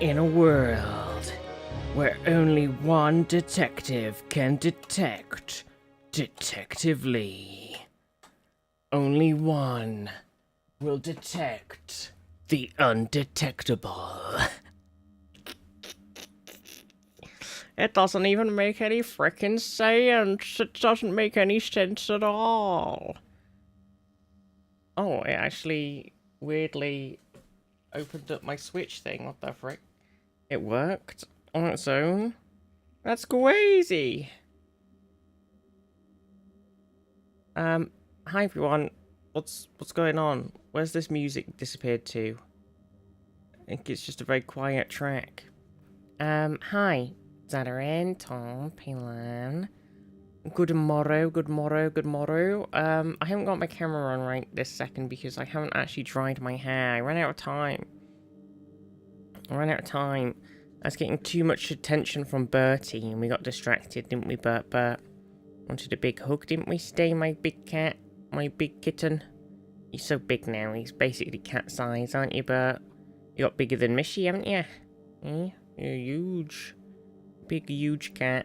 In a world where only one detective can detect detectively, only one will detect the undetectable. It doesn't even make any frickin' sense. It doesn't make any sense at all. Oh, it actually weirdly opened up my Switch thing. What the frick? It worked on its own? That's crazy! Hi everyone. What's going on? Where's this music disappeared to? I think it's just a very quiet track. Hi. Zadarin, Tom, Palan. Good morrow. I haven't got my camera on right this second because I haven't actually dried my hair. I ran out of time. I was getting too much attention from Bertie and we got distracted, didn't we, Bert? Wanted a big hug, didn't we, Stay, my big cat? My big kitten? He's so big now, he's basically cat size, aren't you, Bert? You got bigger than Mishy, haven't you? Eh? You're huge. Big, huge cat.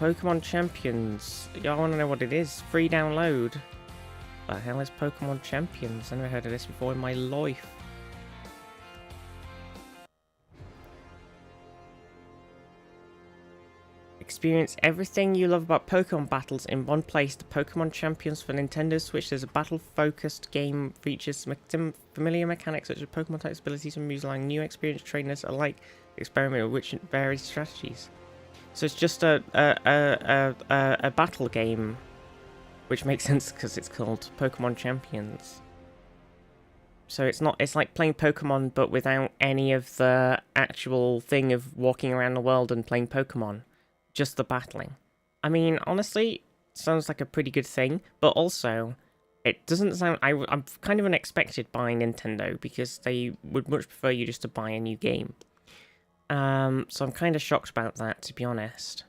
Pokemon Champions. Y'all want to know what it is? Free download. What the hell is Pokemon Champions? I've never heard of this before in my life. Experience everything you love about Pokemon battles in one place. The Pokemon Champions for Nintendo Switch. There's a battle-focused game, features familiar mechanics such as Pokemon type abilities and moves, allowing new experienced trainers alike to experiment with which various strategies. So it's just a battle game, which makes sense because it's called Pokemon Champions. So it's like playing Pokemon but without any of the actual thing of walking around the world and playing Pokemon. Just the battling. I mean, honestly, sounds like a pretty good thing, but also, it doesn't sound... I'm kind of unexpected by Nintendo, because they would much prefer you just to buy a new game. So I'm kind of shocked about that, to be honest.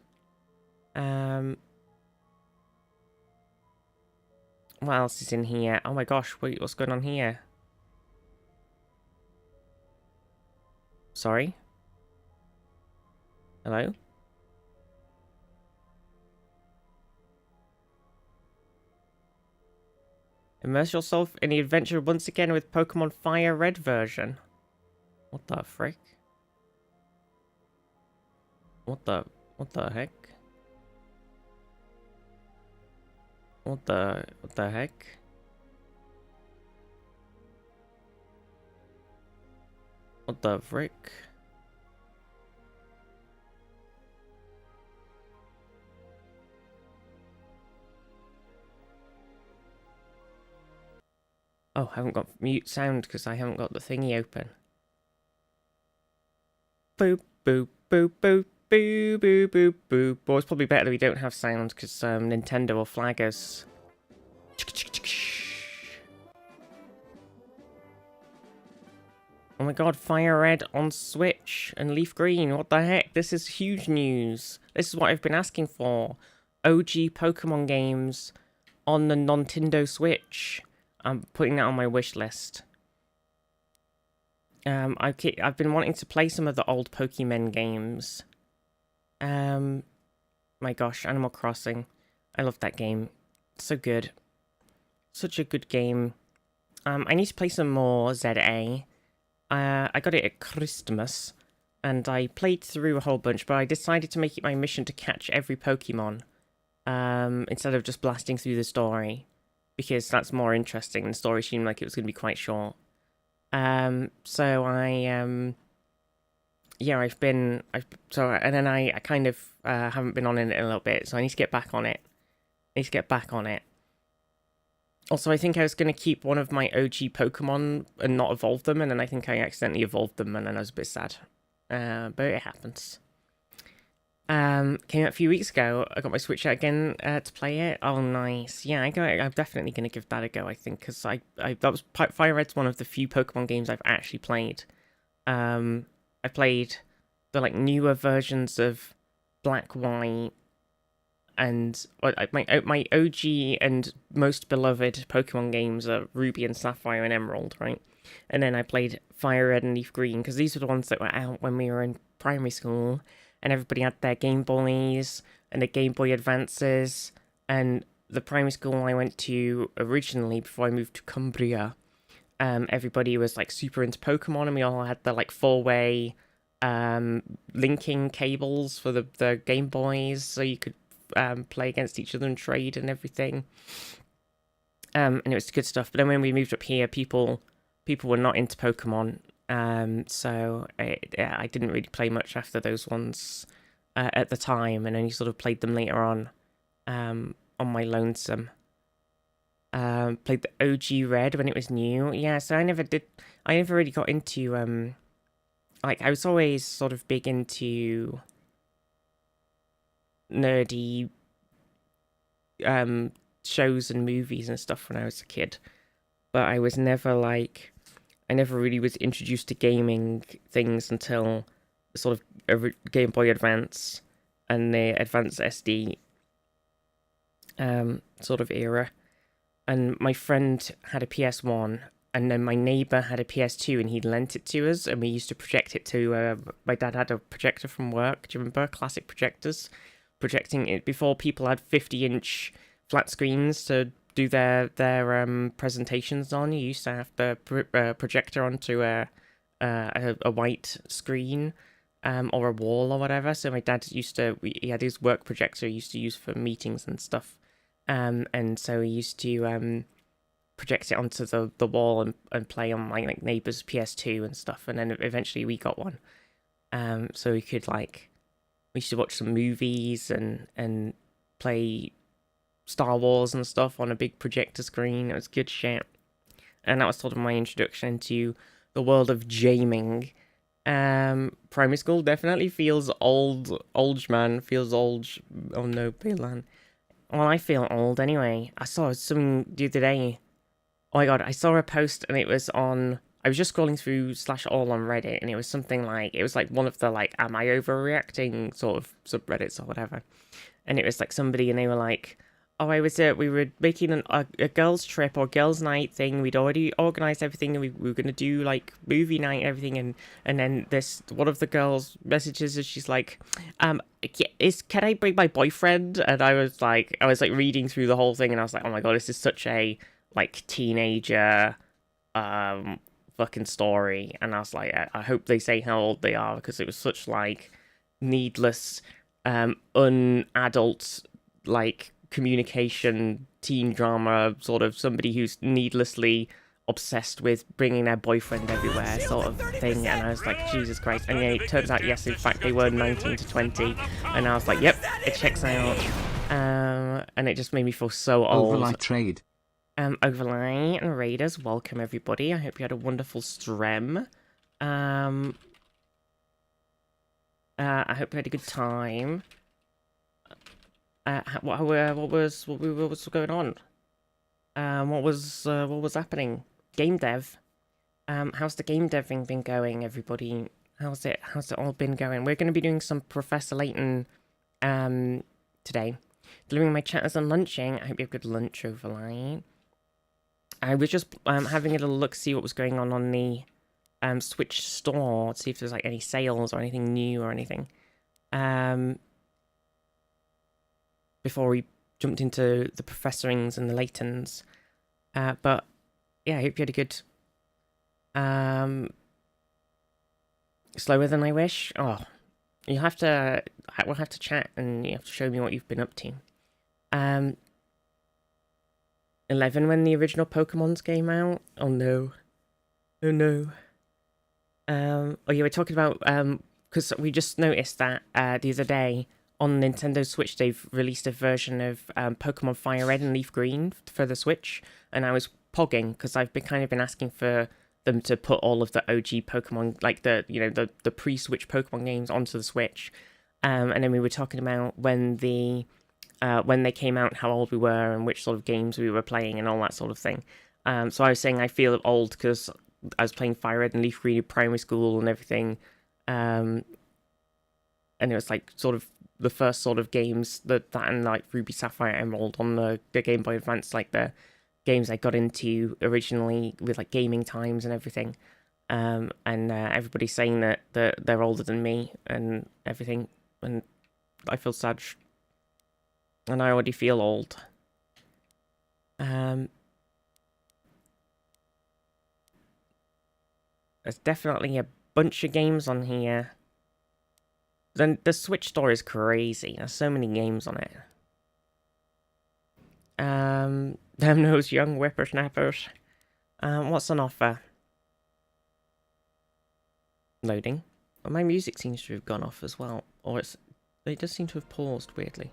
What else is in here? Oh my gosh, wait, what's going on here? Sorry? Hello? Immerse yourself in the adventure once again with Pokemon Fire Red version. What the frick? What the heck? What the heck? What the frick? Oh, I haven't got mute sound because I haven't got the thingy open. Boop, boop, boop, boop, boop, boop, boop, boop. Well, it's probably better that we don't have sound because Nintendo will flag us. Oh my god, Fire Red on Switch and Leaf Green. What the heck? This is huge news. This is what I've been asking for. OG Pokemon games on the Nintendo Switch. I'm putting that on my wish list. I've been wanting to play some of the old Pokemon games. My gosh, Animal Crossing. I love that game. So good. Such a good game. I need to play some more ZA. I got it at Christmas, and I played through a whole bunch, but I decided to make it my mission to catch every Pokemon, instead of just blasting through the story. Because that's more interesting. The story seemed like it was going to be quite short. So yeah, and then I kind of haven't been on it in a little bit, so I need to get back on it. Also, I think I was going to keep one of my OG Pokemon and not evolve them, and then I think I accidentally evolved them, and then I was a bit sad. But it happens. Came out a few weeks ago. I got my Switch out again to play it. Oh, nice. Yeah, I'm definitely going to give that a go, I think, because that was Fire Red's one of the few Pokemon games I've actually played. I played the newer versions of Black, White, and my OG and most beloved Pokemon games are Ruby and Sapphire and Emerald, right? And then I played Fire Red and Leaf Green, because these were the ones that were out when we were in primary school. And everybody had their Game Boys and the Game Boy Advances. And the primary school I went to originally, before I moved to Cumbria, everybody was super into Pokemon, and we all had the four-way linking cables for the Game Boys, so you could play against each other and trade and everything. And it was good stuff. But then when we moved up here, people were not into Pokemon. So I didn't really play much after those ones at the time, and only sort of played them later on my lonesome. Played the OG Red when it was new. Yeah, so I never really got into I was always sort of big into nerdy shows and movies and stuff when I was a kid, but I was never I never really was introduced to gaming things until the sort of Game Boy Advance and the Advance SD sort of era. And my friend had a PS1, and then my neighbour had a PS2, and he lent it to us, and we used to project it to... my dad had a projector from work. Do you remember? Classic projectors. projecting it before people had 50-inch flat screens to do their presentations on. You used to have the projector onto a white screen or a wall or whatever. So my dad he had his work projector he used to use for meetings and stuff. And so he used to project it onto the wall and play on like neighbours' PS2 and stuff. And then eventually we got one. So we could we used to watch some movies and play Star Wars and stuff on a big projector screen. It was good shit. And that was sort of my introduction to the world of gaming. Primary school definitely feels old man. Feels old. Oh no, Baylan. Well, I feel old anyway. I saw something the other day. Oh my god, I saw a post and it was on... I was just scrolling through /all on Reddit and it was something like... It was like one of the am I overreacting sort of subreddits or whatever. And it was like somebody and they were like... Oh, we were making a girls' trip or girls' night thing. We'd already organised everything, and we were going to do movie night and everything. And then one of the girls messages and she's like, can I bring my boyfriend? And I was reading through the whole thing, and I was like, oh my god, this is such a teenager fucking story. And I was like, I hope they say how old they are, because it was such needless, unadult communication teen drama, sort of somebody who's needlessly obsessed with bringing their boyfriend everywhere sort of thing. And I was like, Jesus Christ. And yeah, it turns out, yes, in fact they were 19 to 20, and I was like, yep, it checks out. And it just made me feel so old. Overlay trade. Overlay and Raiders, welcome everybody. I hope you had a wonderful stream. I hope you had a good time. What was going on? What was happening? Game dev. How's the game dev thing been going, everybody? How's it all been going? We're going to be doing some Professor Layton today. Delivering my chatters and lunching. I hope you have good lunch, Overlay. I was just having a little look, see what was going on the Switch store, see if there's any sales or anything new or anything. Before we jumped into the Professorings and the Laytons. But yeah, I hope you had a good slower than I wish. Oh, we'll have to chat and you have to show me what you've been up to. 11 when the original Pokemon's came out. Oh no. Oh no. Oh yeah, we're talking about because we just noticed that the other day on Nintendo Switch, they've released a version of Pokemon Fire Red and Leaf Green for the Switch, and I was pogging because I've been asking for them to put all of the OG Pokemon, the pre-Switch Pokemon games onto the Switch, and then we were talking about when they came out, how old we were, and which sort of games we were playing, and all that sort of thing. So I was saying I feel old because I was playing Fire Red and Leaf Green in primary school and everything, and it was sort of the first sort of games that and Ruby Sapphire Emerald on the Game Boy Advance, the games I got into originally with gaming times and everything. And everybody's saying that they're older than me and everything, and I feel sad, and I already feel old. There's definitely a bunch of games on here. Then the Switch store is crazy. There's so many games on it. Damn those young whippersnappers. What's on offer? Loading. Well, my music seems to have gone off as well. Or it does seem to have paused weirdly.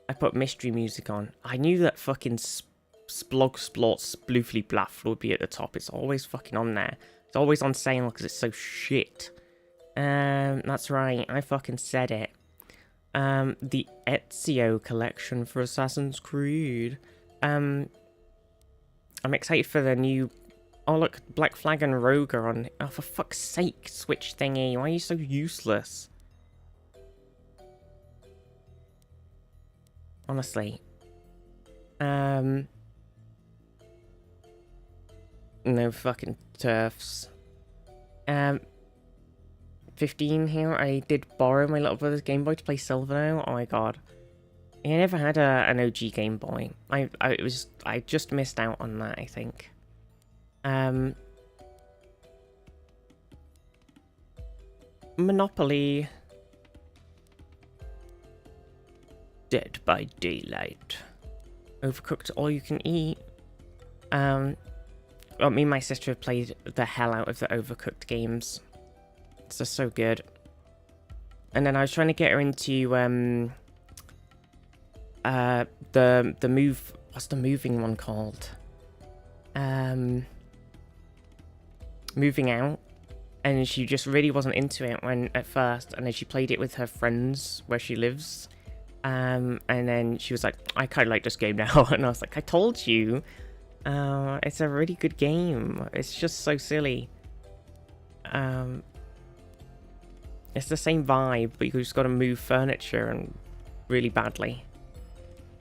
I put mystery music on. I knew that fucking Splog Splot Sploofly Bluff would be at the top. It's always fucking on there. It's always on sale because it's so shit. That's right. I fucking said it. The Ezio collection for Assassin's Creed. I'm excited for the new... Oh, look. Black Flag and Rogue are on... Oh, for fuck's sake, Switch thingy. Why are you so useless? Honestly. No fucking turfs. 15 here, I did borrow my little brother's Game Boy to play Silver now. Oh my god. I never had an OG Game Boy. I just missed out on that, I think. Monopoly. Dead by Daylight. Overcooked All You Can Eat. Well, me and my sister have played the hell out of the Overcooked games. It's just so good. And then I was trying to get her into the move. What's the moving one called? Moving Out. And she just really wasn't into it at first, and then she played it with her friends where she lives. And then she was like, I kind of like this game now. And I was like, I told you. It's a really good game. It's just so silly. It's the same vibe, but you just got to move furniture and really badly.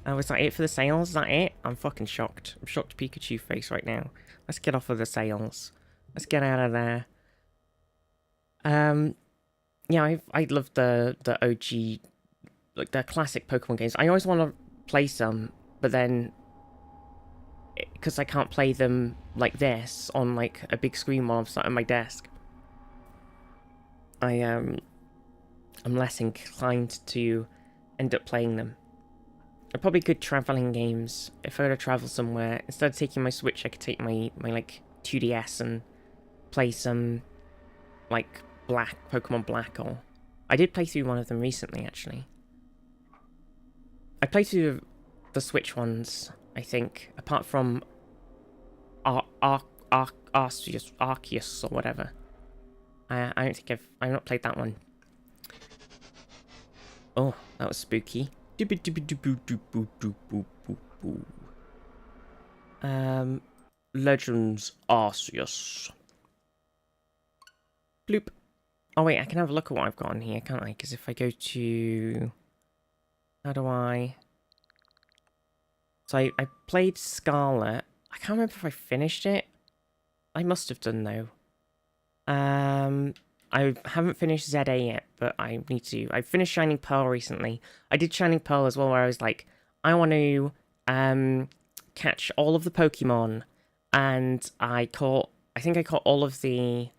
Was that it for the sales? Is that it? I'm fucking shocked. I'm shocked Pikachu face right now. Let's get off of the sales. Let's get out of there. Yeah, I love the OG, like the classic Pokemon games. I always want to play some, but then because I can't play them like this on like a big screen while I'm sat at my desk, I'm less inclined to end up playing them. They're probably good traveling games. If I were to travel somewhere, instead of taking my Switch, I could take my like 2DS and play some like Pokemon Black, or I did play through one of them recently actually. I played through the Switch ones, I think, apart from Arceus or whatever. I don't think I've not played that one. Oh, that was spooky. Legends Arceus. Bloop. Oh wait, I can have a look at what I've got on here, can't I? Because if I go to... How do I... So I played Scarlet. I can't remember if I finished it. I must have done though. I haven't finished ZA yet, but I need to. I finished Shining Pearl recently. I did Shining Pearl as well, where I was like, I want to catch all of the Pokemon, and I think I caught all of the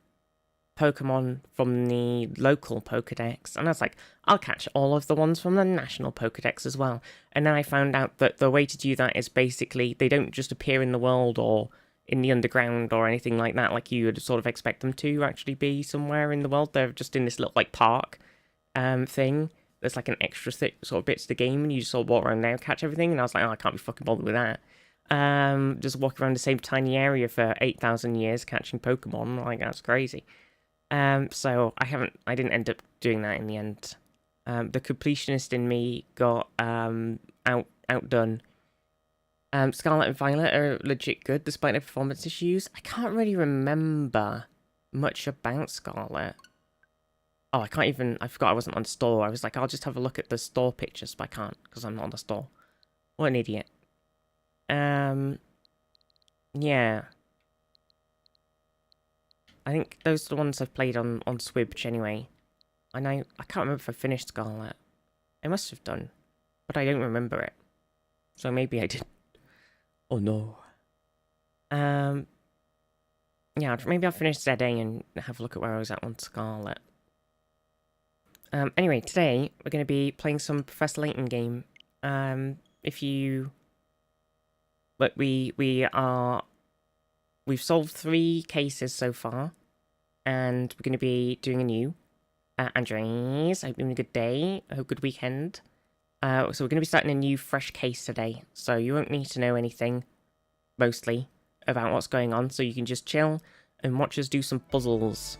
Pokemon from the local Pokedex, and I was like, I'll catch all of the ones from the national Pokedex as well. And then I found out that the way to do that is basically they don't just appear in the world or in the underground or anything like that, like you would sort of expect them to actually be somewhere in the world. They're just in this little like park thing. There's like an extra sort of bit to the game, and you just sort of walk around there and catch everything. And I was like, oh, I can't be fucking bothered with that. Just walking around the same tiny area for 8,000 years catching Pokemon, like that's crazy. So I didn't end up doing that in the end. The completionist in me got outdone. Scarlet and Violet are legit good despite their performance issues. I can't really remember much about Scarlet. Oh, I forgot I wasn't on store. I was like, I'll just have a look at the store pictures, but I can't because I'm not on the store. What an idiot. Yeah. I think those are the ones I've played on Switch anyway. I can't remember if I finished Scarlet. I must have done, but I don't remember it. So maybe I did. Oh no. Yeah, maybe I'll finish ZA and have a look at where I was at on Scarlet. Anyway, today we're going to be playing some Professor Layton game. We've solved 3 cases so far, and we're going to be doing a new. Andres, I hope you're having a good day. I hope good weekend. So we're going to be starting a new fresh case today, so you won't need to know anything, mostly, about what's going on, so you can just chill and watch us do some puzzles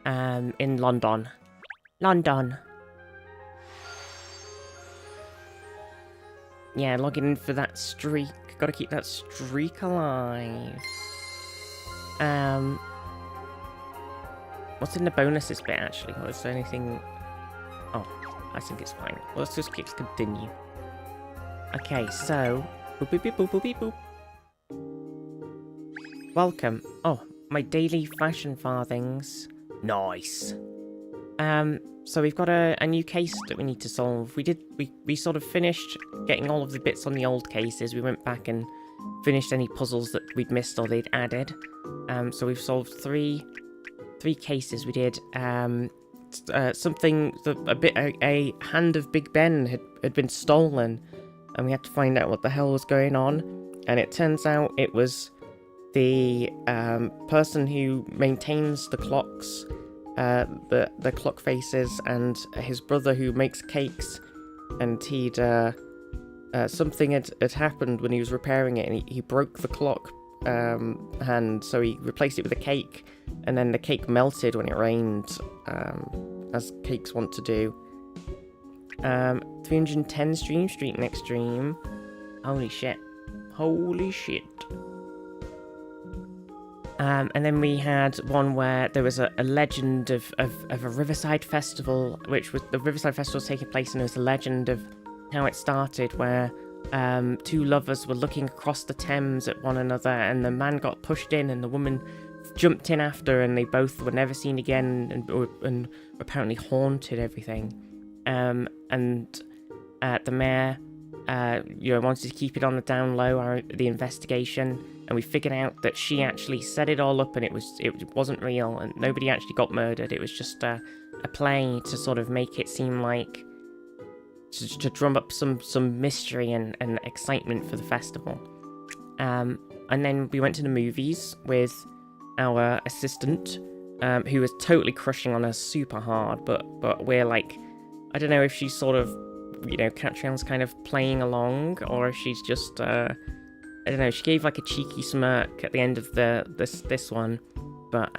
in London. London! Yeah, logging in for that streak. Gotta keep that streak alive. What's in the bonuses bit, actually? Or is there anything... Oh, I think it's fine. Well, let's just click continue. Okay, so... Boop, boop, boop, boop, boop, boop. Welcome. Oh, my daily fashion farthings. Nice. So we've got a new case that we need to solve. We sort of finished getting all of the bits on the old cases. We went back and finished any puzzles that we'd missed or they'd added. So we've solved three cases. We did something a hand of Big Ben had been stolen, and we had to find out what the hell was going on. And it turns out it was the person who maintains the clocks, the clock faces, and his brother who makes cakes. And he'd something had happened when he was repairing it, and he broke the clock hand, so he replaced it with a cake, and then the cake melted when it rained, as cakes want to do. 310 Street next stream. Holy shit. And then we had one where there was a legend of a Riverside Festival, which was the Riverside Festival was taking place, and there was a legend of how it started, where two lovers were looking across the Thames at one another, and the man got pushed in, and the woman jumped in after, and they both were never seen again, and apparently haunted everything. And the mayor, wanted to keep it on the down low, the investigation, and we figured out that she actually set it all up, and it wasn't real, and nobody actually got murdered. It was just a play to sort of make it seem like to drum up some mystery and excitement for the festival. And then we went to the movies with our assistant, who was totally crushing on us super hard, but we're like, I don't know if she's sort of, Catriel's kind of playing along, or if she's just, I don't know, she gave like a cheeky smirk at the end of this one, but,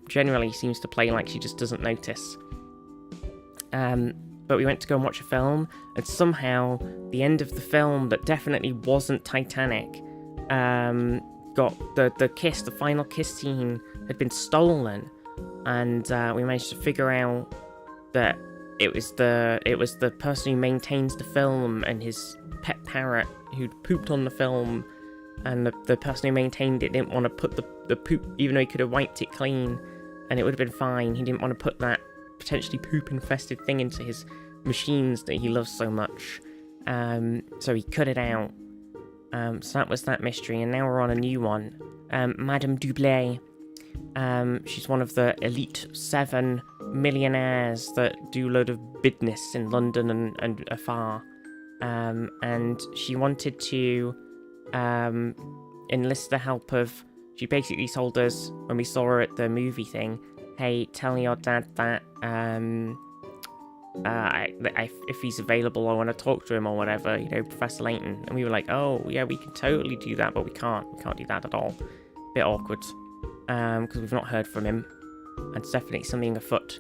generally seems to play like she just doesn't notice. But we went to go and watch a film, and somehow the end of the film that definitely wasn't Titanic, got the final kiss scene had been stolen, and we managed to figure out that it was the person who maintains the film and his pet parrot who'd pooped on the film, and the person who maintained it didn't want to put the poop, even though he could have wiped it clean and it would have been fine. He didn't want to put that potentially poop-infested thing into his machines that he loves so much. So he cut it out. So that was that mystery, and now we're on a new one. Madame Dublé. She's one of the elite 7 millionaires that do a load of business in London and afar. And she wanted to enlist the help of... She basically told us, when we saw her at the movie thing, hey, tell your dad that if he's available, I want to talk to him or whatever, Professor Layton. And we were like, oh, yeah, we can totally do that, but we can't do that at all. Bit awkward, because we've not heard from him, and it's definitely something afoot.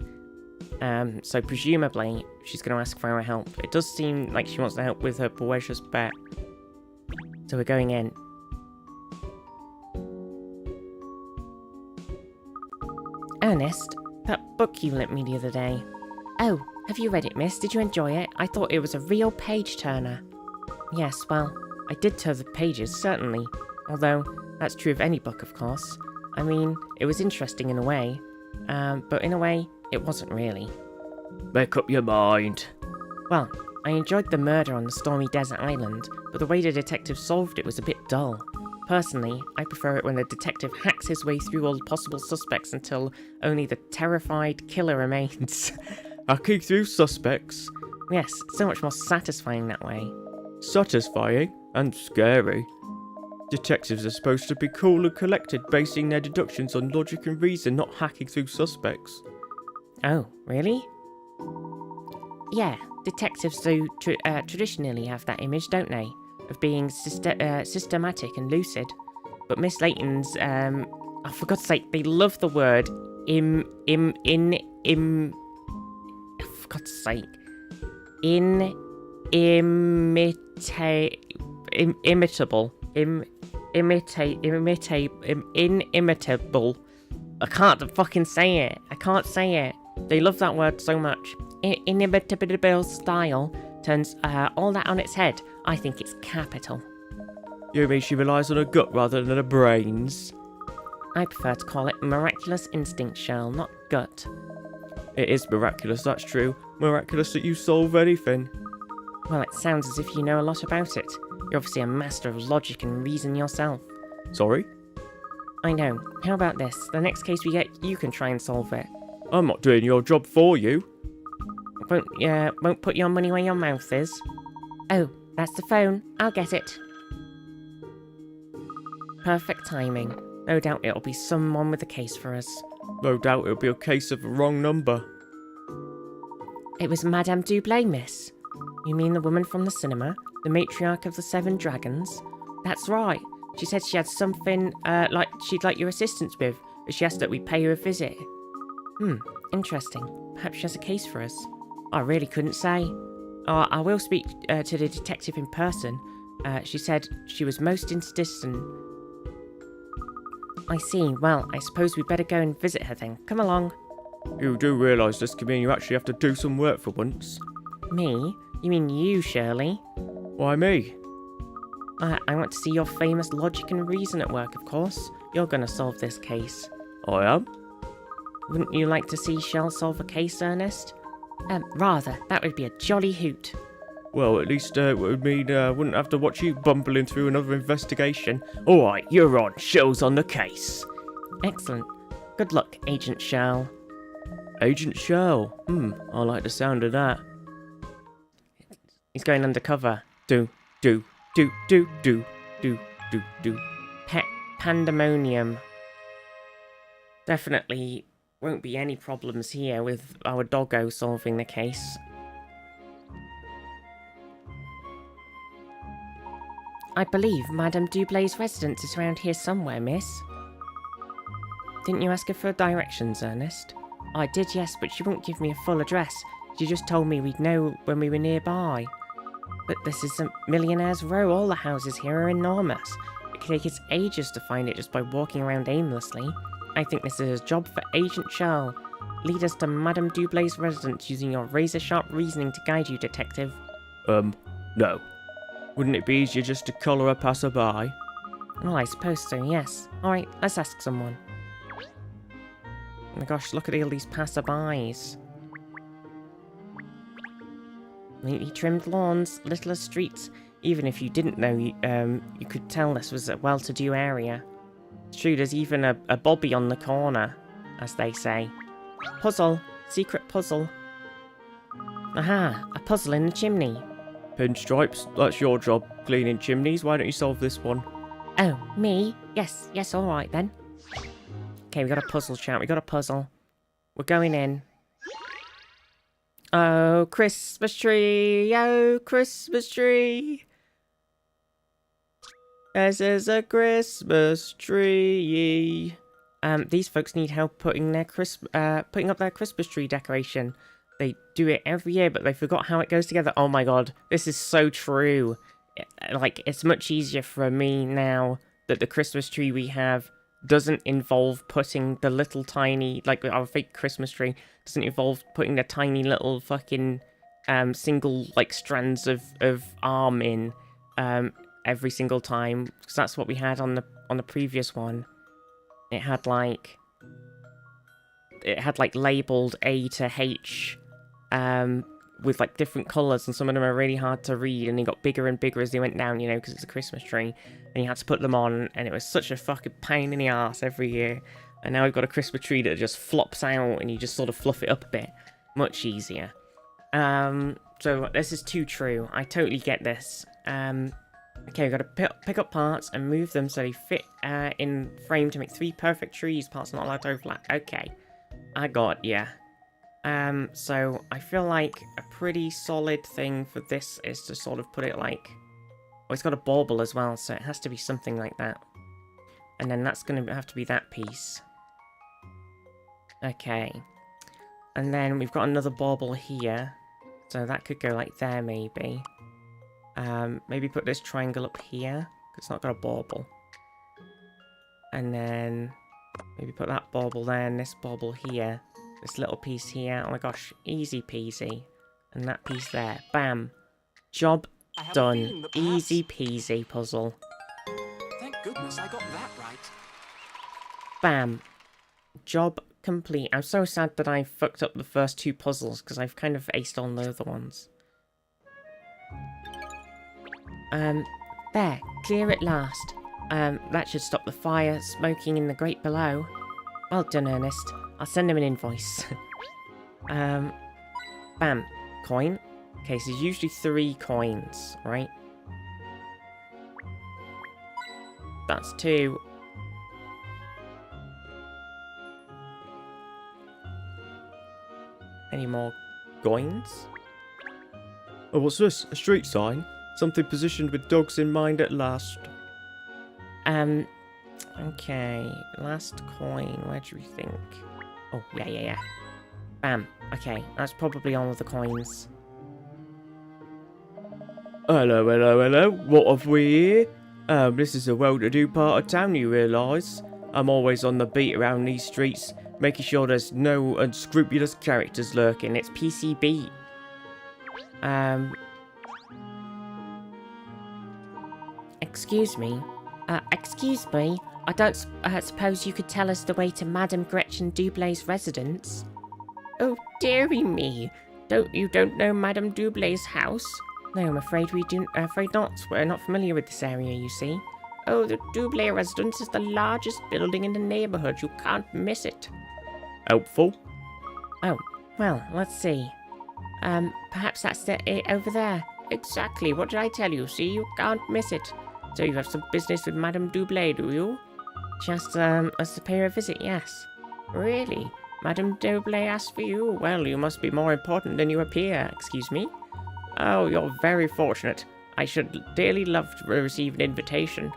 So presumably, she's going to ask for our help. It does seem like she wants to help with her bourgeois bet. So we're going in. Ernest, that book you lent me the other day. Oh, have you read it, miss? Did you enjoy it? I thought it was a real page-turner. Yes, well, I did turn the pages, certainly. Although, that's true of any book, of course. I mean, it was interesting in a way. But in a way, it wasn't really. Make up your mind. Well, I enjoyed the murder on the stormy desert island, but the way the detective solved it was a bit dull. Personally, I prefer it when the detective hacks his way through all the possible suspects until only the terrified killer remains. Hacking through suspects? Yes, it's so much more satisfying that way. Satisfying? And scary. Detectives are supposed to be cool and collected, basing their deductions on logic and reason, not hacking through suspects. Oh, really? Yeah, detectives do traditionally have that image, don't they? Of being systematic and lucid. But Miss Layton's, oh, for God's sake, they love the word for God's sake, inimitable. I can't fucking say it. I can't say it. They love that word so much. Inimitable style turns all that on its head. I think it's capital. You mean she relies on her gut rather than her brains? I prefer to call it miraculous instinct, Shirl, not gut. It is miraculous, that's true. Miraculous that you solve anything. Well, it sounds as if you know a lot about it. You're obviously a master of logic and reason yourself. Sorry? I know. How about this? The next case we get, you can try and solve it. I'm not doing your job for you. Won't put your money where your mouth is. Oh, that's the phone. I'll get it. Perfect timing. No doubt it'll be someone with a case for us. No doubt it'll be a case of the wrong number. It was Madame Dublé, miss. You mean the woman from the cinema? The matriarch of the Seven Dragons? That's right. She said she had something, like she'd like your assistance with, but she asked that we pay her a visit. Interesting. Perhaps she has a case for us. I really couldn't say. Oh, I will speak to the detective in person. She said she was most insistent. I see. Well, I suppose we'd better go and visit her then. Come along. You do realise this could mean you actually have to do some work for once. Me? You mean you, Shirley? Why me? I want to see your famous logic and reason at work, of course. You're going to solve this case. I am? Wouldn't you like to see Shell solve a case, Ernest? Rather. That would be a jolly hoot. Well, at least it would mean I wouldn't have to watch you bumbling through another investigation. Alright, you're on. Shell's on the case. Excellent. Good luck, Agent Shell. Agent Shell? I like the sound of that. He's going undercover. Do. Pet pandemonium. Definitely won't be any problems here with our doggo solving the case. I believe Madame Dublay's residence is around here somewhere, miss. Didn't you ask her for directions, Ernest? I did, yes, but she wouldn't give me a full address. She just told me we'd know when we were nearby. But this is a millionaire's row. All the houses here are enormous. It could take us ages to find it just by walking around aimlessly. I think this is a job for Agent Shell. Lead us to Madame Dublay's residence using your razor-sharp reasoning to guide you, detective. No. Wouldn't it be easier just to collar a passerby? Well, I suppose so, yes. Alright, let's ask someone. Oh my gosh, look at all these passerbys. Neatly trimmed lawns, littler streets. Even if you didn't know, you could tell this was a well-to-do area. It's true, there's even a bobby on the corner, as they say. Puzzle. Secret puzzle. Aha, a puzzle in the chimney. Pinstripes, that's your job, cleaning chimneys. Why don't you solve this one? Oh, me? Yes, alright then. Okay, we got a puzzle, chat. We got a puzzle. We're going in. Oh, Christmas tree. Oh, Christmas tree. This is a Christmas tree. These folks need help putting up their Christmas tree decoration. They do it every year, but they forgot how it goes together. Oh my god, this is so true. Like, it's much easier for me now that the Christmas tree we have doesn't involve putting the little tiny, like our fake Christmas tree, doesn't involve putting the tiny little fucking single, like, strands of arm in every single time. Because that's what we had on the previous one. It had like labeled A to H with like different colours, and some of them are really hard to read, and they got bigger and bigger as they went down, you know, because it's a Christmas tree, and you had to put them on, and it was such a fucking pain in the arse every year. And now we've got a Christmas tree that just flops out, and you just sort of fluff it up a bit. Much easier. So this is too true. I totally get this. Okay, we've got to pick up parts and move them so they fit in frame to make 3 perfect trees. Parts not allowed to overlap. Okay, I got ya. So I feel like a pretty solid thing for this is to sort of put it like... Oh, it's got a bauble as well, so it has to be something like that. And then that's going to have to be that piece. Okay. And then we've got another bauble here. So that could go like there, maybe. Maybe put this triangle up here, because it's not got a bauble. And then maybe put that bauble there and this bauble here. This little piece here. Oh my gosh, easy peasy. And that piece there. Bam. Job done. Easy peasy puzzle. Thank goodness I got that right. Bam. Job complete. I'm so sad that I fucked up the first 2 puzzles, because I've kind of aced on the other ones. There. Clear at last. That should stop the fire smoking in the grate below. Well done, Ernest. I'll send him an invoice. Bam. Coin. Okay, so there's usually 3 coins, right? That's 2. Any more coins? Oh, what's this? A street sign? Something positioned with dogs in mind at last. Okay. Last coin. Where do we think? Oh, yeah. Bam. Okay, that's probably all of the coins. Hello. What have we here? This is a well-to-do part of town, you realise. I'm always on the beat around these streets, making sure there's no unscrupulous characters lurking. It's PCB. Excuse me? Excuse me? I don't suppose you could tell us the way to Madame Gretchen Dublay's residence? Oh, dearie me. You don't know Madame Dublay's house? No, I'm afraid afraid not. We're not familiar with this area, you see. Oh, the Dublé residence is the largest building in the neighbourhood. You can't miss it. Helpful? Oh, well, let's see. Perhaps that's it over there. Exactly. What did I tell you? See, you can't miss it. So you have some business with Madame Dublé, do you? Just, us to pay her a visit, yes. Really? Madame Dublé asked for you? Well, you must be more important than you appear. Excuse me? Oh, you're very fortunate. I should dearly love to receive an invitation.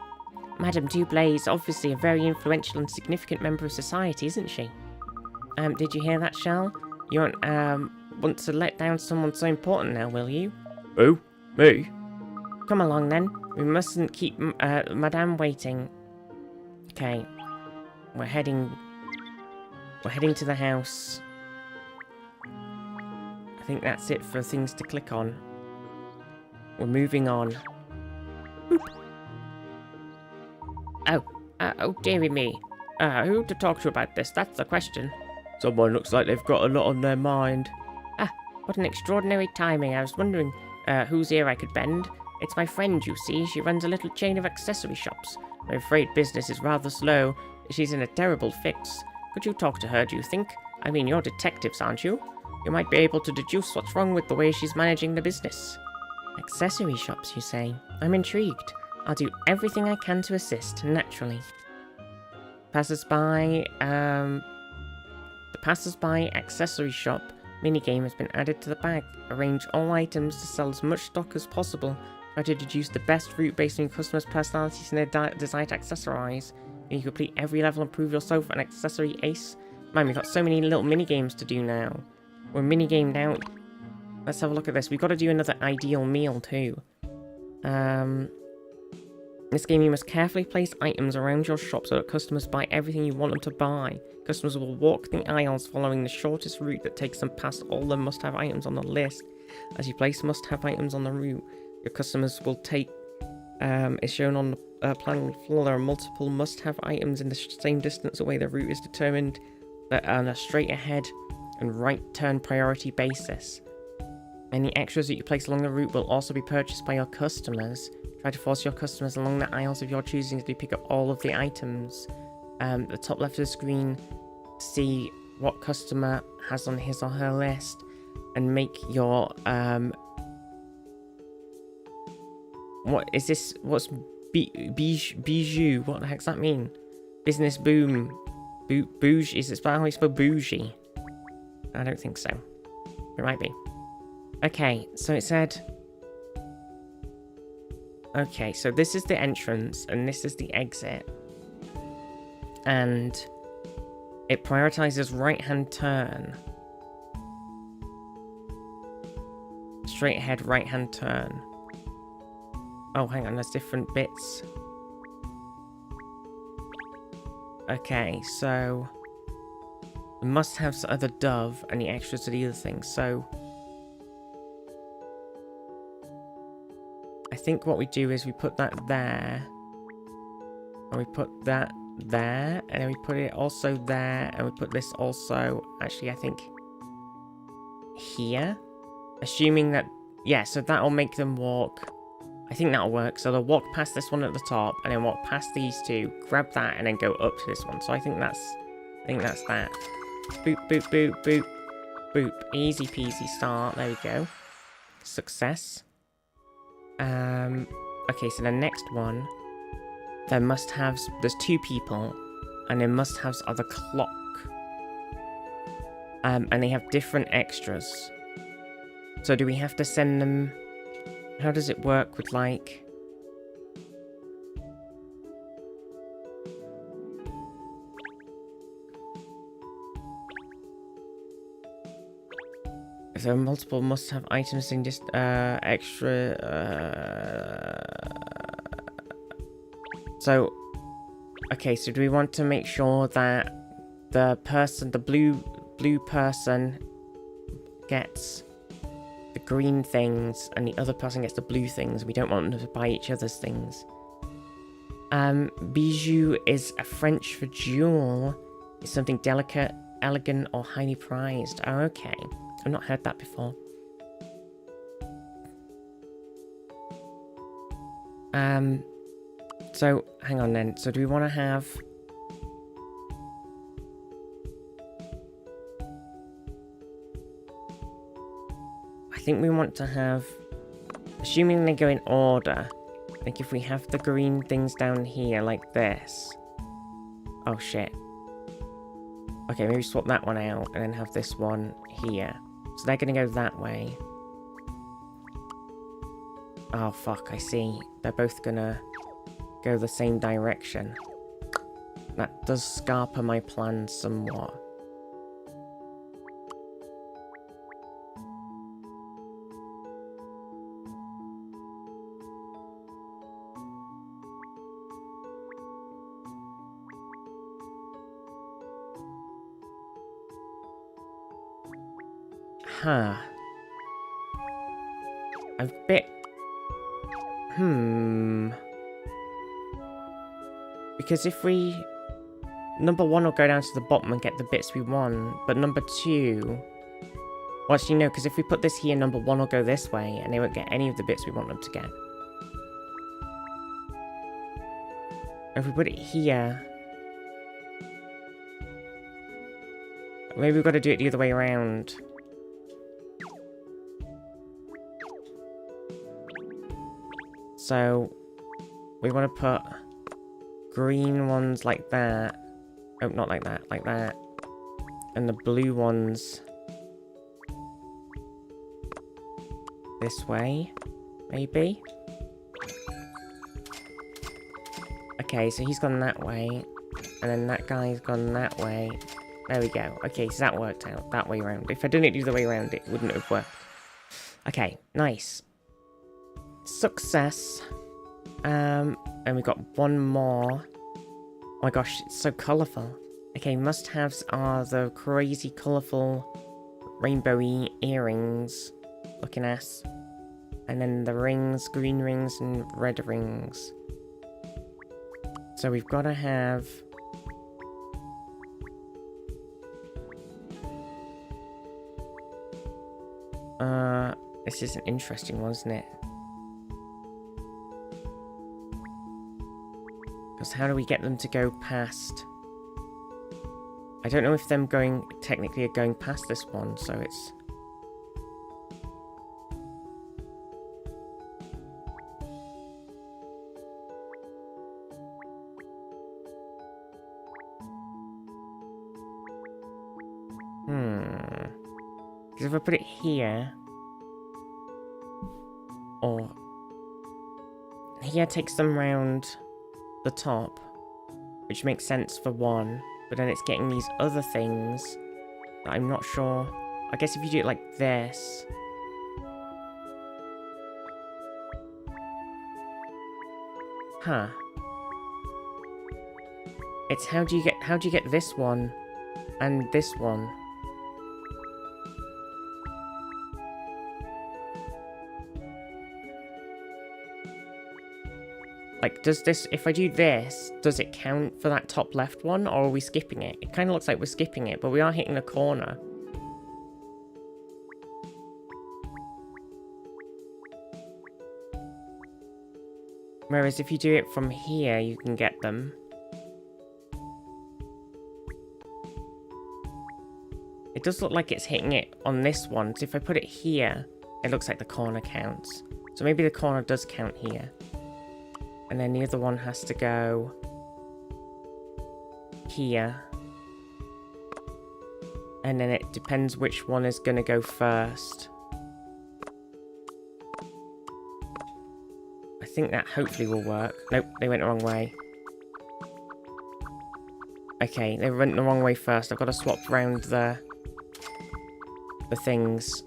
Madame Dublé is obviously a very influential and significant member of society, isn't she? Did you hear that, Shell? You won't, want to let down someone so important now, will you? Who? Me? Come along, then. We mustn't keep, Madame waiting. Okay. We're heading to the house. I think that's it for things to click on. We're moving on. Boop. Oh, dearie me. Who to talk to about this? That's the question. Someone looks like they've got a lot on their mind. What an extraordinary timing. I was wondering whose ear I could bend. It's my friend, you see. She runs a little chain of accessory shops. I'm afraid business is rather slow. She's in a terrible fix. Could you talk to her, do you think? I mean, you're detectives, aren't you? You might be able to deduce what's wrong with the way she's managing the business. Accessory shops, you say? I'm intrigued. I'll do everything I can to assist, naturally. Passers-by, the Passers-by accessory shop minigame has been added to the bag. Arrange all items to sell as much stock as possible. Try to deduce the best route based on your customers' personalities and their desire to accessorize. Can you complete every level and prove yourself an accessory ace? Man, we've got so many little minigames to do now. We're minigamed out. Let's have a look at this. We've got to do another ideal meal too. In this game, you must carefully place items around your shop so that customers buy everything you want them to buy. Customers will walk the aisles following the shortest route that takes them past all the must-have items on the list. As you place must-have items on the route, your customers will take, is shown on the plan on the floor. There are multiple must-have items in the same distance away. The route is determined on a straight ahead and right turn priority basis. Any extras that you place along the route will also be purchased by your customers. Try to force your customers along the aisles of your choosing as you pick up all of the items. The top left of the screen, see what customer has on his or her list, and make your what is this? What's bijou? What the heck's that mean? Business boom. Bougie? Is it how you spell bougie? I don't think so. It might be. Okay, so it said. Okay, so this is the entrance and this is the exit. And it prioritizes right-hand turn. Straight ahead right-hand turn. Oh, hang on, there's different bits. Okay, so the must-haves are the dove and the extras are the other things. So I think what we do is we put that there. And we put that there, and then we put it also there, and we put this also, actually, I think, here. Assuming that, yeah, so that'll make them walk. I think that'll work. So they'll walk past this one at the top, and then walk past these two, grab that, and then go up to this one. So I think that's that. Boop, boop, boop, boop, boop. Easy peasy start. There we go. Success. Okay, so the next one, there must-haves, there's two people, and their must-haves are the clock. And they have different extras. So do we have to send them... How does it work with, like... If there are multiple must-have items in just extra... So... Okay, so do we want to make sure that the person, the blue person gets the green things and the other person gets the blue things? We don't want them to buy each other's things. Bijou is a French for jewel. It's something delicate, elegant, or highly prized. Oh, okay. I've not heard that before. So, hang on then. So do we want to have... I think we want to have... Assuming they go in order. Like if we have the green things down here like this. Oh shit. Okay, maybe swap that one out and then have this one here. So they're going to go that way. Oh fuck, I see. They're both going to go the same direction. That does scarper my plans somewhat. Huh. A bit... Because if we... Number one will go down to the bottom and get the bits we want, but number two... Well, actually, no, because if we put this here, number one will go this way, and they won't get any of the bits we want them to get. If we put it here... Maybe we've got to do it the other way around. So, we want to put green ones like that. Oh, not like that, like that. And the blue ones this way, maybe. Okay, so he's gone that way, and then that guy's gone that way. There we go. Okay, so that worked out that way around. If I did it the other way around, it wouldn't have worked. Okay, nice. Success. And we got one more. Oh my gosh, it's so colourful. Okay, must-haves are the crazy colourful rainbowy earrings looking ass. And then the rings, green rings and red rings. So we've got to have... This is an interesting one, isn't it? Because how do we get them to go past? I don't know if them going technically are going past this one, so it's... Because if I put it here... Or... Here takes them round the top, which makes sense for one, but then it's getting these other things that I'm not sure. I guess if you do it like this... Huh. It's how do you get this one and this one? Like, does this, if I do this, does it count for that top left one, or are we skipping it? It kind of looks like we're skipping it, but we are hitting a corner. Whereas if you do it from here, you can get them. It does look like it's hitting it on this one, so if I put it here, it looks like the corner counts. So maybe the corner does count here. And then the other one has to go here. And then it depends which one is going to go first. I think that hopefully will work. Nope, they went the wrong way. Okay, they went the wrong way first. I've got to swap around the things.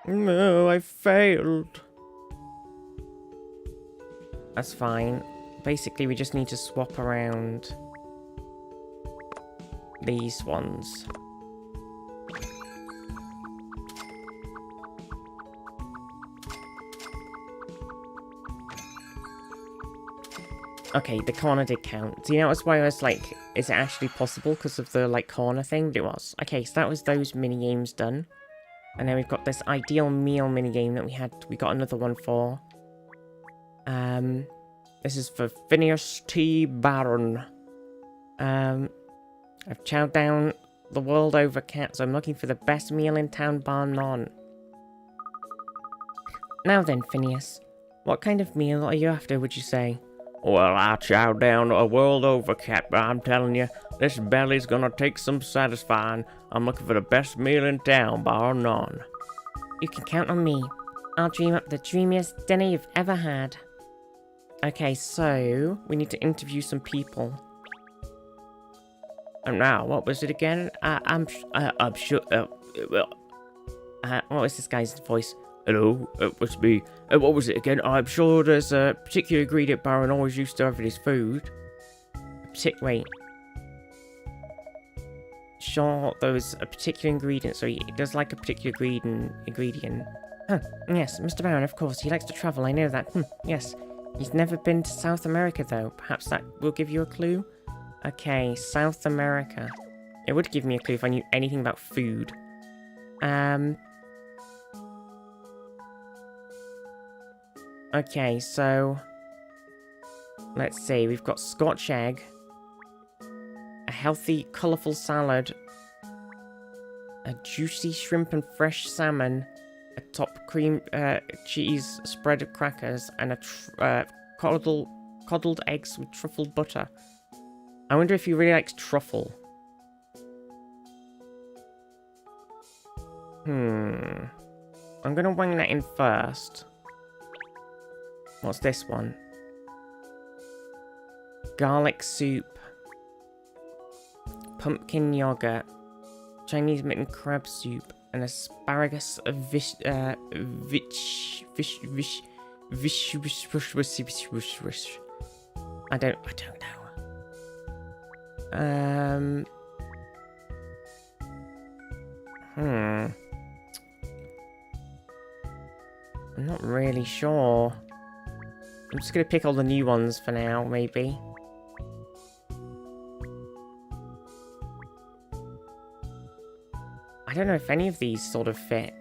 No, I failed. That's fine. Basically, we just need to swap around these ones. Okay, the corner did count. So you know, that's why I was like, is it actually possible because of the like corner thing? It was. Okay, so that was those mini games done. And then we've got this ideal meal mini game that we got another one for. This is for Phineas T. Barron. I've chowed down the world over cat, so I'm looking for the best meal in town, bar none. Now then, Phineas, what kind of meal are you after, would you say? Well, I chowed down a world over cat, but I'm telling you, this belly's gonna take some satisfying. I'm looking for the best meal in town, bar none. You can count on me. I'll dream up the dreamiest dinner you've ever had. Okay, so we need to interview some people. And now, what was it again? I'm sure. What was this guy's voice? Hello, it's me. What was it again? I'm sure there's a particular ingredient Baron always used to have in his food. Wait. Sure, there was a particular ingredient. So he does like a particular ingredient. Huh, yes, Mr. Baron, of course. He likes to travel, I know that. Yes. He's never been to South America, though. Perhaps that will give you a clue? Okay, South America. It would give me a clue if I knew anything about food. Okay, so... let's see. We've got Scotch egg. A healthy, colourful salad. A juicy shrimp and fresh salmon. A top cream cheese spread of crackers, and a coddled eggs with truffle butter. I wonder if he really likes truffle. I'm gonna wang that in first. What's this one? Garlic soup. Pumpkin yogurt. Chinese mitten crab soup. And asparagus vish. I don't know. I'm not really sure. I'm just gonna pick all the new ones for now, maybe. I don't know if any of these sort of fit.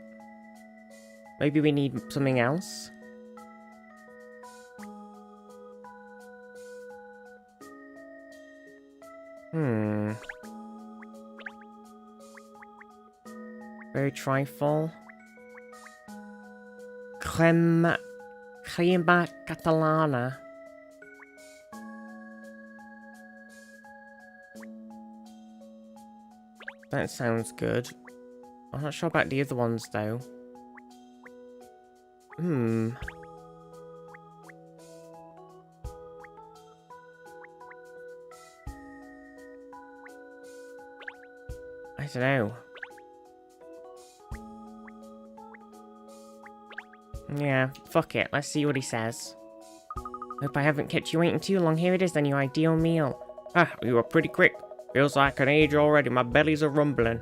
Maybe we need something else? Very trifle. Crema catalana. That sounds good. I'm not sure about the other ones, though. I don't know. Yeah, fuck it. Let's see what he says. Hope I haven't kept you waiting too long. Here it is then, your ideal meal. Ah, you were pretty quick. Feels like an age already. My belly's a rumbling.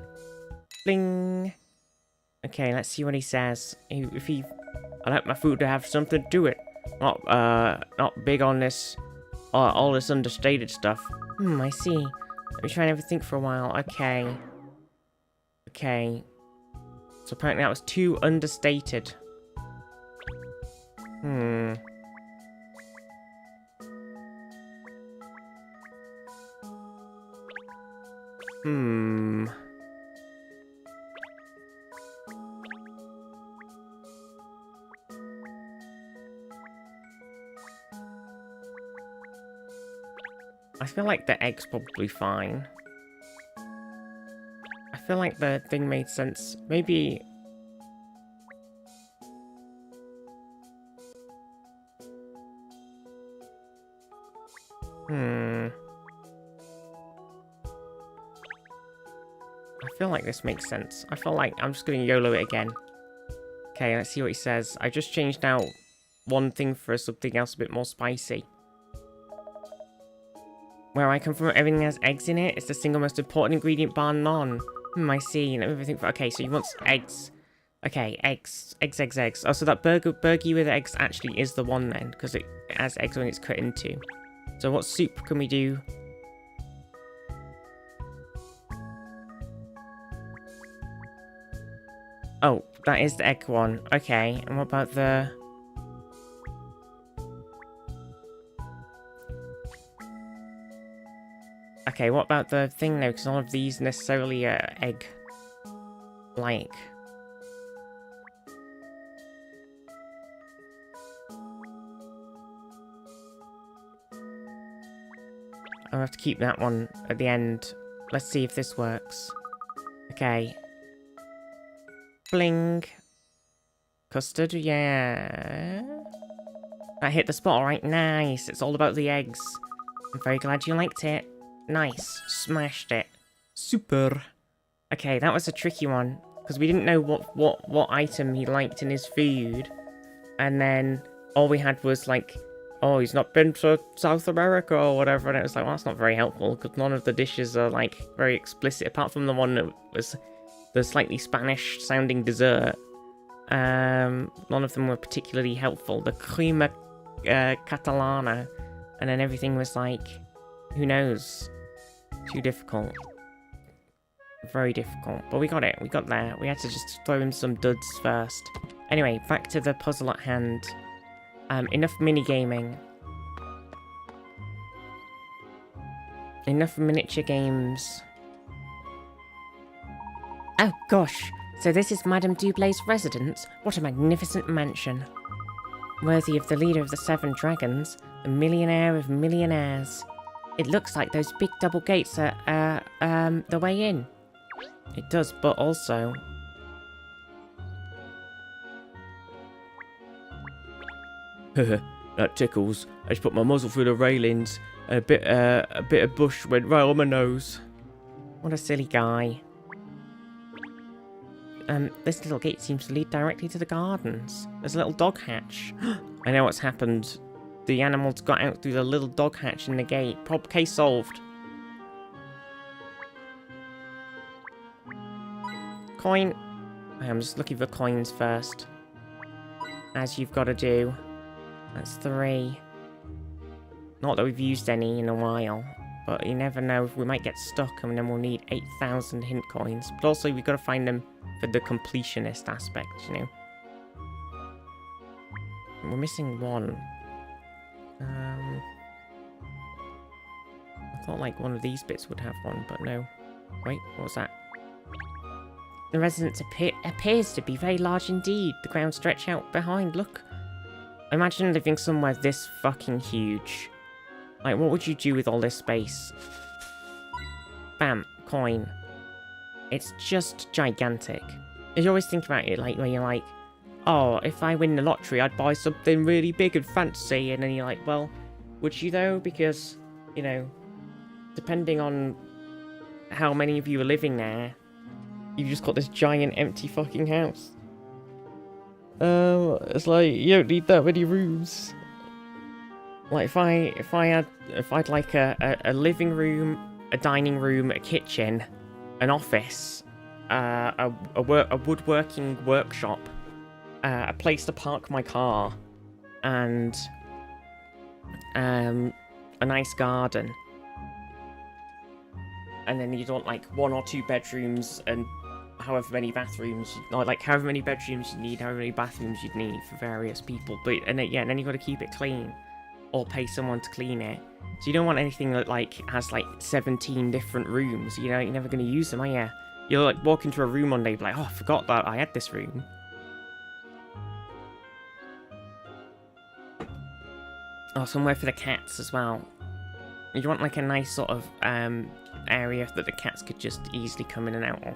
Bling. Okay, let's see what he says. I like my food to have something to it. Not big on this, all this understated stuff. I see. Let me try and think for a while. Okay. Okay. So apparently that was too understated. Hmm. I feel like the egg's probably fine. I feel like the thing made sense. Maybe... I feel like this makes sense. I feel like I'm just going to YOLO it again. Okay, let's see what he says. I just changed out one thing for something else a bit more spicy. Where I come from, everything has eggs in it. It's the single most important ingredient bar none. I see. Let me think. Okay, so you want eggs. Okay, eggs. Eggs. Oh, so that burger with eggs actually is the one then, because it has eggs when it's cut into. So what soup can we do? Oh, that is the egg one. Okay, and what about the... Okay, what about the thing though? Because none of these necessarily are egg-like. I'll have to keep that one at the end. Let's see if this works. Okay. Bling. Custard, yeah. That hit the spot, alright, nice. It's all about the eggs. I'm very glad you liked it. Nice. Smashed it. Super. Okay, that was a tricky one. Because we didn't know what item he liked in his food. And then all we had was like, oh, he's not been to South America or whatever. And it was like, well, that's not very helpful. Because none of the dishes are like very explicit. Apart from the one that was the slightly Spanish sounding dessert. None of them were particularly helpful. The crema catalana. And then everything was like, who knows? Too difficult. Very difficult. But we got it. We got there. We had to just throw in some duds first. Anyway, back to the puzzle at hand. Enough mini-gaming. Enough miniature games. Oh, gosh. So this is Madame Dublay's residence? What a magnificent mansion. Worthy of the leader of the Seven Dragons, the millionaire of millionaires. It looks like those big double gates are, the way in. It does, but also... That tickles. I just put my muzzle through the railings, and a bit of bush went right on my nose. What a silly guy. This little gate seems to lead directly to the gardens. There's a little dog hatch. I know what's happened. The animals got out through the little dog hatch in the gate. Case solved. Coin. I'm just looking for coins first. As you've got to do. That's 3. Not that we've used any in a while. But you never know. We might get stuck and then we'll need 8,000 hint coins. But also we've got to find them for the completionist aspect, you know. We're missing 1. I thought like one of these bits would have 1, but no. Wait, what was that? The residence appears to be very large indeed. The grounds stretch out behind, look. Imagine living somewhere this fucking huge. Like, what would you do with all this space? Bam, coin. It's just gigantic. You always think about it, like, when you're like, oh, if I win the lottery, I'd buy something really big and fancy. And then you're like, well, would you though? Because, you know, depending on how many of you are living there, you've just got this giant empty fucking house. It's like, you don't need that many rooms. Like, if I'd like a living room, a dining room, a kitchen, an office, a woodworking workshop, a place to park my car, and a nice garden. And then you'd want like 1 or 2 bedrooms and however many bathrooms, or like however many bedrooms you need, however many bathrooms you'd need for various people. But and then you've got to keep it clean, or pay someone to clean it. So you don't want anything that like has like 17 different rooms. You know, you're never going to use them, are you? You'll like walk into a room one day, be like, oh, I forgot that I had this room. Oh, somewhere for the cats as well. You want like a nice sort of area that the cats could just easily come in and out of.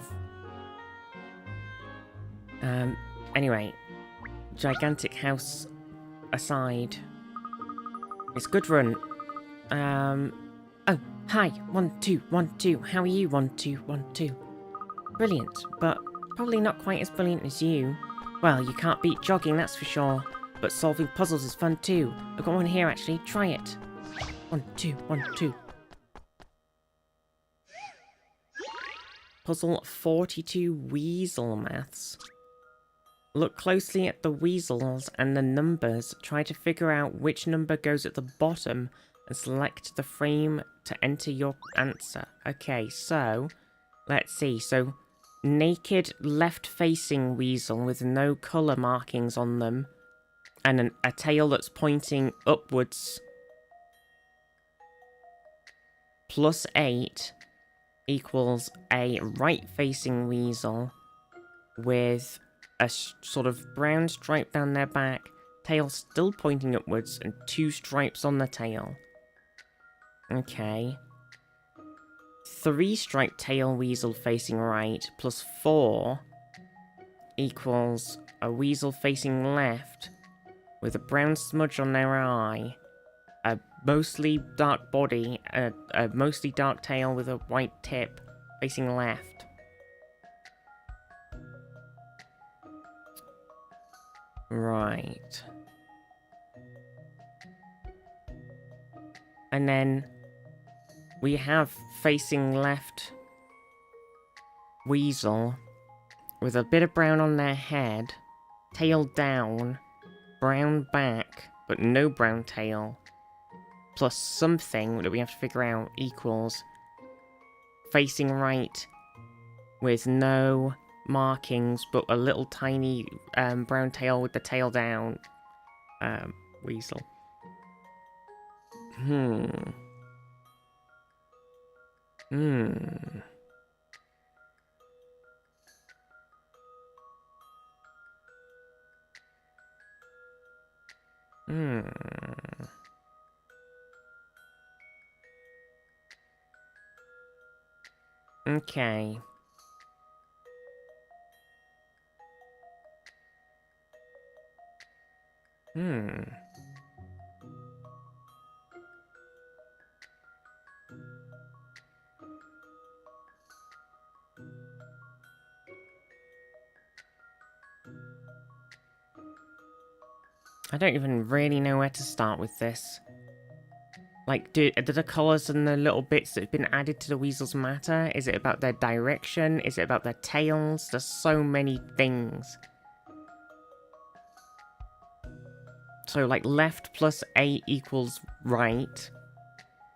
Anyway, gigantic house aside, it's good run. Oh, hi, 1, 2, 1, 2. How are you, 1, 2, 1, 2? Brilliant, but probably not quite as brilliant as you. Well, you can't beat jogging, that's for sure. But solving puzzles is fun too. I've got one here actually. Try it. 1, 2, 1, 2. Puzzle 42, Weasel Maths. Look closely at the weasels and the numbers. Try to figure out which number goes at the bottom and select the frame to enter your answer. Okay, so let's see. So naked left-facing weasel with no colour markings on them and a tail that's pointing upwards. Plus 8 equals a right-facing weasel with a sort of brown stripe down their back, tail still pointing upwards, and 2 stripes on the tail. Okay. 3-striped tail weasel facing right, plus 4 equals a weasel facing left with a brown smudge on their eye, a mostly dark body, a mostly dark tail with a white tip facing left. Right. And then we have facing left weasel with a bit of brown on their head, tail down, brown back, but no brown tail, plus something that we have to figure out equals facing right with no markings, but a little tiny brown tail with the tail down weasel. Okay. I don't even really know where to start with this. Like, do the colours and the little bits that have been added to the weasels matter? Is it about their direction? Is it about their tails? There's so many things. So, like, left plus 8 equals right.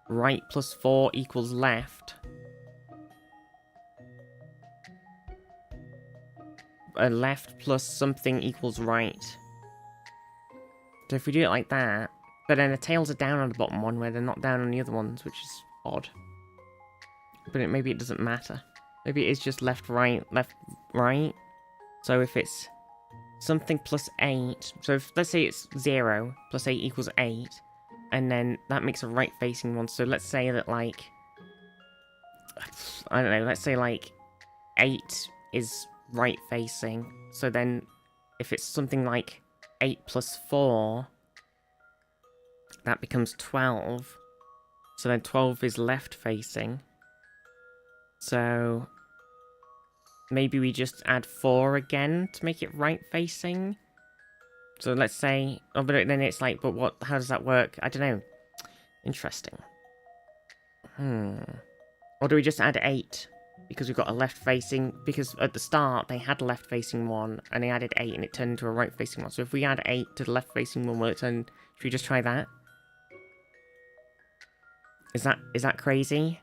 Right plus 4 equals left. Left plus something equals right. So if we do it like that, but then the tails are down on the bottom one where they're not down on the other ones, which is odd. But maybe it doesn't matter. Maybe it is just left, right, right. So if it's something plus 8, so if, let's say it's 0 plus 8 equals 8, and then that makes a right-facing one. So let's say that, like, I don't know, let's say, like, 8 is right-facing. So then if it's something like 8 plus 4, that becomes 12. So then 12 is left-facing. So maybe we just add 4 again to make it right-facing. So let's say, oh, but then it's like, but what? How does that work? I don't know. Interesting. Or do we just add 8? because we've got a left-facing, because at the start they had a left-facing one, and they added 8 and it turned into a right-facing one. So if we add 8 to the left-facing one, will it turn... Should we just try that? Is that crazy?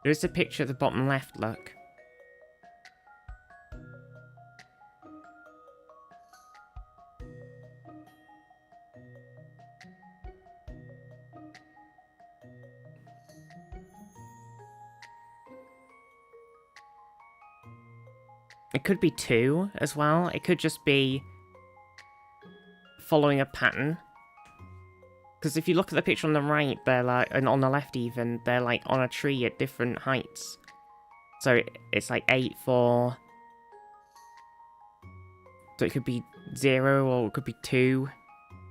There is a picture at the bottom left, look. It could be 2 as well. It could just be following a pattern. Because if you look at the picture on the right, they're like, and on the left even, they're like on a tree at different heights. So it's like 8, 4. So it could be 0 or it could be 2.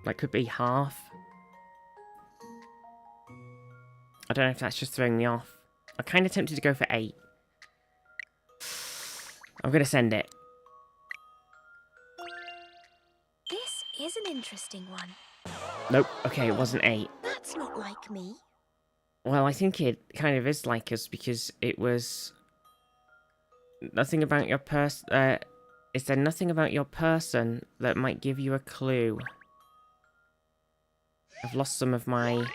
Like, could be half. I don't know if that's just throwing me off. I'm kind of tempted to go for 8. I'm going to send it. This is an interesting one. Nope. Okay, it wasn't 8. That's not like me. Well, I think it kind of is like us because it was... Nothing about your person... Is there nothing about your person that might give you a clue? I've lost some of my...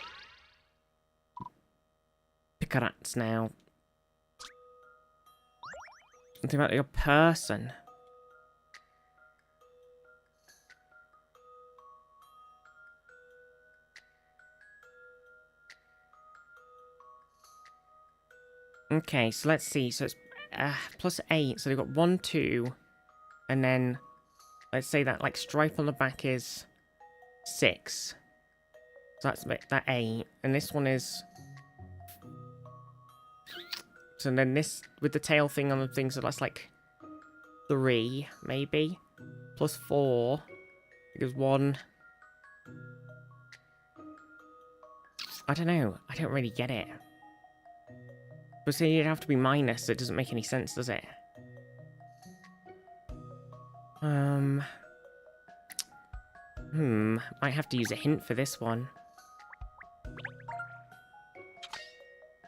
picarats now. Nothing about your person. Okay, so let's see. So it's plus 8. So they've got 1, 2. And then, let's say that like stripe on the back is 6. So that's that 8. And this one is... So then this, with the tail thing on the thing, so that's like 3, maybe. Plus 4. Because 1... I don't know. I don't really get it. But see, it'd have to be minus, so it doesn't make any sense, does it? Might have to use a hint for this one.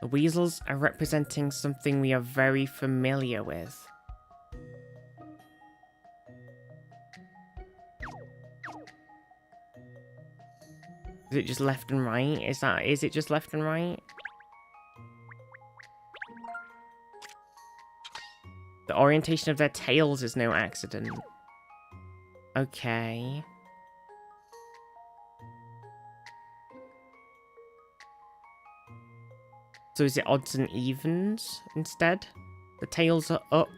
The weasels are representing something we are very familiar with. Is it just left and right? Is it just left and right? The orientation of their tails is no accident. Okay. So is it odds and evens instead? The tails are up.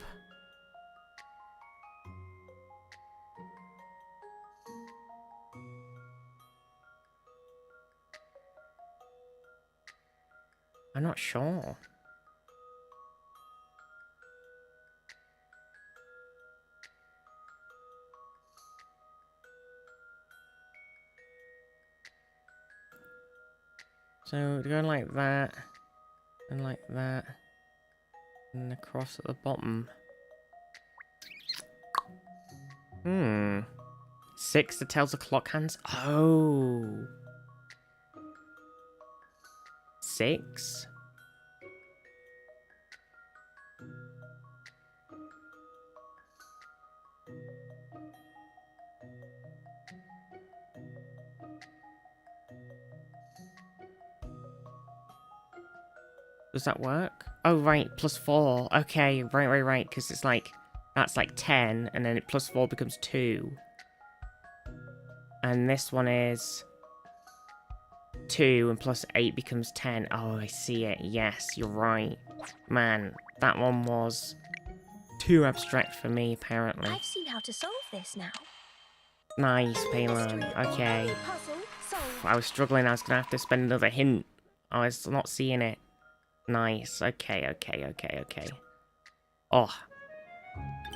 I'm not sure. So going like that, and like that, and across at the bottom. 6, the tails are clock hands. Oh. 6? Does that work? Oh, right, plus 4. Okay, right, because it's like, that's like 10, and then plus 4 becomes 2. And this one is 2, and plus 8 becomes 10. Oh, I see it. Yes, you're right. Man, that one was too abstract for me, apparently. I've seen how to solve this now. Nice, Paylon. Okay. I was struggling. I was going to have to spend another hint. I was not seeing it. Nice. Okay. Oh.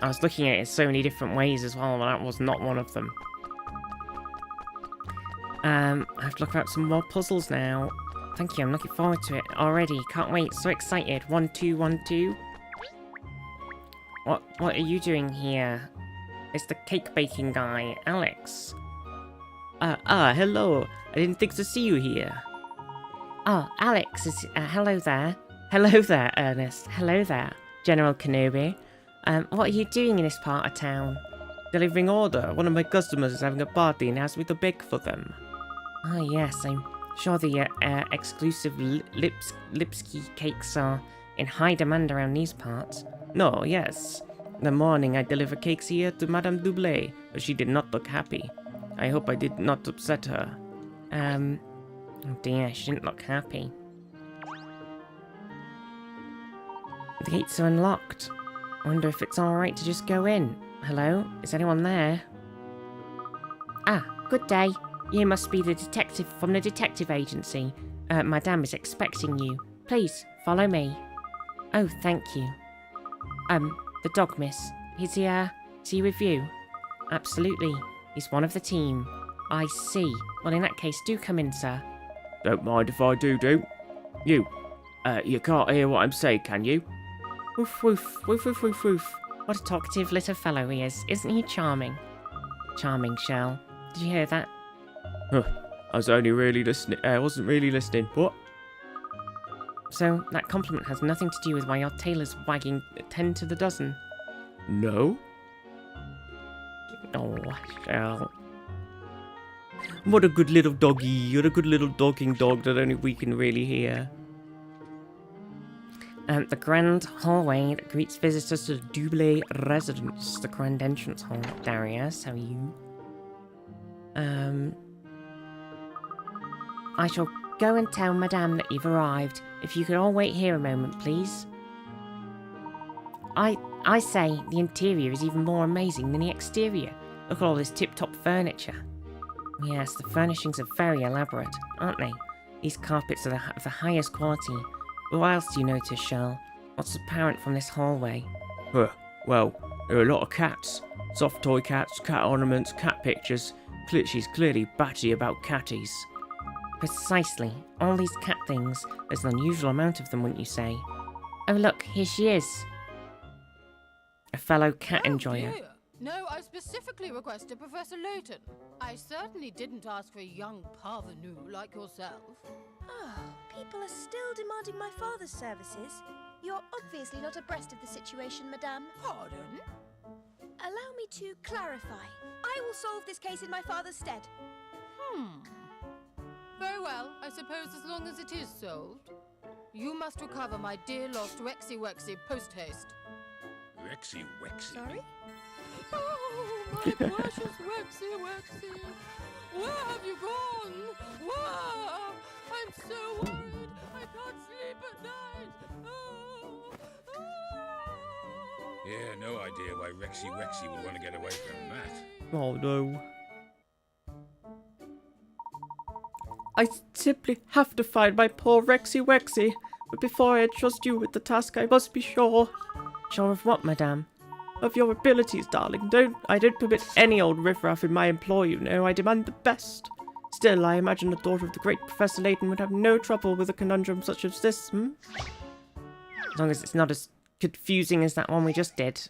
I was looking at it in so many different ways as well, but that was not one of them. I have to look at some more puzzles now. Thank you, I'm looking forward to it already. Can't wait, so excited. 1, 2, 1, 2. What are you doing here? It's the cake baking guy, Alex. Hello. I didn't think to see you here. Oh, Alex is. Hello there. Hello there, Ernest. Hello there, General Kenobi. What are you doing in this part of town? Delivering order. One of my customers is having a party and asked me to bake for them. Ah, yes, I'm sure the exclusive Lipsky cakes are in high demand around these parts. No, yes. In the morning I deliver cakes here to Madame Doublé, but she did not look happy. I hope I did not upset her. Oh dear, she didn't look happy. The gates are unlocked. I wonder if it's alright to just go in. Hello? Is anyone there? Ah, good day. You must be the detective from the detective agency. Madame is expecting you. Please, follow me. Oh, thank you. The dog, miss. Is he with you? Absolutely. He's one of the team. I see. Well, in that case, do come in, sir. Don't mind if I do. You can't hear what I'm saying, can you? Woof, woof, woof, woof, woof, woof. What a talkative little fellow he is. Isn't he charming? Charming, Shell. Did you hear that? Huh. I was only really listening. I wasn't really listening. What? So, that compliment has nothing to do with why your tail is wagging 10 to the dozen? No. Oh, Shell. What a good little doggy. You're a good little dogging dog that only we can really hear. The grand hallway that greets visitors to the Doublé residence. The grand entrance hall. Darius, how are you? I shall go and tell Madame that you've arrived. If you could all wait here a moment, please. I say, the interior is even more amazing than the exterior. Look at all this tip-top furniture. Yes, the furnishings are very elaborate, aren't they? These carpets are of the highest quality. But what else do you notice, Shell? What's apparent from this hallway? Well, there are a lot of cats. Soft toy cats, cat ornaments, cat pictures. She's clearly batty about catties. Precisely. All these cat things. There's an unusual amount of them, wouldn't you say? Oh look, here she is. A fellow cat enjoyer. Dear. No, I specifically requested Professor Layton. I certainly didn't ask for a young parvenu like yourself. Oh, people are still demanding my father's services. You're obviously not abreast of the situation, Madame. Pardon? Allow me to clarify. I will solve this case in my father's stead. Very well, I suppose as long as it is solved. You must recover my dear lost Rexy Wexy post-haste. Rexy Wexy? Sorry? Oh, my precious Wexy Wexy! Where have you gone? Where? I'm so worried. I can't sleep at night. Oh. Yeah, no idea why Rexy Wexy would want to get away from that. Oh no. I simply have to find my poor Rexy Wexy. But before I entrust you with the task, I must be sure. Sure of what, Madame? Of your abilities, darling. I don't permit any old riffraff in my employ, you know. I demand the best. Still, I imagine the daughter of the great Professor Layton would have no trouble with a conundrum such as this, As long as it's not as confusing as that one we just did.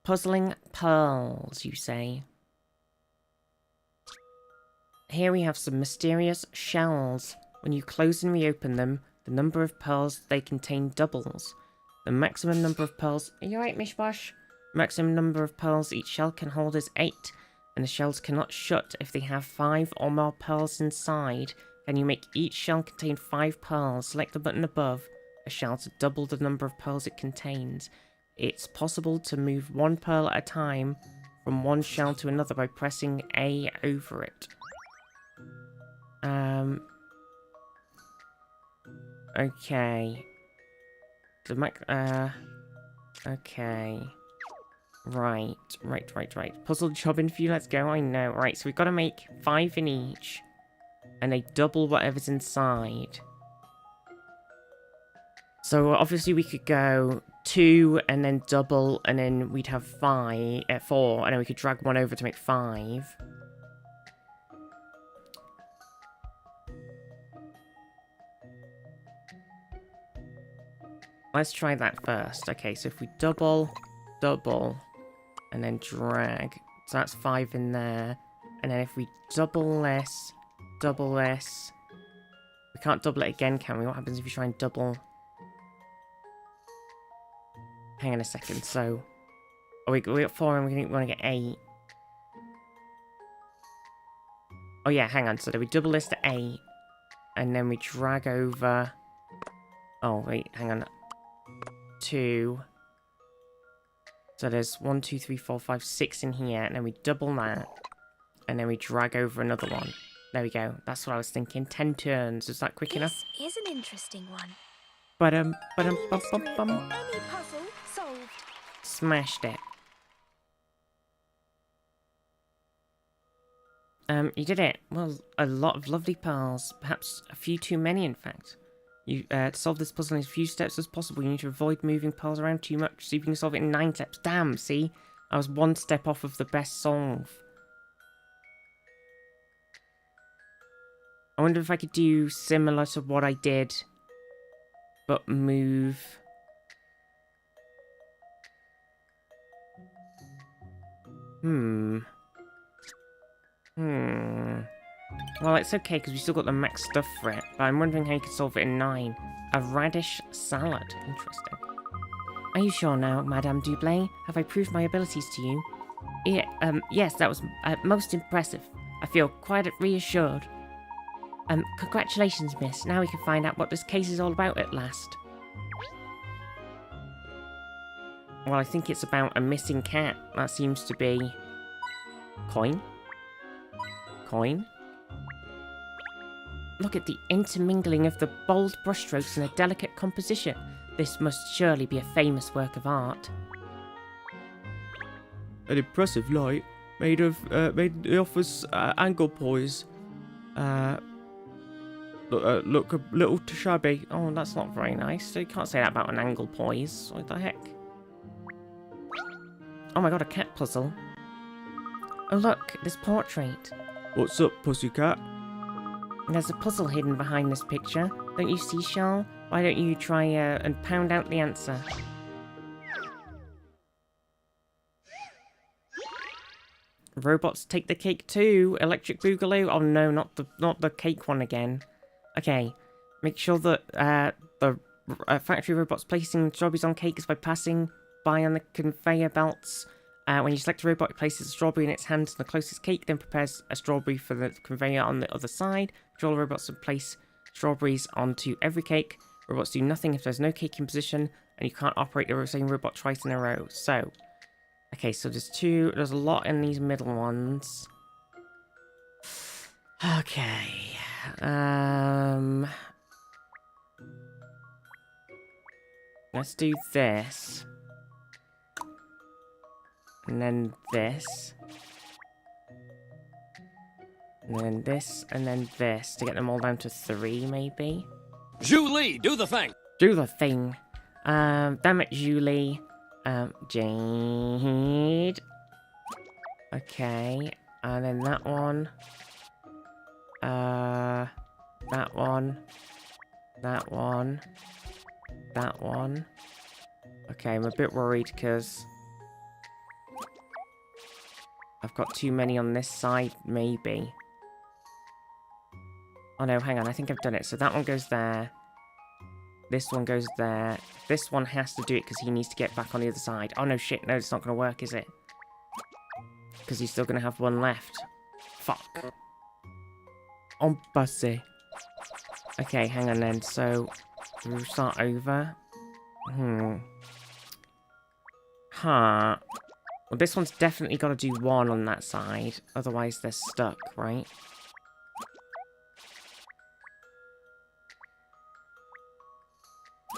Puzzling pearls, you say? Here we have some mysterious shells. When you close and reopen them, the number of pearls they contain doubles. The maximum number of pearls... Are you right, Mishbosh? Maximum number of pearls each shell can hold is 8, and the shells cannot shut if they have 5 or more pearls inside. Can you make each shell contain 5 pearls? Select the button above a shell to double the number of pearls it contains. It's possible to move 1 pearl at a time from one shell to another by pressing A over it. Okay. Okay. Right. Puzzle job interview, let's go. I know. Right, so we've got to make 5 in each. And they double whatever's inside. So obviously we could go 2 and then double, and then we'd have 4, and then we could drag 1 over to make 5. Let's try that first. Okay, so if we double, and then drag. So that's 5 in there. And then if we double this. We can't double it again, can we? What happens if you try and double? Hang on a second, so... Oh, we got 4 and we want to get 8. Oh yeah, hang on. So we double this to 8. And then we drag over... Oh, wait, hang on. 2. So there's 1, 2, 3, 4, 5, 6 in here. And then we double that. And then we drag over another one. There we go. That's what I was thinking. 10 turns. Is that quick enough? This is an interesting one. Bum, Any bum, mystery bum, or bum. any puzzle solved. Smashed it. You did it. Well, a lot of lovely pearls. Perhaps a few too many, in fact. You, to solve this puzzle in as few steps as possible, you need to avoid moving pearls around too much, so you can solve it in 9 steps. Damn, see? I was 1 step off of the best solve. I wonder if I could do similar to what I did, but move... Well, it's okay, because we still got the max stuff for it, but I'm wondering how you could solve it in 9. A radish salad. Interesting. Are you sure now, Madame Dublé? Have I proved my abilities to you? Yeah, yes, that was most impressive. I feel quite reassured. Congratulations, miss. Now we can find out what this case is all about at last. Well, I think it's about a missing cat. That seems to be... Coin? Coin? Look at the intermingling of the bold brushstrokes and a delicate composition. This must surely be a famous work of art. An impressive light, made in the office angle poise. Look a little too shabby. Oh, that's not very nice. So you can't say that about an angle poise. What the heck? Oh my god, a cat puzzle. Oh look, this portrait. What's up, pussycat? There's a puzzle hidden behind this picture. Don't you see, Charles? Why don't you try and pound out the answer? Robots take the cake too. Electric Boogaloo. Oh no, not the cake one again. Okay, make sure that the factory robots placing strawberries on cakes by passing by on the conveyor belts. When you select a robot, it places a strawberry in its hand to the closest cake, then prepares a strawberry for the conveyor on the other side. Control robots to place strawberries onto every cake. Robots do nothing if there's no cake in position, and you can't operate the same robot twice in a row. So, okay, so there's a lot in these middle ones. Okay. Let's do this. And then this. And then this, and then this, to get them all down to 3, maybe? Julie, do the thing! Do the thing. Damn it, Julie. Jade. Okay, and then that one. That one. That one. That one. Okay, I'm a bit worried because I've got too many on this side, maybe. Oh no, hang on, I think I've done it. So that one goes there. This one goes there. This one has to do it because he needs to get back on the other side. Oh no, shit, no, it's not going to work, is it? Because he's still going to have one left. Fuck. On bussy. Okay, hang on then. So, we'll start over. Huh. Well, this one's definitely got to do 1 on that side. Otherwise, they're stuck, right?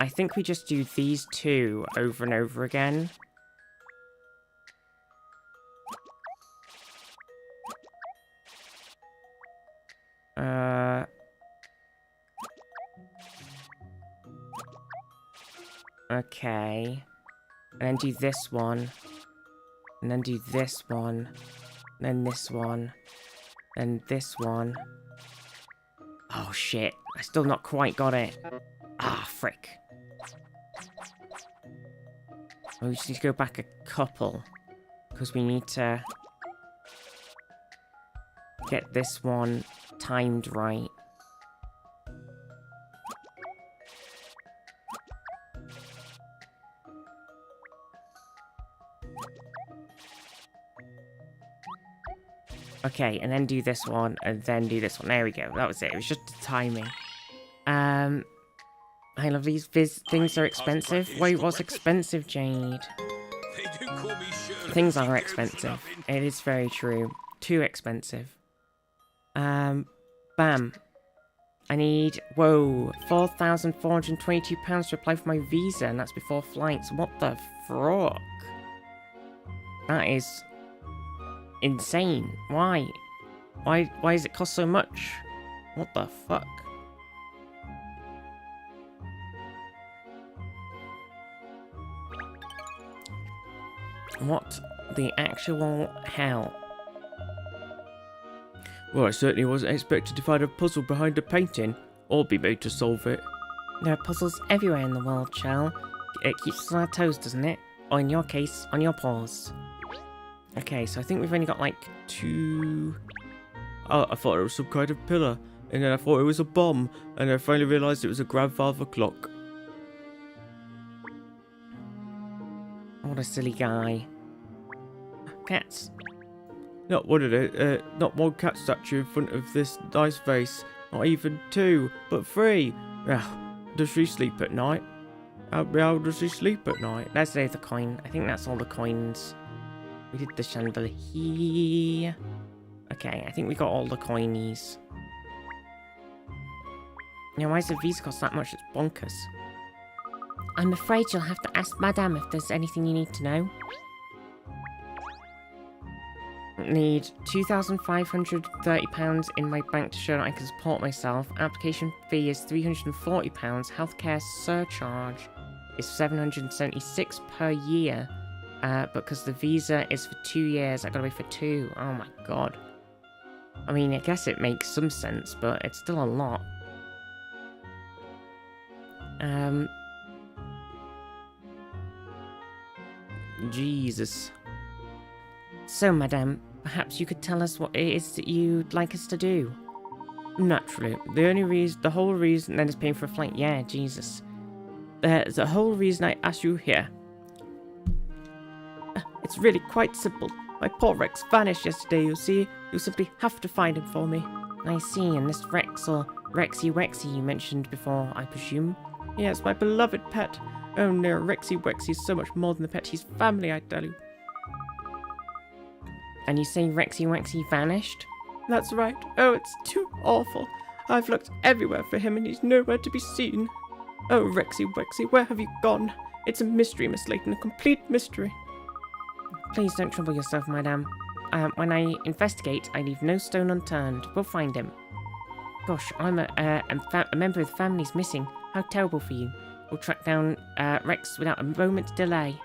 I think we just do these 2 over and over again. Okay. And then do this one. And then do this one. And then this one. And this one. Oh shit. I still not quite got it. Ah, frick. We just need to go back a couple. Because we need to get this one timed right. Okay, and then do this one, and then do this one. There we go. That was it. It was just the timing. I love these things are expensive. Wait, what's expensive, Jade? They do call me Sherlock. Things are Go expensive. fluffing. It is very true. Too expensive. Bam. I need, whoa, £4,422 to apply for my visa, and that's before flights. What the frock? That is insane. Why? Why does it cost so much? What the fuck? What the actual hell? Well, I certainly wasn't expected to find a puzzle behind a painting, or be made to solve it. There are puzzles everywhere in the world, Shell. It keeps us on our toes, doesn't it? Or in your case, on your paws. Okay, so I think we've only got like 2... Oh, I thought it was some kind of pillar, and then I thought it was a bomb, and I finally realised it was a grandfather clock. What a silly guy. Cats. Not one of the, not one cat statue in front of this nice vase. Not even 2, but 3. Does she sleep at night? How does she sleep at night? Let's save the coin. I think that's all the coins. We did the chandelier. Okay, I think we got all the coinies. Now, why does the visa cost that much? It's bonkers. I'm afraid you'll have to ask Madame if there's anything you need to know. Need £2,530 in my bank to show that I can support myself. Application fee is £340. Healthcare surcharge is £776 per year. Because the visa is for 2 years, I gotta wait for 2. Oh my god. I mean, I guess it makes some sense, but it's still a lot. Jesus. So, Madame, perhaps you could tell us what it is that you'd like us to do? Naturally. The whole reason then is paying for a flight. Yeah, Jesus. The whole reason I asked you here. It's really quite simple. My poor Rex vanished yesterday, you see. You'll simply have to find him for me. I see, and this Rex, or Rexy Wexy you mentioned before, I presume? Yes, my beloved pet. Oh no, Rexy Wexy is so much more than a pet. He's family, I tell you. And you say Rexy Wexy vanished? That's right. Oh, it's too awful. I've looked everywhere for him and he's nowhere to be seen. Oh, Rexy Wexy, where have you gone? It's a mystery, Miss Layton, a complete mystery. Please don't trouble yourself, madame. When I investigate, I leave no stone unturned. We'll find him. Gosh, I'm a member of the family's missing. How terrible for you. We'll track down Rex without a moment's delay.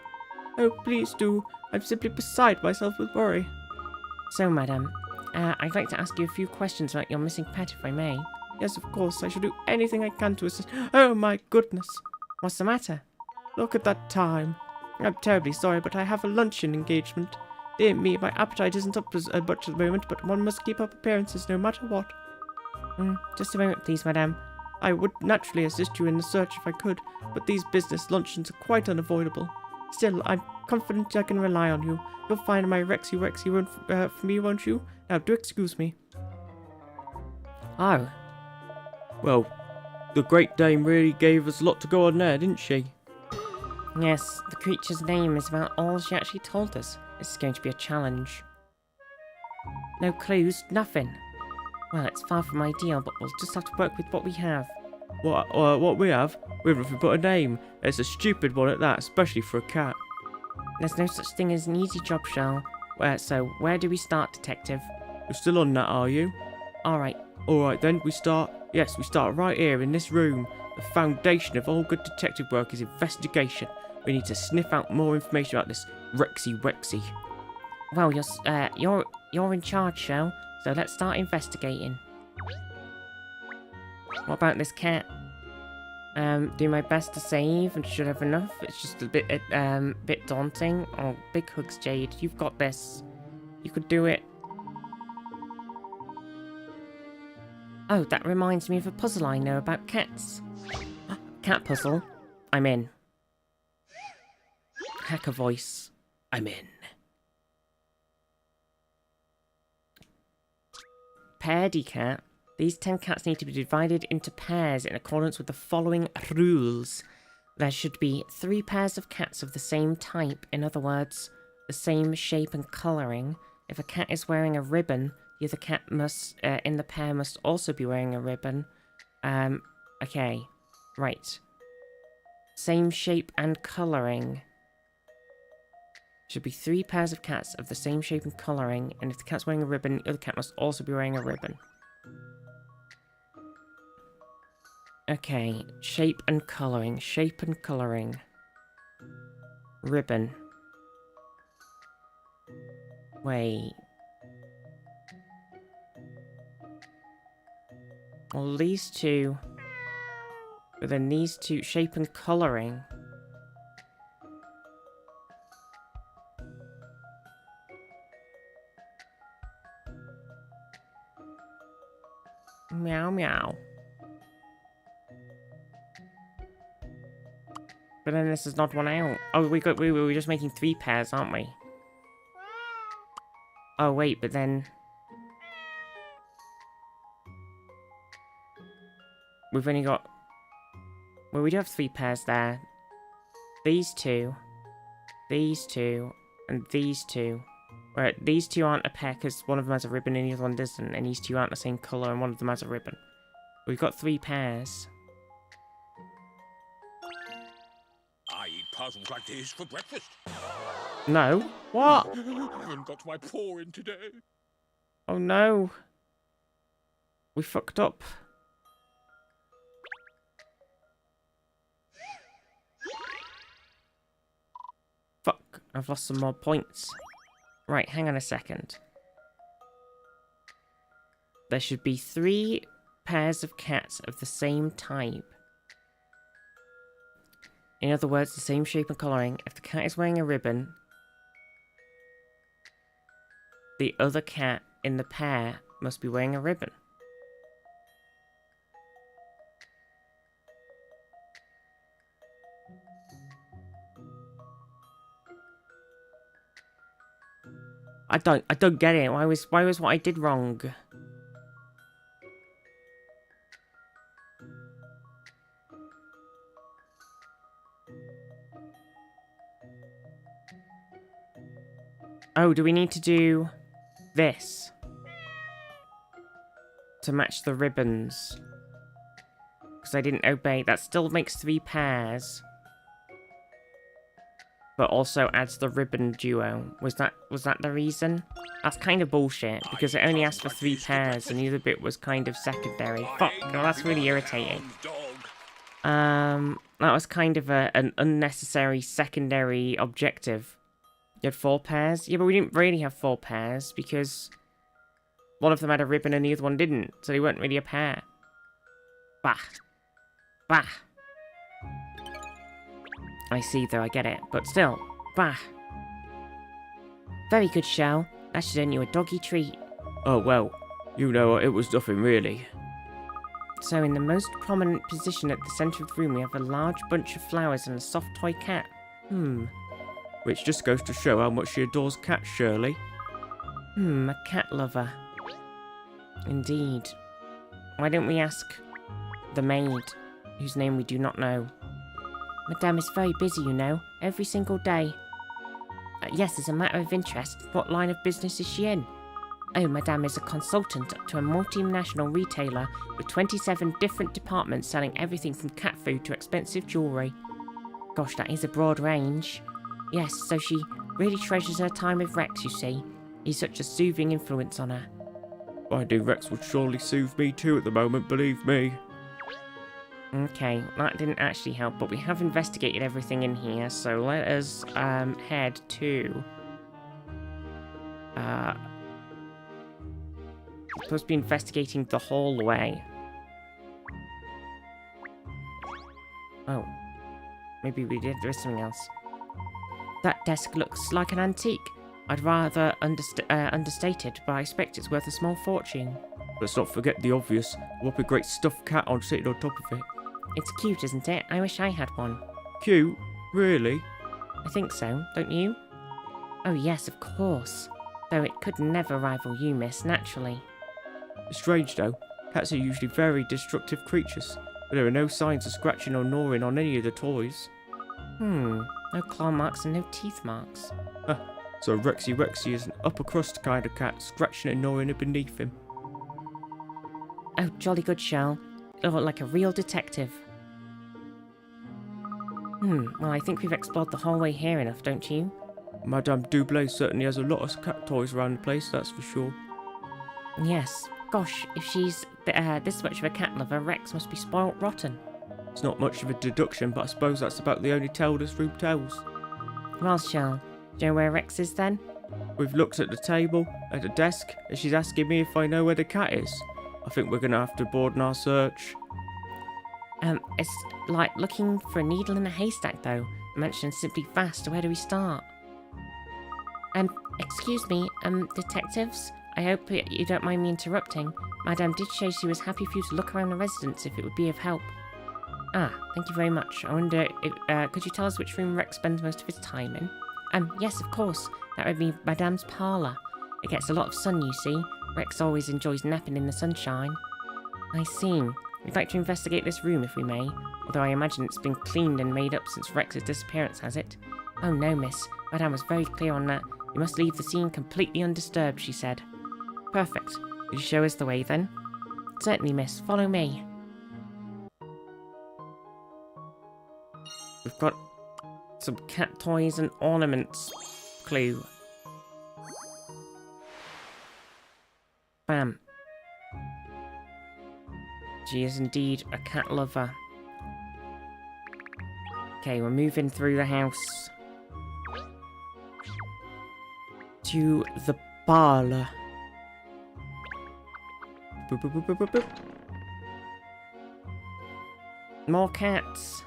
Oh, please do. I'm simply beside myself with worry. So, madame, I'd like to ask you a few questions about your missing pet, if I may. Yes, of course. I shall do anything I can to assist. Oh, my goodness. What's the matter? Look at that time. I'm terribly sorry, but I have a luncheon engagement. Dear me, my appetite isn't up as much at the moment, but one must keep up appearances no matter what. Just a moment, please, madame. I would naturally assist you in the search if I could, but these business luncheons are quite unavoidable. Still, I'm confident I can rely on you. You'll find my Rexy for me, won't you? Now, do excuse me. Oh. Well, the Great Dame really gave us a lot to go on there, didn't she? Yes, the creature's name is about all she actually told us. This is going to be a challenge. No clues, nothing. Well, it's far from ideal, but we'll just have to work with what we have. What we have? We have nothing but a name. It's a stupid one at that, especially for a cat. There's no such thing as an easy job, Shell. So, where do we start, Detective? You're still on that, are you? Alright. Alright then, we start right here in this room. The foundation of all good detective work is investigation. We need to sniff out more information about this Rexy Wexy. Well, you're in charge, Shell, so let's start investigating. What about this cat? do my best to save and should have enough. It's just a bit daunting. Oh, big hugs, Jade. You've got this. You could do it. Oh, that reminds me of a puzzle I know about cats. Cat puzzle. I'm in. Hacker voice. I'm in. Pairdy cat. These 10 cats need to be divided into pairs in accordance with the following rules. There should be 3 pairs of cats of the same type, in other words, the same shape and colouring. If a cat is wearing a ribbon, the other cat must in the pair must also be wearing a ribbon. Okay. Right. Same shape and colouring. Should be 3 pairs of cats of the same shape and colouring, and if the cat's wearing a ribbon, the other cat must also be wearing a ribbon. Okay, shape and colouring, shape and colouring. Ribbon. Wait. Well, these two... But then these two, shape and colouring. Meow meow. But then this is not one out. Oh, we were just making 3 pairs, aren't we? Oh wait, but then we've only got. Well, we do have 3 pairs there. These two, and these two. Right, these two aren't a pair because one of them has a ribbon and the other one doesn't, and these two aren't the same colour and one of them has a ribbon. We've got 3 pairs. I eat puzzles like this for breakfast. No? What? I haven't got my paw in today. Oh no. We fucked up. Fuck, I've lost some more points. Right, hang on a second. There should be 3 pairs of cats of the same type. In other words, the same shape and colouring. If the cat is wearing a ribbon, the other cat in the pair must be wearing a ribbon. I don't get it. Why was what I did wrong? Oh, do we need to do this to match the ribbons? Because I didn't obey. That still makes 3 pairs, but also adds the ribbon duo. Was that the reason? That's kind of bullshit because it only asked for 3 pairs and the other bit was kind of secondary. Fuck, oh, that's really irritating. That was kind of an unnecessary secondary objective. You had 4 pairs? Yeah, but we didn't really have 4 pairs because one of them had a ribbon and the other one didn't, so they weren't really a pair. Bah. Bah. I see though, I get it, but still, bah. Very good, Shell. That should earn you a doggy treat. Oh, well, you know, it was nothing really. So in the most prominent position at the centre of the room, we have a large bunch of flowers and a soft toy cat. Which just goes to show how much she adores cats, Shirley. A cat lover. Indeed. Why don't we ask the maid, whose name we do not know? Madame is very busy, you know, every single day. Yes, as a matter of interest, what line of business is she in? Oh, Madame is a consultant to a multinational retailer with 27 different departments selling everything from cat food to expensive jewellery. Gosh, that is a broad range. Yes, so she really treasures her time with Rex, you see. He's such a soothing influence on her. Finding Rex would surely soothe me too at the moment, believe me. Okay, that didn't actually help, but we have investigated everything in here, so let us head to... we're supposed to be investigating the hallway. Oh. Maybe we did. There is something else. That desk looks like an antique. I'd rather understate it, but I expect it's worth a small fortune. Let's not forget the obvious. What a great stuffed cat on sitting on top of it. It's cute, isn't it? I wish I had one. Cute? Really? I think so, don't you? Oh yes, of course. Though it could never rival you, miss, naturally. It's strange though. Cats are usually very destructive creatures, but there are no signs of scratching or gnawing on any of the toys. No claw marks and no teeth marks. So Rexy is an upper crust kind of cat, scratching and gnawing it beneath him. Oh, jolly good, Shell. You look like a real detective. Well, I think we've explored the hallway here enough, don't you? Madame Doublé certainly has a lot of cat toys around the place, that's for sure. Yes. Gosh, if she's this much of a cat lover, Rex must be spoilt rotten. It's not much of a deduction, but I suppose that's about the only tale this room tells. Well, Shell, do you know where Rex is then? We've looked at the table, at the desk, and she's asking me if I know where the cat is. I think we're gonna have to broaden our search. It's like looking for a needle in a haystack, though. I mentioned simply fast. Where do we start? Excuse me, detectives? I hope you don't mind me interrupting. Madame did say she was happy for you to look around the residence if it would be of help. Ah, thank you very much. I wonder if, could you tell us which room Rex spends most of his time in? Yes, of course. That would be Madame's parlour. It gets a lot of sun, you see. Rex always enjoys napping in the sunshine. I see. We'd like to investigate this room if we may, although I imagine it's been cleaned and made up since Rex's disappearance, has it? Oh no, miss. Madame was very clear on that. You must leave the scene completely undisturbed, she said. Perfect. Would you show us the way then? Certainly, miss. Follow me. We've got some cat toys and ornaments. Clue. Bam. She is indeed a cat lover. Okay, we're moving through the house. To the parlour. Boop, boop, boop, boop, boop, boop. More cats.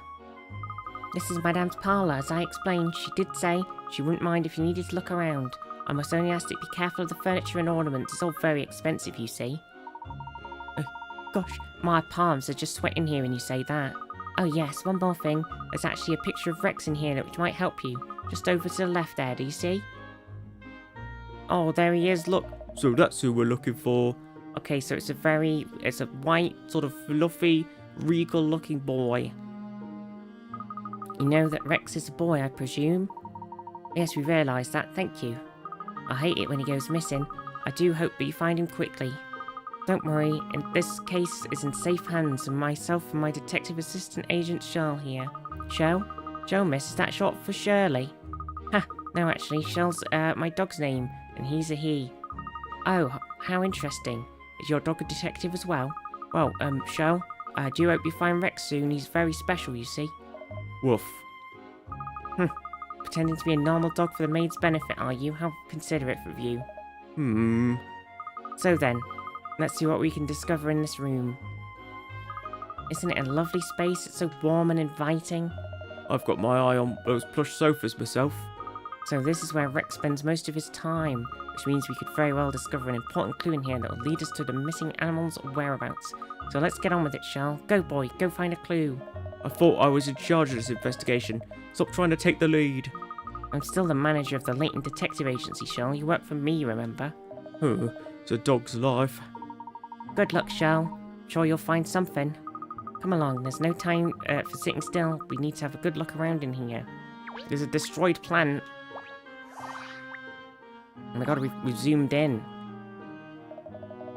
This is Madame's parlour. As I explained, she did say she wouldn't mind if you needed to look around. I must only ask that you be careful of the furniture and ornaments. It's all very expensive, you see. Gosh, my palms are just sweating here when you say that. Oh yes, one more thing. There's actually a picture of Rex in here which might help you. Just over to the left there, do you see? Oh, there he is, look. So that's who we're looking for. Okay, so it's a white, sort of fluffy, regal-looking boy. You know that Rex is a boy, I presume? Yes, we realised that, thank you. I hate it when he goes missing. I do hope that you find him quickly. Don't worry, this case is in safe hands, and myself and my detective assistant agent Shell here. Shell? Shell, miss, is that short for Shirley? Ha, no actually, Shell's my dog's name, and he's a he. Oh, how interesting. Is your dog a detective as well? Well, Shell, I do hope you find Rex soon. He's very special, you see. Woof. Pretending to be a normal dog for the maid's benefit, are you? How considerate of you. So then, let's see what we can discover in this room. Isn't it a lovely space? It's so warm and inviting. I've got my eye on those plush sofas myself. So this is where Rex spends most of his time, which means we could very well discover an important clue in here that will lead us to the missing animal's whereabouts. So let's get on with it, Shell. Go, boy, go find a clue. I thought I was in charge of this investigation. Stop trying to take the lead. I'm still the manager of the Leighton Detective Agency, Shell. You work for me, remember? It's a dog's life. Good luck, Shell. I'm sure you'll find something. Come along, there's no time for sitting still. We need to have a good look around in here. There's a destroyed plant. Oh my god, we've zoomed in.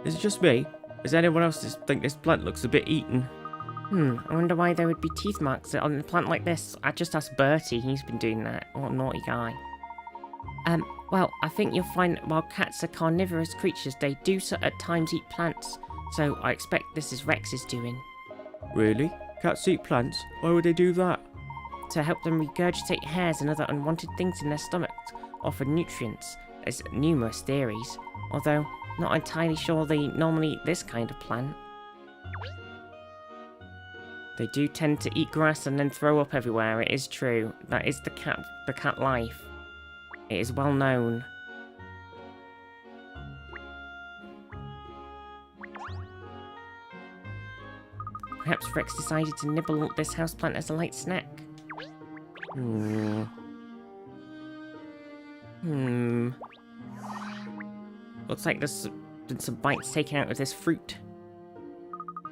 Is it just me? Does anyone else think this plant looks a bit eaten? I wonder why there would be teeth marks on a plant like this. I just asked Bertie, he's been doing that. What a naughty guy. Well, I think you'll find while cats are carnivorous creatures, they do at times eat plants. So I expect this is Rex's doing. Really? Cats eat plants? Why would they do that? To help them regurgitate hairs and other unwanted things in their stomachs, or for nutrients. There's numerous theories, although not entirely sure they normally eat this kind of plant. They do tend to eat grass and then throw up everywhere. It is true. That is the cat life. It is well known. Perhaps Rex decided to nibble this houseplant as a light snack. Looks like there's been some bites taken out of this fruit.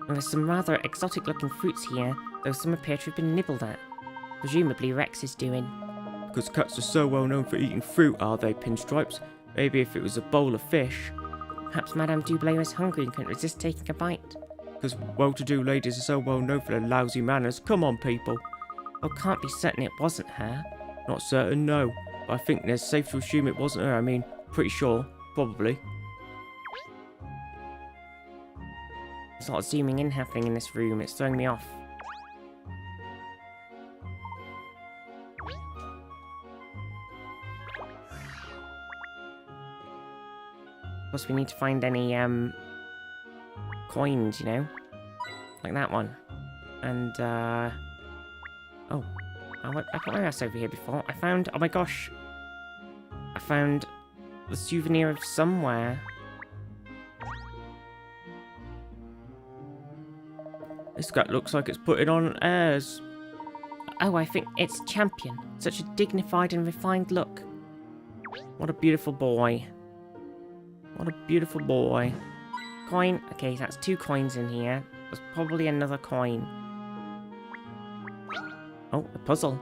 And there's some rather exotic looking fruits here, though some appear to have been nibbled at. Presumably Rex is doing. Because cats are so well known for eating fruit, are they, Pinstripes? Maybe if it was a bowl of fish. Perhaps Madame Dublé was hungry and couldn't resist taking a bite. Because well-to-do ladies are so well known for their lousy manners. Come on, people. Oh, can't be certain it wasn't her. Not certain, no. But I think it's safe to assume it wasn't her. I mean, pretty sure. Probably. There's a lot of zooming in happening in this room. It's throwing me off. Plus, we need to find any, coins, you know? Like that one. And, oh. I've got my ass over here before. I found, oh my gosh. I found the souvenir of somewhere. This cat looks like it's putting on airs. Oh, I think it's Champion. Such a dignified and refined look. What a beautiful boy. What a beautiful boy. Coin. Okay, that's 2 coins in here. There's probably another coin. Oh, a puzzle.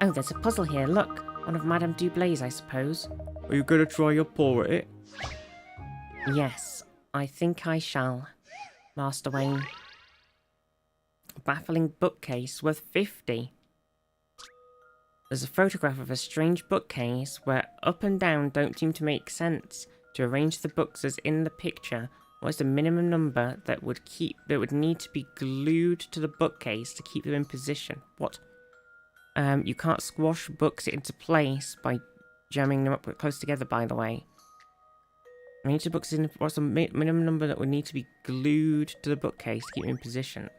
Oh, there's a puzzle here. Look. One of Madame Dublay's, I suppose. Are you going to try your paw at it? Yes, I think I shall. Master Wayne. A baffling bookcase worth 50. There's a photograph of a strange bookcase where up and down don't seem to make sense. To arrange the books as in the picture, what is the minimum number that would need to be glued to the bookcase to keep them in position? What? You can't squash books into place by jamming them up close together, by the way. Arrange the books in. What's the minimum number that would need to be glued to the bookcase to keep them in position?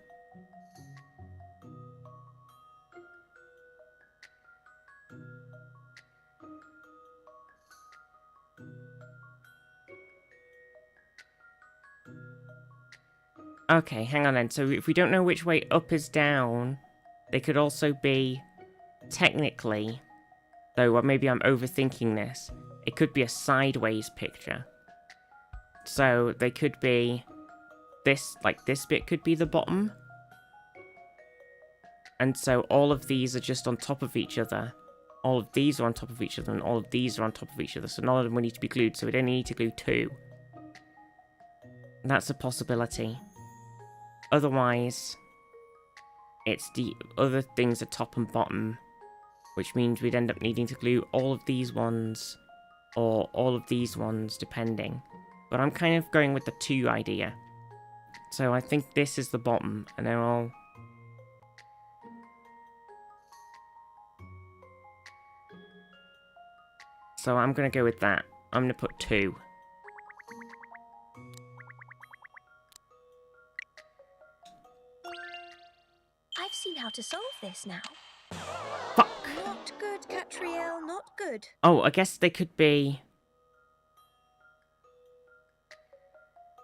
Okay, hang on then. So if we don't know which way up is down, they could also be, technically, though maybe I'm overthinking this, it could be a sideways picture. So they could be this, like this bit could be the bottom. And so all of these are just on top of each other. All of these are on top of each other, and all of these are on top of each other. So none of them will need to be glued, so we'd only need to glue 2. That's a possibility. Otherwise, it's the other things are top and bottom, which means we'd end up needing to glue all of these ones, or all of these ones, depending. But I'm kind of going with the 2 idea. So I think this is the bottom, and they're all... So I'm going to go with that. I'm going to put 2. I've seen how to solve this now. Fuck! Not good, Catriel, not good. Oh, I guess they could be...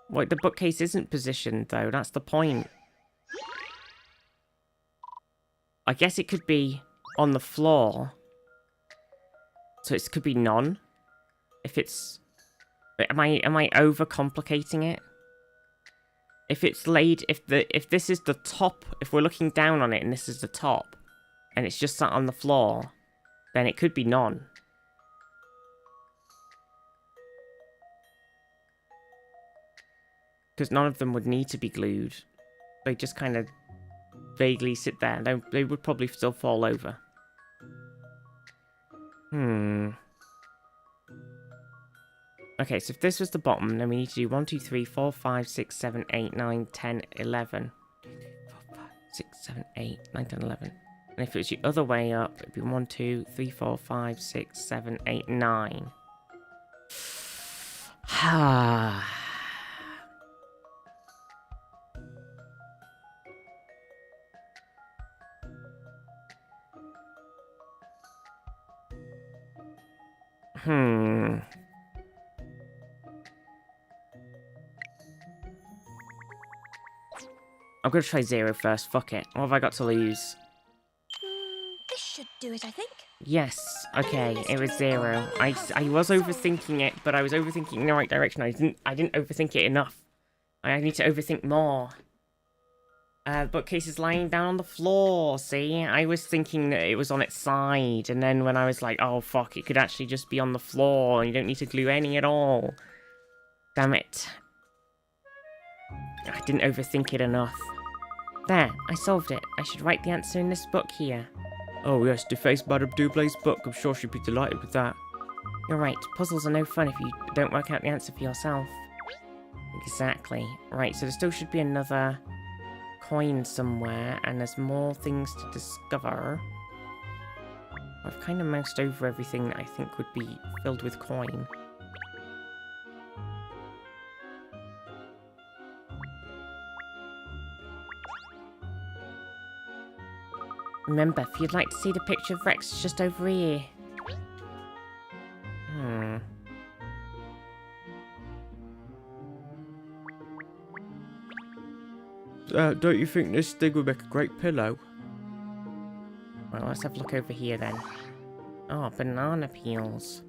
Wait, the bookcase isn't positioned, though. That's the point. I guess it could be on the floor. So it could be none. If it's... Am I overcomplicating it? If it's laid... If this is the top... If we're looking down on it and this is the top, and it's just sat on the floor, then it could be none. Because none of them would need to be glued. They just kind of vaguely sit there. They would probably still fall over. Okay, so if this was the bottom, then we need to do 1, 2, 3, 4, 5, 6, 7, 8, 9, 10, 11. 2, 3, 4, 5, 6, 7, 8, 9, 10, 11. And if it was the other way up, it'd be 1, 2, 3, 4, 5, 6, 7, 8, 9. I'm gonna try 0 first. Fuck it. What have I got to lose? This should do it, I think. Yes. Okay, it was 0. I was overthinking it, but I was overthinking in the right direction. I didn't overthink it enough. I need to overthink more. Bookcase is lying down on the floor, see? I was thinking that it was on its side, and then when I was like, oh fuck, it could actually just be on the floor, and you don't need to glue any at all. Damn it. I didn't overthink it enough. There, I solved it. I should write the answer in this book here. Oh yes, deface Madame Doublet's book. I'm sure she'd be delighted with that. You're right, puzzles are no fun if you don't work out the answer for yourself. Exactly. Right, so there still should be another coin somewhere, and there's more things to discover. I've kind of moused over everything that I think would be filled with coin. Remember, if you'd like to see the picture of Rex, it's just over here. Don't you think this thing would make a great pillow? Well, let's have a look over here then. Oh, banana peels.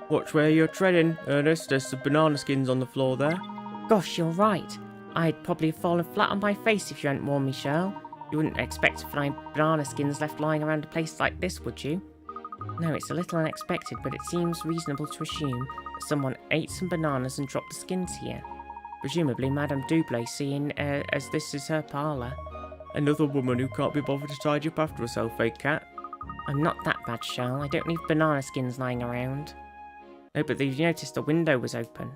Watch where you're treading, Ernest. There's some banana skins on the floor there. Gosh, you're right. I'd probably have fallen flat on my face if you hadn't warned me, Cheryl. You wouldn't expect to find banana skins left lying around a place like this, would you? No, it's a little unexpected, but it seems reasonable to assume that someone ate some bananas and dropped the skins here. Presumably Madame Doublet, seeing as this is her parlour. Another woman who can't be bothered to tidy up after herself, eh, cat? I'm not that bad, Cheryl. I don't leave banana skins lying around. No, but you noticed the window was open.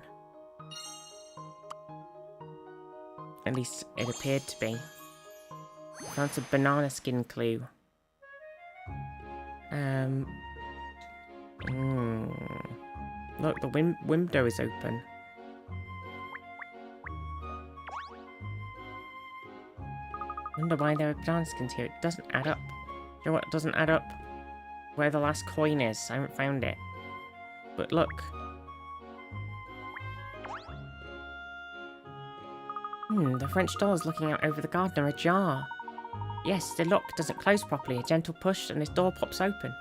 At least it appeared to be. Found some banana skin clue. Look, the window is open. Wonder why there are banana skins here. It doesn't add up. You know what doesn't add up? Where the last coin is. I haven't found it. But look. The French door is looking out over the garden are ajar. Yes, the lock doesn't close properly. A gentle push and this door pops open.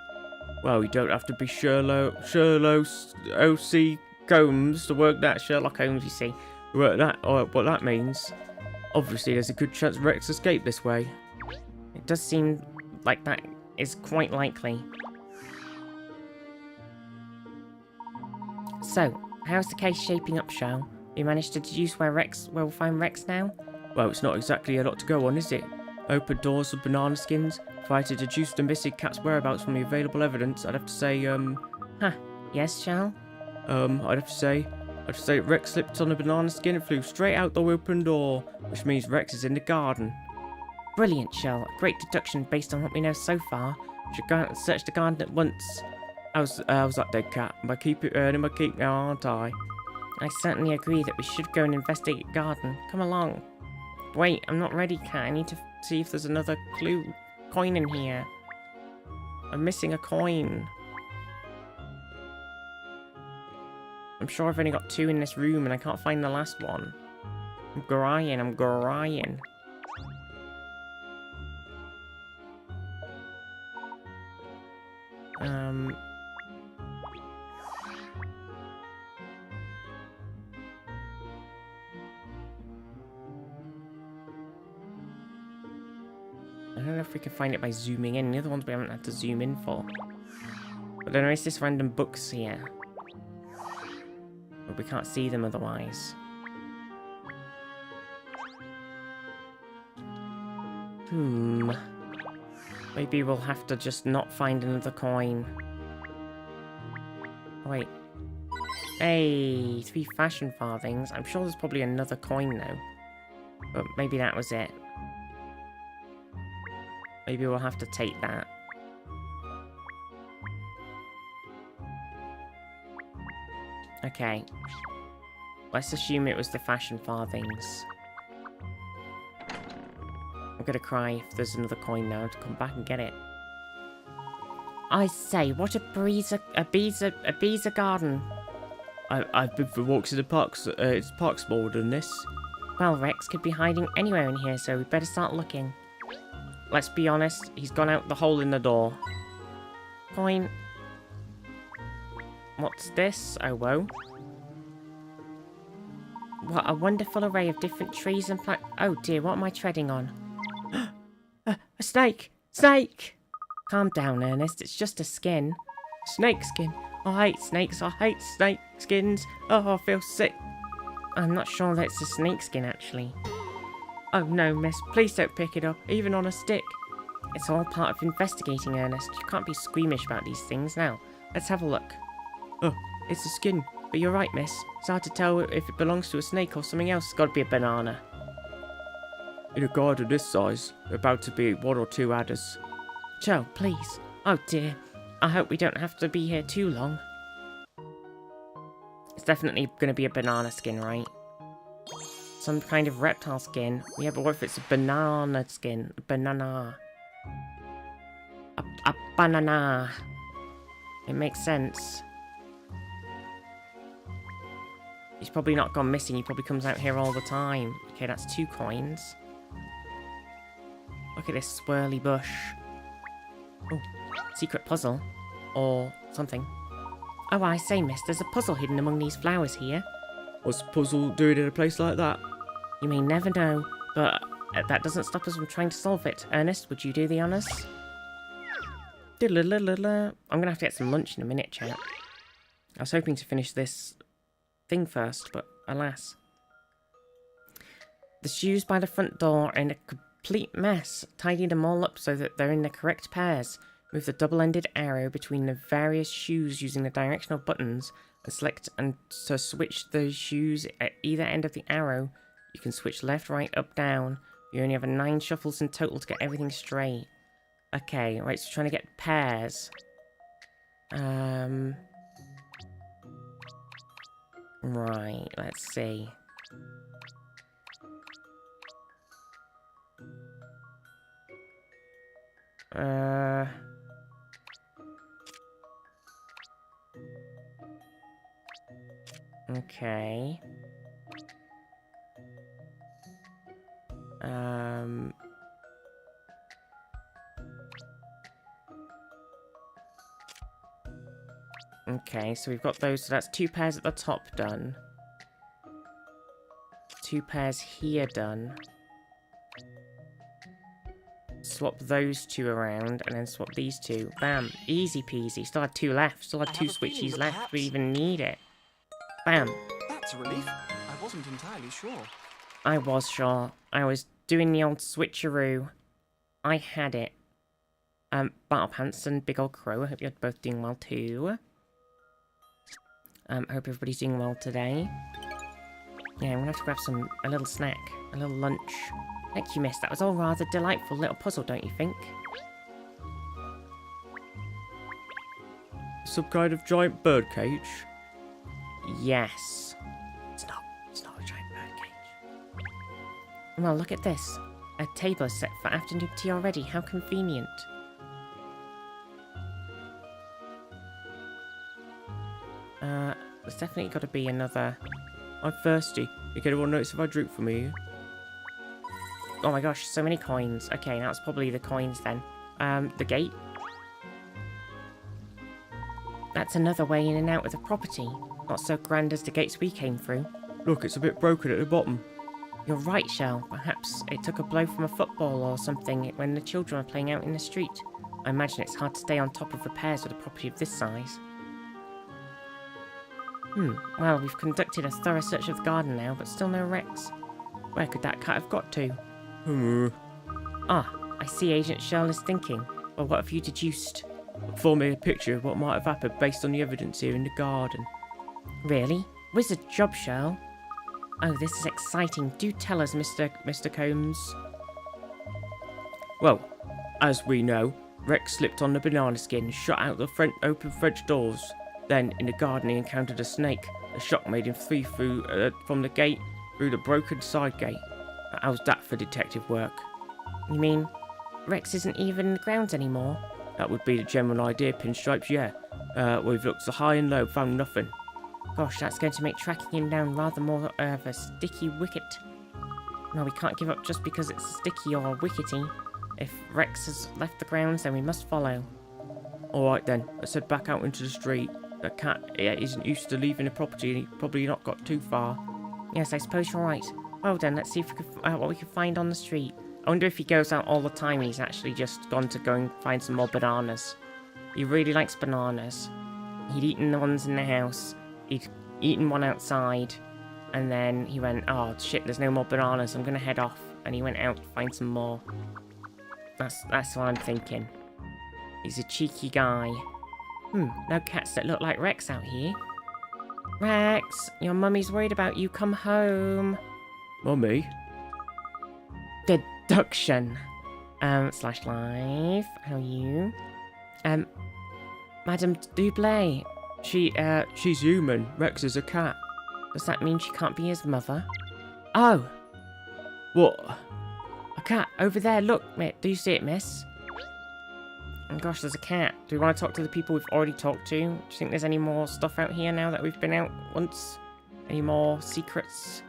Well, you don't have to be Sherlock O.C. Holmes to work that. Sherlock Holmes, you see. Work that, or what that means. Obviously, there's a good chance Rex escaped this way. It does seem like that is quite likely. So, how's the case shaping up, Cheryl? You managed to deduce where we'll find Rex now? Well, it's not exactly a lot to go on, is it? Open doors of banana skins. If I had to deduce the missing cat's whereabouts from the available evidence, I'd have to say, Yes, Cheryl? I'd have to say Rex slipped on a banana skin and flew straight out the open door, which means Rex is in the garden. Brilliant, Cheryl. Great deduction based on what we know so far. We should go out and search the garden at once. How's that dead cat? Am I earning my keep now, aren't I? I certainly agree that we should go and investigate the garden. Come along. Wait, I'm not ready, Cat. I need to see if there's another coin in here. I'm missing a coin. I'm sure I've only got 2 in this room and I can't find the last one. I'm grying. I don't know if we can find it by zooming in. The other ones we haven't had to zoom in for. But there is this random books here. But we can't see them otherwise. Maybe we'll have to just not find another coin. Wait. Hey, 3 fashion farthings. I'm sure there's probably another coin though. But maybe that was it. Maybe we'll have to take that. Okay. Let's assume it was the fashion farthings. I'm gonna cry if there's another coin now to come back and get it. I say, what a breeze, a bee's a garden. I've been for walks in the parks. It's parks more than this. Well, Rex could be hiding anywhere in here, so we better start looking. Let's be honest, he's gone out the hole in the door. Coin. What's this? Oh, whoa. What a wonderful array of different trees and plants. Oh dear, what am I treading on? A snake! Snake! Calm down, Ernest, it's just a skin. Snake skin. I hate snakes, I hate snake skins. Oh, I feel sick. I'm not sure that it's a snake skin, actually. Oh no, miss, please don't pick it up, even on a stick. It's all part of investigating, Ernest. You can't be squeamish about these things now. Let's have a look. Oh, it's a skin. But you're right, miss. It's hard to tell if it belongs to a snake or something else. It's got to be a banana. In a garden this size, there are about to be 1 or 2 adders. Joe, please. Oh dear. I hope we don't have to be here too long. It's definitely going to be a banana skin, right? Some kind of reptile skin. Yeah, but what if it's a banana skin? A banana. A banana. It makes sense. He's probably not gone missing. He probably comes out here all the time. Okay, that's 2 coins. Look at this swirly bush. Oh, secret puzzle. Or something. Oh, I say, miss, there's a puzzle hidden among these flowers here. What's the puzzle doing in a place like that? You may never know, but that doesn't stop us from trying to solve it. Ernest, would you do the honours? I'm gonna have to get some lunch in a minute, chat. I was hoping to finish this thing first, but alas. The shoes by the front door are in a complete mess. Tidy them all up so that they're in the correct pairs. Move the double-ended arrow between the various shoes using the directional buttons and select and to switch the shoes at either end of the arrow. You can switch left, right, up, down. You only have 9 shuffles in total to get everything straight. Okay, right, so trying to get pairs. Right, let's see. Okay. Okay, so we've got those, so that's 2 pairs at the top done. 2 pairs here done. Swap those 2 around, and then swap these 2. Bam. Easy peasy. Still had 2 left. Still had 2 switchies left if we even need it. Bam. That's a relief. I wasn't entirely sure. I was sure. I was doing the old switcheroo. I had it. Battle Pants and Big Ol' Crow, I hope you're both doing well too. I hope everybody's doing well today. Yeah, I'm gonna have to grab a little snack, a little lunch. Thank you, miss. That was all rather delightful little puzzle, don't you think? Some kind of giant bird cage? Yes. It's not a giant bird cage. Well, look at this. A table is set for afternoon tea already. How convenient. There's definitely got to be another... I'm thirsty. Can anyone notice if I drink from here? Oh my gosh, so many coins. Okay, now it's probably the coins then. The gate. That's another way in and out of the property. Not so grand as the gates we came through. Look, it's a bit broken at the bottom. You're right, Shell. Perhaps it took a blow from a football or something when the children were playing out in the street. I imagine it's hard to stay on top of repairs with a property of this size. Well, we've conducted a thorough search of the garden now, but still no Rex. Where could that cat have got to? Ah, I see Agent Shell is thinking. Well, what have you deduced? Form me a picture of what might have happened based on the evidence here in the garden. Really? Wizard job, Shell. Oh, this is exciting. Do tell us, Mr. Combs. Well, as we know, Rex slipped on the banana skin, shot out the open French doors. Then, in the garden, he encountered a snake. The shock made him flee from the gate through the broken side gate. How's that for detective work? You mean Rex isn't even in the grounds anymore? That would be the general idea, Pinstripes, yeah. We've looked high and low, found nothing. Gosh, that's going to make tracking him down rather more of a sticky wicket. No, we can't give up just because it's sticky or wickety. If Rex has left the grounds, then we must follow. Alright then, let's head back out into the street. The cat isn't used to leaving the property and he probably not got too far. Yes, I suppose you're right. Well then, let's see if we can, what we can find on the street. I wonder if he goes out all the time and he's actually just gone to go and find some more bananas. He really likes bananas. He'd eaten the ones in the house. He'd eaten one outside. And then he went, oh shit, there's no more bananas. I'm going to head off. And he went out to find some more. That's what I'm thinking. He's a cheeky guy. No cats that look like Rex out here. Rex, your mummy's worried about you. Come home. Mummy? Deduction. Slash live. How are you? Madame Dublé. She's human. Rex is a cat. Does that mean she can't be his mother? Oh! What? A cat over there. Look, mate. Do you see it, miss? Oh gosh, there's a cat. Do we want to talk to the people we've already talked to? Do you think there's any more stuff out here now that we've been out once? Any more secrets?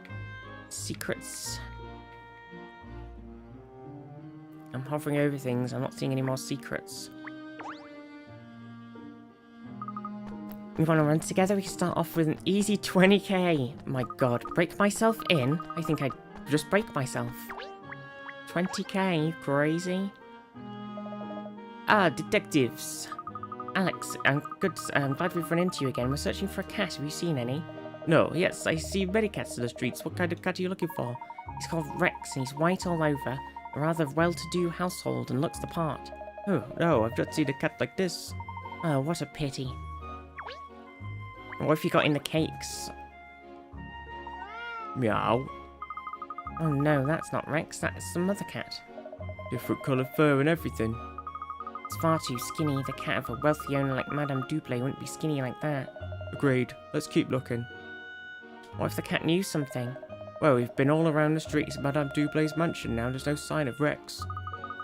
Secrets? I'm hovering over things. I'm not seeing any more secrets. We want to run together. We can start off with an easy 20k. My god. Break myself in? I think I'd just break myself. 20k? Crazy? Ah, detectives. Alex, I'm glad we've run into you again. We're searching for a cat. Have you seen any? No, yes, I see many cats in the streets. What kind of cat are you looking for? He's called Rex and he's white all over. A rather well-to-do household and looks the part. Oh, no, I've not seen a cat like this. Oh, what a pity. What have you got in the cakes? Meow. Oh no, that's not Rex, that's some other cat. Different colour fur and everything. It's far too skinny. The cat of a wealthy owner like Madame Dublé wouldn't be skinny like that. Agreed. Let's keep looking. What if the cat knew something? Well, we've been all around the streets of Madame Dublay's mansion now. There's no sign of Rex.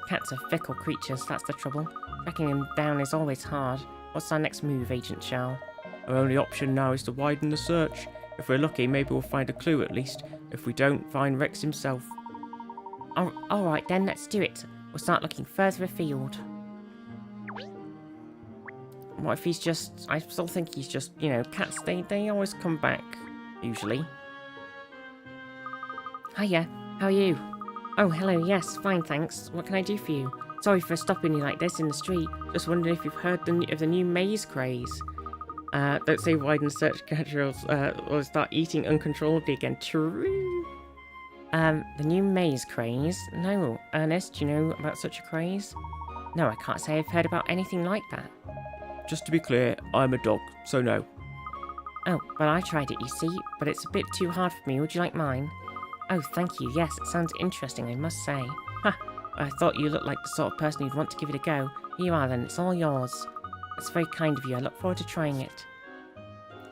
Cats are fickle creatures, that's the trouble. Tracking him down is always hard. What's our next move, Agent Charles? Our only option now is to widen the search. If we're lucky, maybe we'll find a clue at least. If we don't, find Rex himself. Alright then, let's do it. We'll start looking further afield. What if he's just... I still think he's just, you know, cats, they always come back, usually. Hiya, how are you? Oh, hello, yes, fine, thanks. What can I do for you? Sorry for stopping you like this in the street. Just wondering if you've heard of the new maze craze. Don't say widen search casuals, or start eating uncontrollably again. True. The new maze craze? No, Ernest, do you know about such a craze? No, I can't say I've heard about anything like that. Just to be clear, I'm a dog, so no. Oh, well I tried it, you see, but it's a bit too hard for me. Would you like mine? Oh, thank you. Yes, it sounds interesting, I must say. Ha! I thought you looked like the sort of person who'd want to give it a go. Here you are then, it's all yours. That's very kind of you. I look forward to trying it.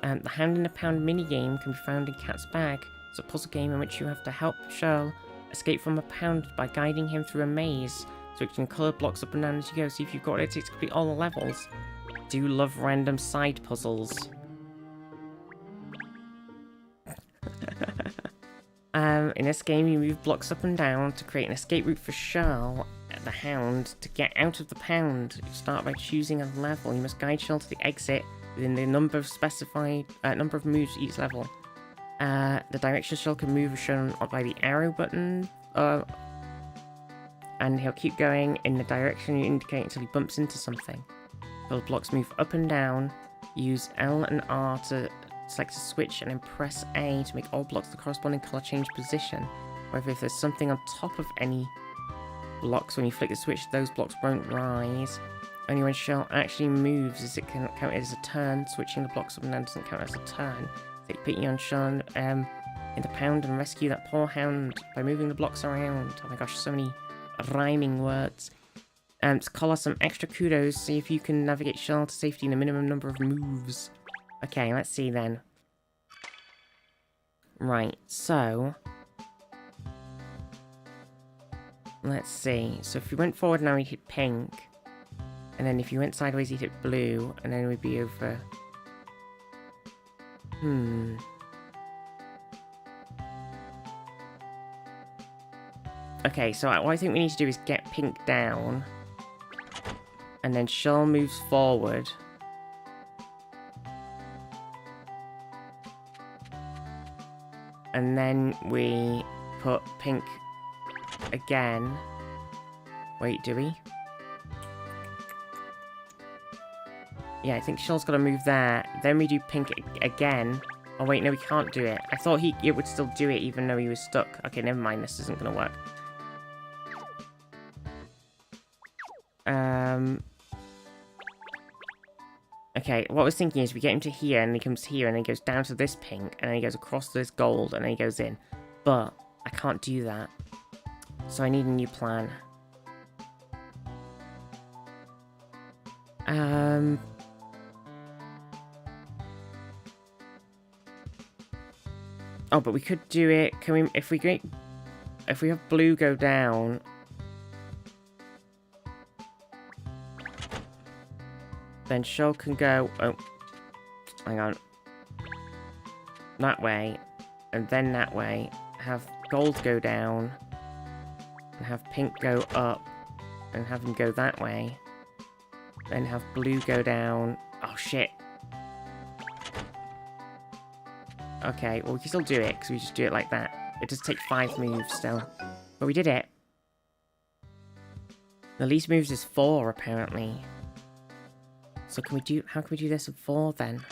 The Hound in a Pound mini-game can be found in Cat's bag. It's a puzzle game in which you have to help Shirl escape from a pound by guiding him through a maze, so you can colour blocks up and down as you go, see if you've got what it takes to complete all the levels. I do love random side puzzles. In this game, you move blocks up and down to create an escape route for Shirl, the Hound, to get out of the pound. You start by choosing a level. You must guide Shirl to the exit within the number of moves each level. The direction Shirl can move is shown by the arrow button, and he'll keep going in the direction you indicate until he bumps into something. While blocks move up and down, use L and R to select a switch and then press A to make all blocks the corresponding colour change position. However, if there's something on top of any blocks when you flick the switch, those blocks won't rise. Only when Shell actually moves is it can count as a turn. Switching the blocks up and down doesn't count as a turn. Take pity on Shell in the pound and rescue that poor hound by moving the blocks around. Oh my gosh, so many rhyming words. To call us some extra kudos, see if you can navigate Shell to safety in a minimum number of moves. Okay, let's see then. Right, so... let's see. So if we went forward now, we hit pink. And then if you went sideways, you'd hit blue, and then we'd be over... Okay, so what I think we need to do is get pink down. And then Shaw moves forward. And then we put pink again. Wait, do we? Yeah, I think Shaw's got to move there. Then we do pink again. Oh wait, no, we can't do it. I thought it would still do it even though he was stuck. Okay, never mind. This isn't going to work. Okay, what I was thinking is we get him to here, and he comes here, and then he goes down to this pink, and then he goes across to this gold, and then he goes in. But I can't do that. So I need a new plan. Oh, but we could do it. Can we, if we have blue go down... Then Shaw can go... Oh. Hang on. That way. And then that way. Have gold go down. And have pink go up. And have him go that way. Then have blue go down. Oh, shit. Okay, well, we can still do it, because we just do it like that. It does take 5 moves still. But we did it. The least moves is 4, apparently. So can we do... How can we do this at 4, then?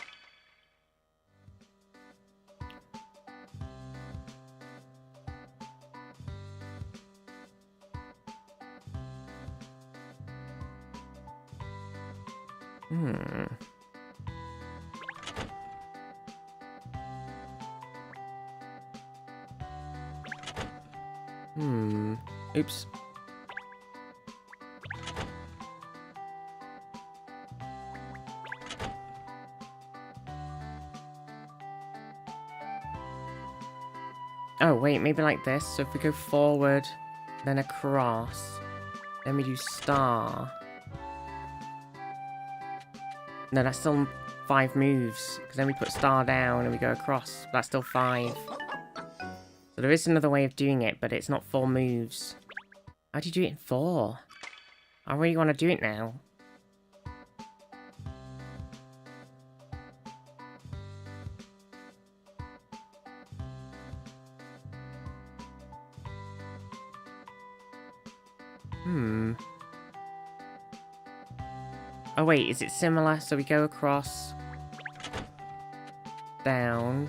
Oops. Oh, wait, maybe like this. So if we go forward, then across, then we do star. No, that's still 5 moves. Because then we put star down and we go across. That's still 5. So there is another way of doing it, but it's not 4 moves. How do you do it in 4? I really want to do it now. Oh wait, is it similar? So we go across, down,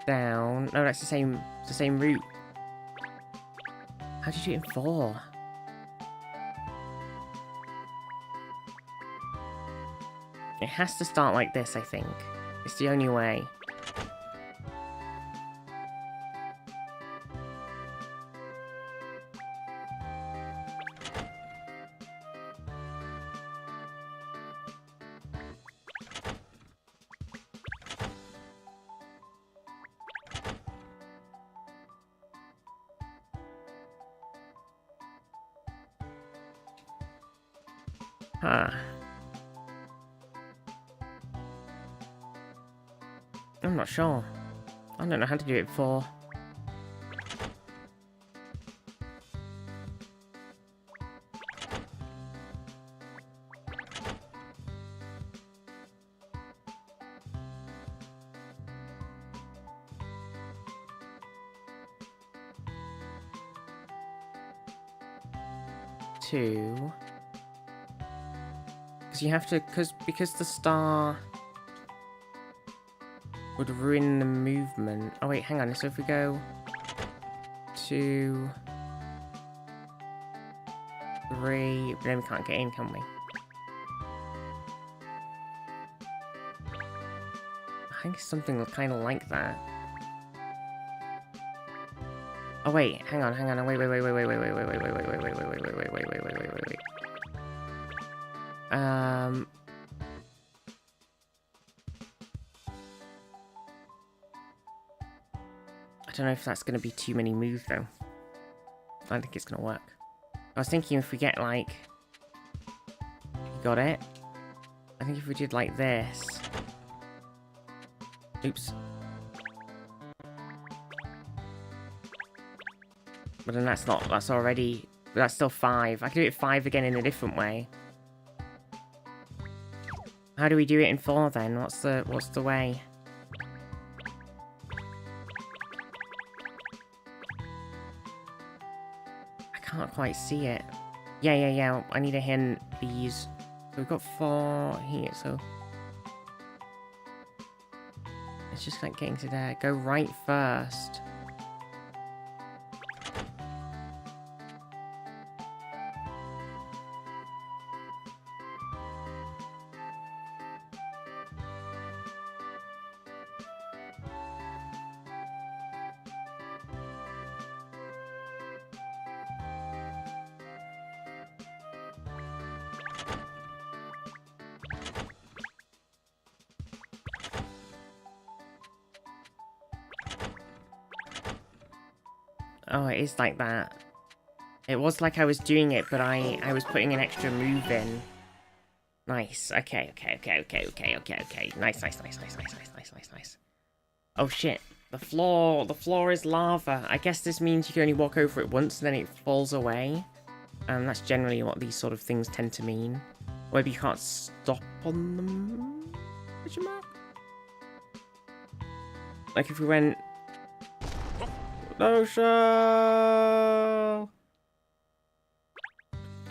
down. No, that's the same route. How do you do it in 4? It has to start like this, I think. It's the only way. Huh. I'm not sure. I don't know how to do it for. Two. Because you have to, because the star would ruin the movement. Oh wait, hang on. So if we go 2, 3, but then we can't get in, can we? I think it's something kind of like that. Oh wait, hang on, wait. I don't know if that's going to be too many moves, though. I don't think it's going to work. I was thinking if we get like... You got it? I think if we did like this... Oops. But then that's not... That's already... That's still 5. I can do it 5 again in a different way. How do we do it in 4 then? What's the way? I can't quite see it. Yeah. I need to hit these. So we've got 4 here, so... It's just like getting to there. Go right first. Oh, it is like that. It was like I was doing it, but I was putting an extra move in. Nice. Okay. Nice. Oh shit. The floor is lava. I guess this means you can only walk over it once and then it falls away. That's generally what these sort of things tend to mean. Or maybe you can't stop on them? Question mark? Like if we went... No shell!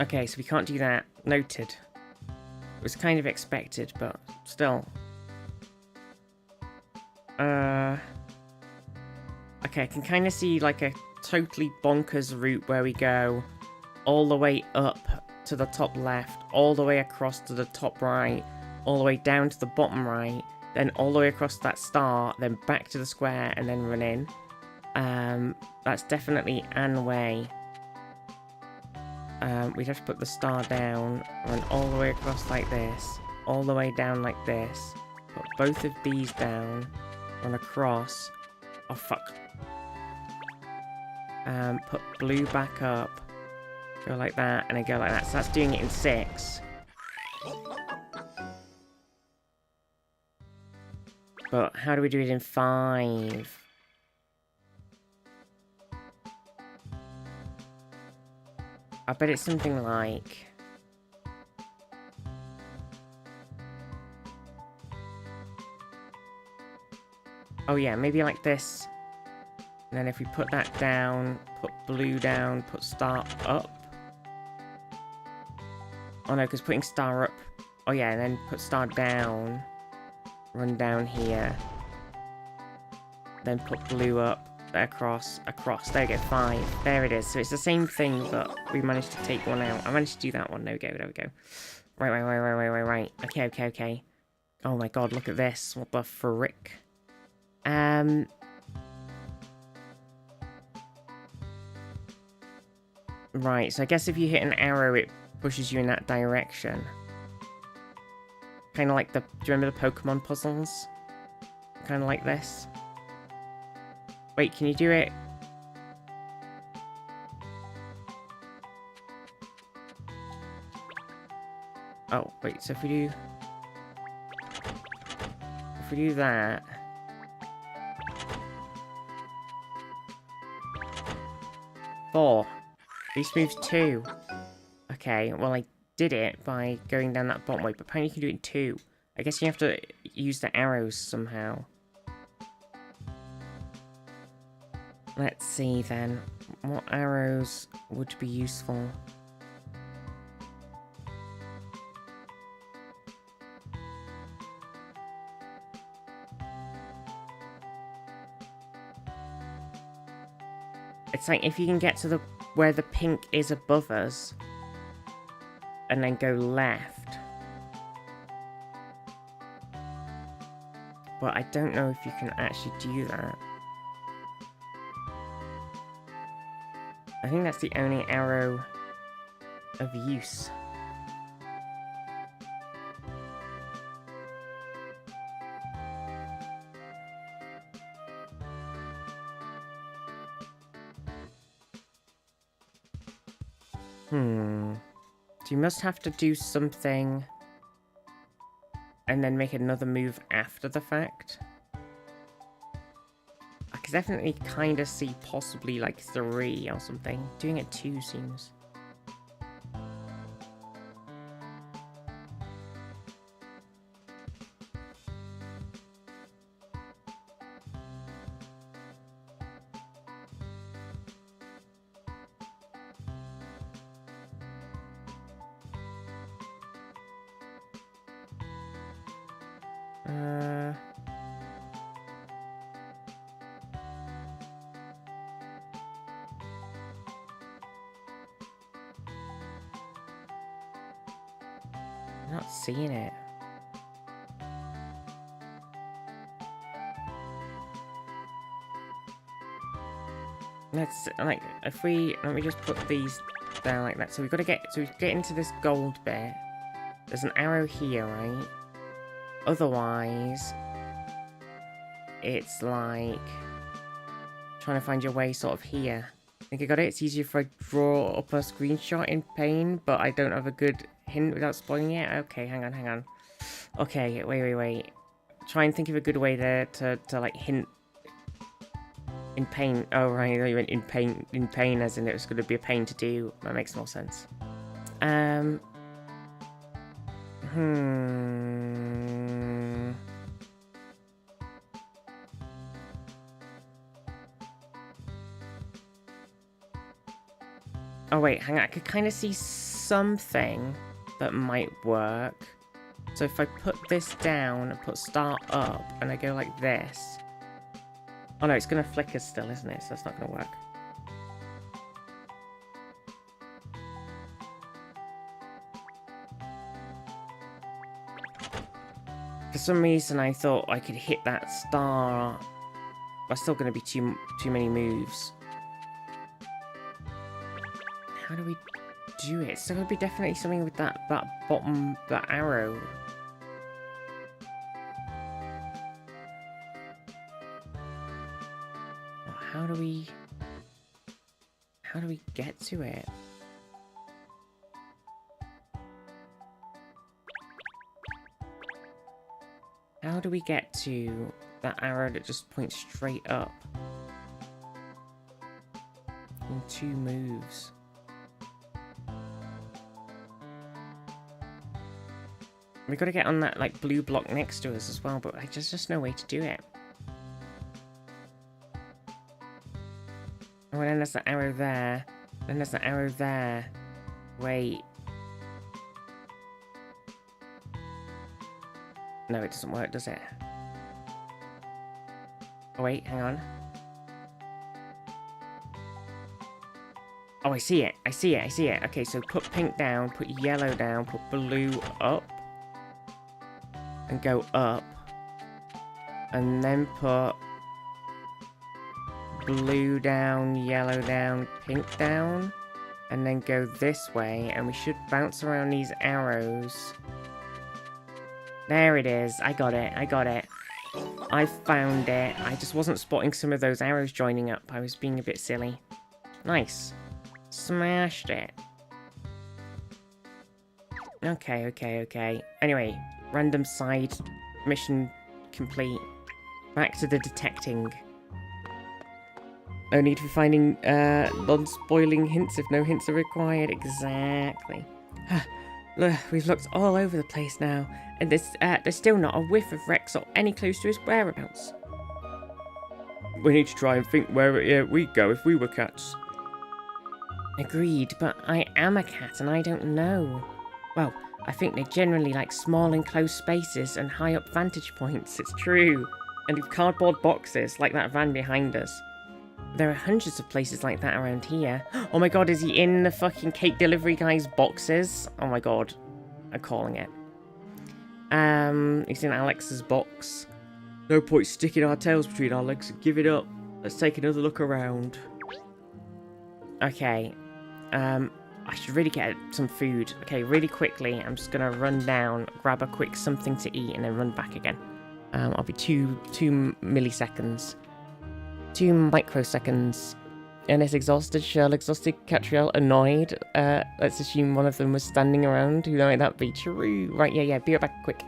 Okay, so we can't do that. Noted. It was kind of expected, but still. Okay, I can kind of see like a totally bonkers route where we go all the way up to the top left, all the way across to the top right, all the way down to the bottom right, then all the way across that star, then back to the square, and then run in. That's definitely an way. We'd have to put the star down, run all the way across like this, all the way down like this, put both of these down, run across. Oh fuck. Put blue back up, go like that, and then go like that. So that's doing it in 6. But how do we do it in 5? I bet it's something like... Oh yeah, maybe like this. And then if we put that down, put blue down, put star up. Oh no, because putting star up... Oh yeah, and then put star down. Run down here. Then put blue up. Across. There we go, 5. There it is. So it's the same thing, but we managed to take one out. I managed to do that one. There we go. Right. Okay. Oh my god, look at this. What the frick? Right, so I guess if you hit an arrow, it pushes you in that direction. Kind of like the... Do you remember the Pokemon puzzles? Kind of like this. Wait, can you do it? Oh, wait, so if we do... If we do that... Four. These moves 2. Okay, well I did it by going down that bottom way, but apparently you can do it in 2. I guess you have to use the arrows somehow. Let's see then. What arrows would be useful? It's like if you can get to the where the pink is above us and then go left. But I don't know if you can actually do that. I think that's the only arrow of use. So you must have to do something and then make another move after the fact. I could definitely kind of see possibly like 3 or something. Doing it 2 seems... I'm not seeing it. Let's, like, if we... Let me just put these down like that. So we've got to get... So we get into this gold bit. There's an arrow here, right? Otherwise... It's like... Trying to find your way sort of here. I think I got it. It's easier if I draw up a screenshot in Paint, but I don't have a good hint without spoiling it. Okay, hang on. Okay, wait. Try and think of a good way there to like hint in Paint. Oh right, you went in Paint as in it was going to be a pain to do. That makes more sense. Oh wait, hang on. I could kind of see something that might work. So if I put this down and put start up and I go like this. Oh no, it's going to flicker still, isn't it? So that's not going to work. For some reason I thought I could hit that star. But still going to be too many moves. How do we do it? It's still going to be definitely something with that bottom, that arrow. How do we get to it? How do we get to that arrow that just points straight up? In 2 moves. We've got to get on that like blue block next to us as well, but there's just no way to do it. Oh, and then there's the arrow there. Then there's the arrow there. Wait. No, it doesn't work, does it? Oh, wait, hang on. Oh, I see it. Okay, so put pink down, put yellow down, put blue up. And go up. And then put blue down, yellow down, pink down. And then go this way. And we should bounce around these arrows. There it is. I got it. I found it. I just wasn't spotting some of those arrows joining up. I was being a bit silly. Nice. Smashed it. Okay. Anyway, random side mission complete. Back to the detecting. No need for finding non-spoiling hints if no hints are required. Exactly. Look, we've looked all over the place now, and there's still not a whiff of Rex or any clues to his whereabouts. We need to try and think where we'd go if we were cats. Agreed, but I am a cat and I don't know. Well, I think they generally like small enclosed spaces and high up vantage points, it's true. And with cardboard boxes, like that van behind us. There are hundreds of places like that around here. Oh my god, is he in the fucking cake delivery guy's boxes? Oh my god. I'm calling it. He's in Alex's box. No point sticking our tails between our legs and give it up. Let's take another look around. Okay. I should really get some food. Okay, really quickly, I'm just gonna run down, grab a quick something to eat, and then run back again. I'll be two milliseconds. 2 microseconds. Ennis exhausted, Shirl exhausted, Catriel annoyed. Let's assume one of them was standing around. Who might that be true? Right, yeah, be right back quick.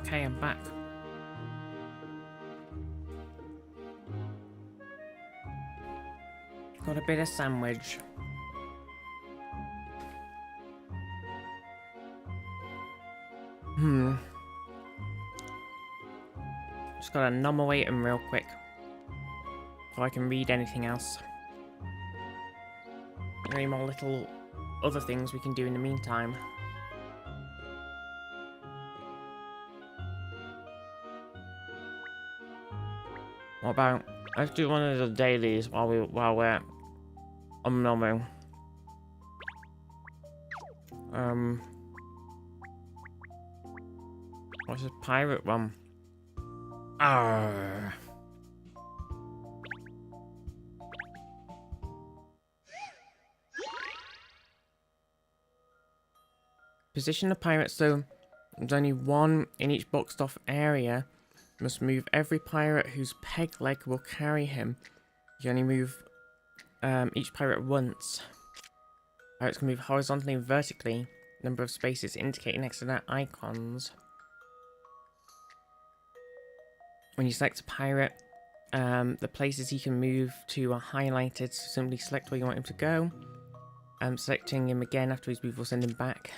Okay, I'm back. Got a bit of sandwich. Just gotta numb away them real quick. So I can read anything else. Any more little other things we can do in the meantime. What about, let's do one of the dailies while we're on numbing. What's this pirate one? Arrgh. Position the pirate so there's only one in each boxed off area. You must move every pirate whose peg leg will carry him. You only move each pirate once. Pirates can move horizontally and vertically. Number of spaces indicated next to their icons. When you select a pirate, the places he can move to are highlighted, so simply select where you want him to go. Selecting him again after his move will send him back.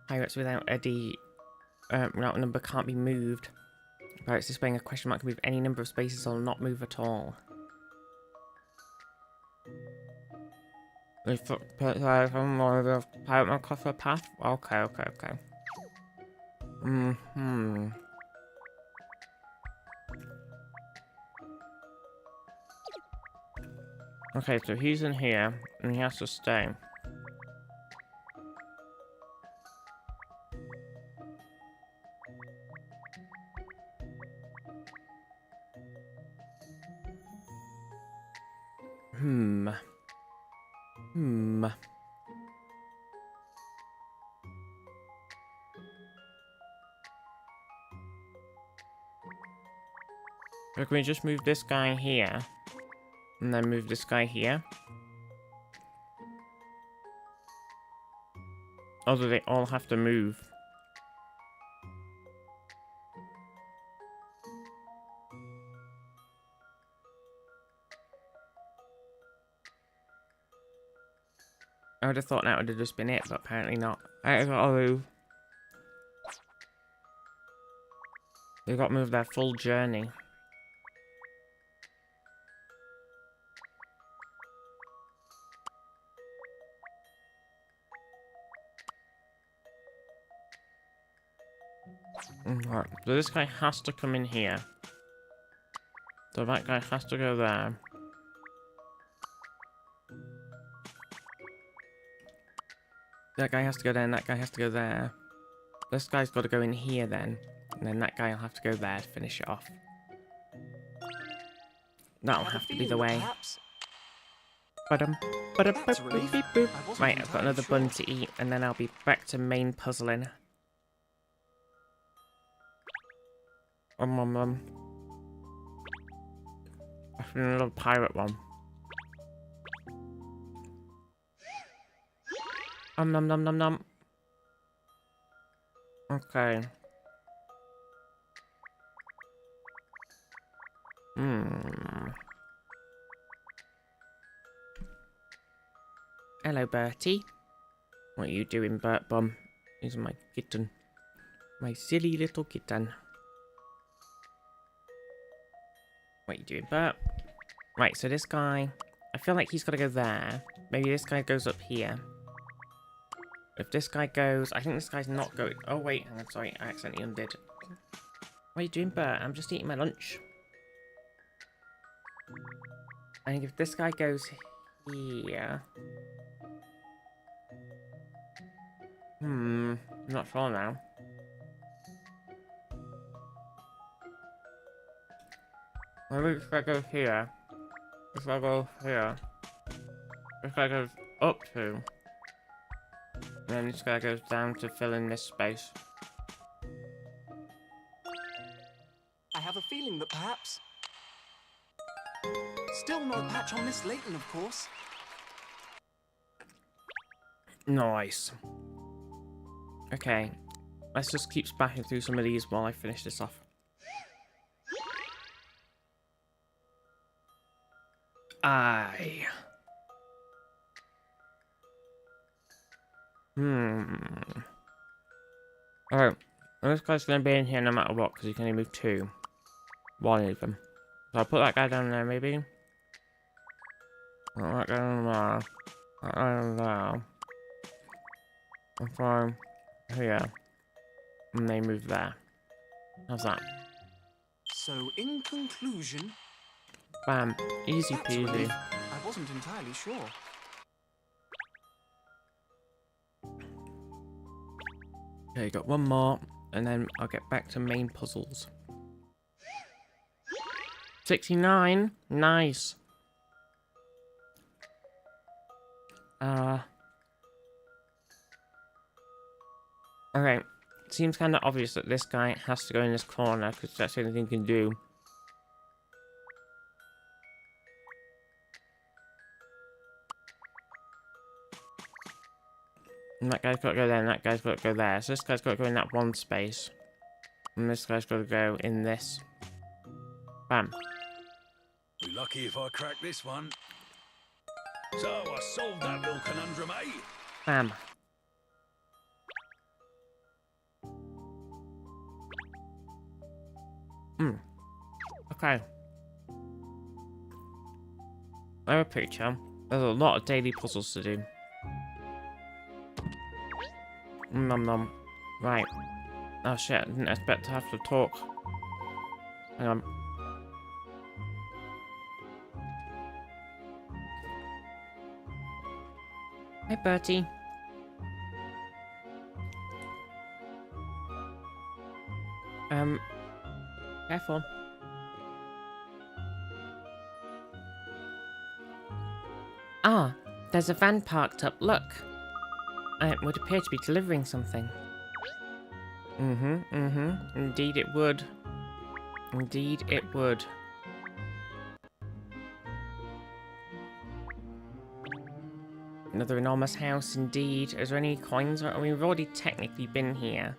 Pirates without any Route number can't be moved. Right, it's displaying a question mark can move any number of spaces or not move at all. Pirate across the path? Okay. Okay, so he's in here, and he has to stay. So can we just move this guy here? And then move this guy here? Or do they all have to move? I would have thought that would have just been it, but apparently not. I gotta move. They've got to move their full journey. Right, so this guy has to come in here. So that guy has to go there. That guy has to go there, and that guy has to go there. This guy's got to go in here then. And then that guy will have to go there to finish it off. That'll have to be the way. That's a relief. I wasn't Right, I've got entirely another sure. bun to eat, and then I'll be back to main puzzling. That's another pirate one. Nom nom nom nom. Okay. Hello, Bertie. What are you doing, Bert Bum? He's my kitten. My silly little kitten. What are you doing, Bert? Right, so this guy... I feel like he's got to go there. Maybe this guy goes up here. If this guy goes... I think this guy's not going... Oh, wait. Hang on, sorry. I accidentally undid. What are you doing, Bert? I'm just eating my lunch. I think if this guy goes here... not sure now. Maybe this guy goes here. This guy goes here. This guy goes up to. And then this guy goes down to fill in this space. I have a feeling that perhaps... Still no patch on Miss Layton, of course. Nice. Okay. Let's just keep splashing through some of these while I finish this off. Aye. Alright. Well, this guy's going to be in here no matter what, because he can only move two. One of them. So I'll put that guy down there, maybe. Put that guy down there. That guy down there. And from here. And they move there. How's that? So, in conclusion... Bam. Easy That's a peasy. relief. I wasn't entirely sure. Okay, got one more, and then I'll get back to main puzzles. 69? Nice. Okay. Seems kind of obvious that this guy has to go in this corner, because that's the only thing he can do. And that guy's got to go there, and that guy's got to go there. So this guy's got to go in that one space. And this guy's got to go in this. Bam. Be lucky if I crack this one. So I solved that little conundrum, eh? Bam. Okay. There a picture. There's a lot of daily puzzles to do. Nom nom. Right. Oh shit, I didn't expect to have to talk. Hang on. Hi, Bertie. Careful. Ah, there's a van parked up, look. It would appear to be delivering something. Indeed it would. Indeed it would. Another enormous house, indeed. Is there any coins? I mean, we've already technically been here.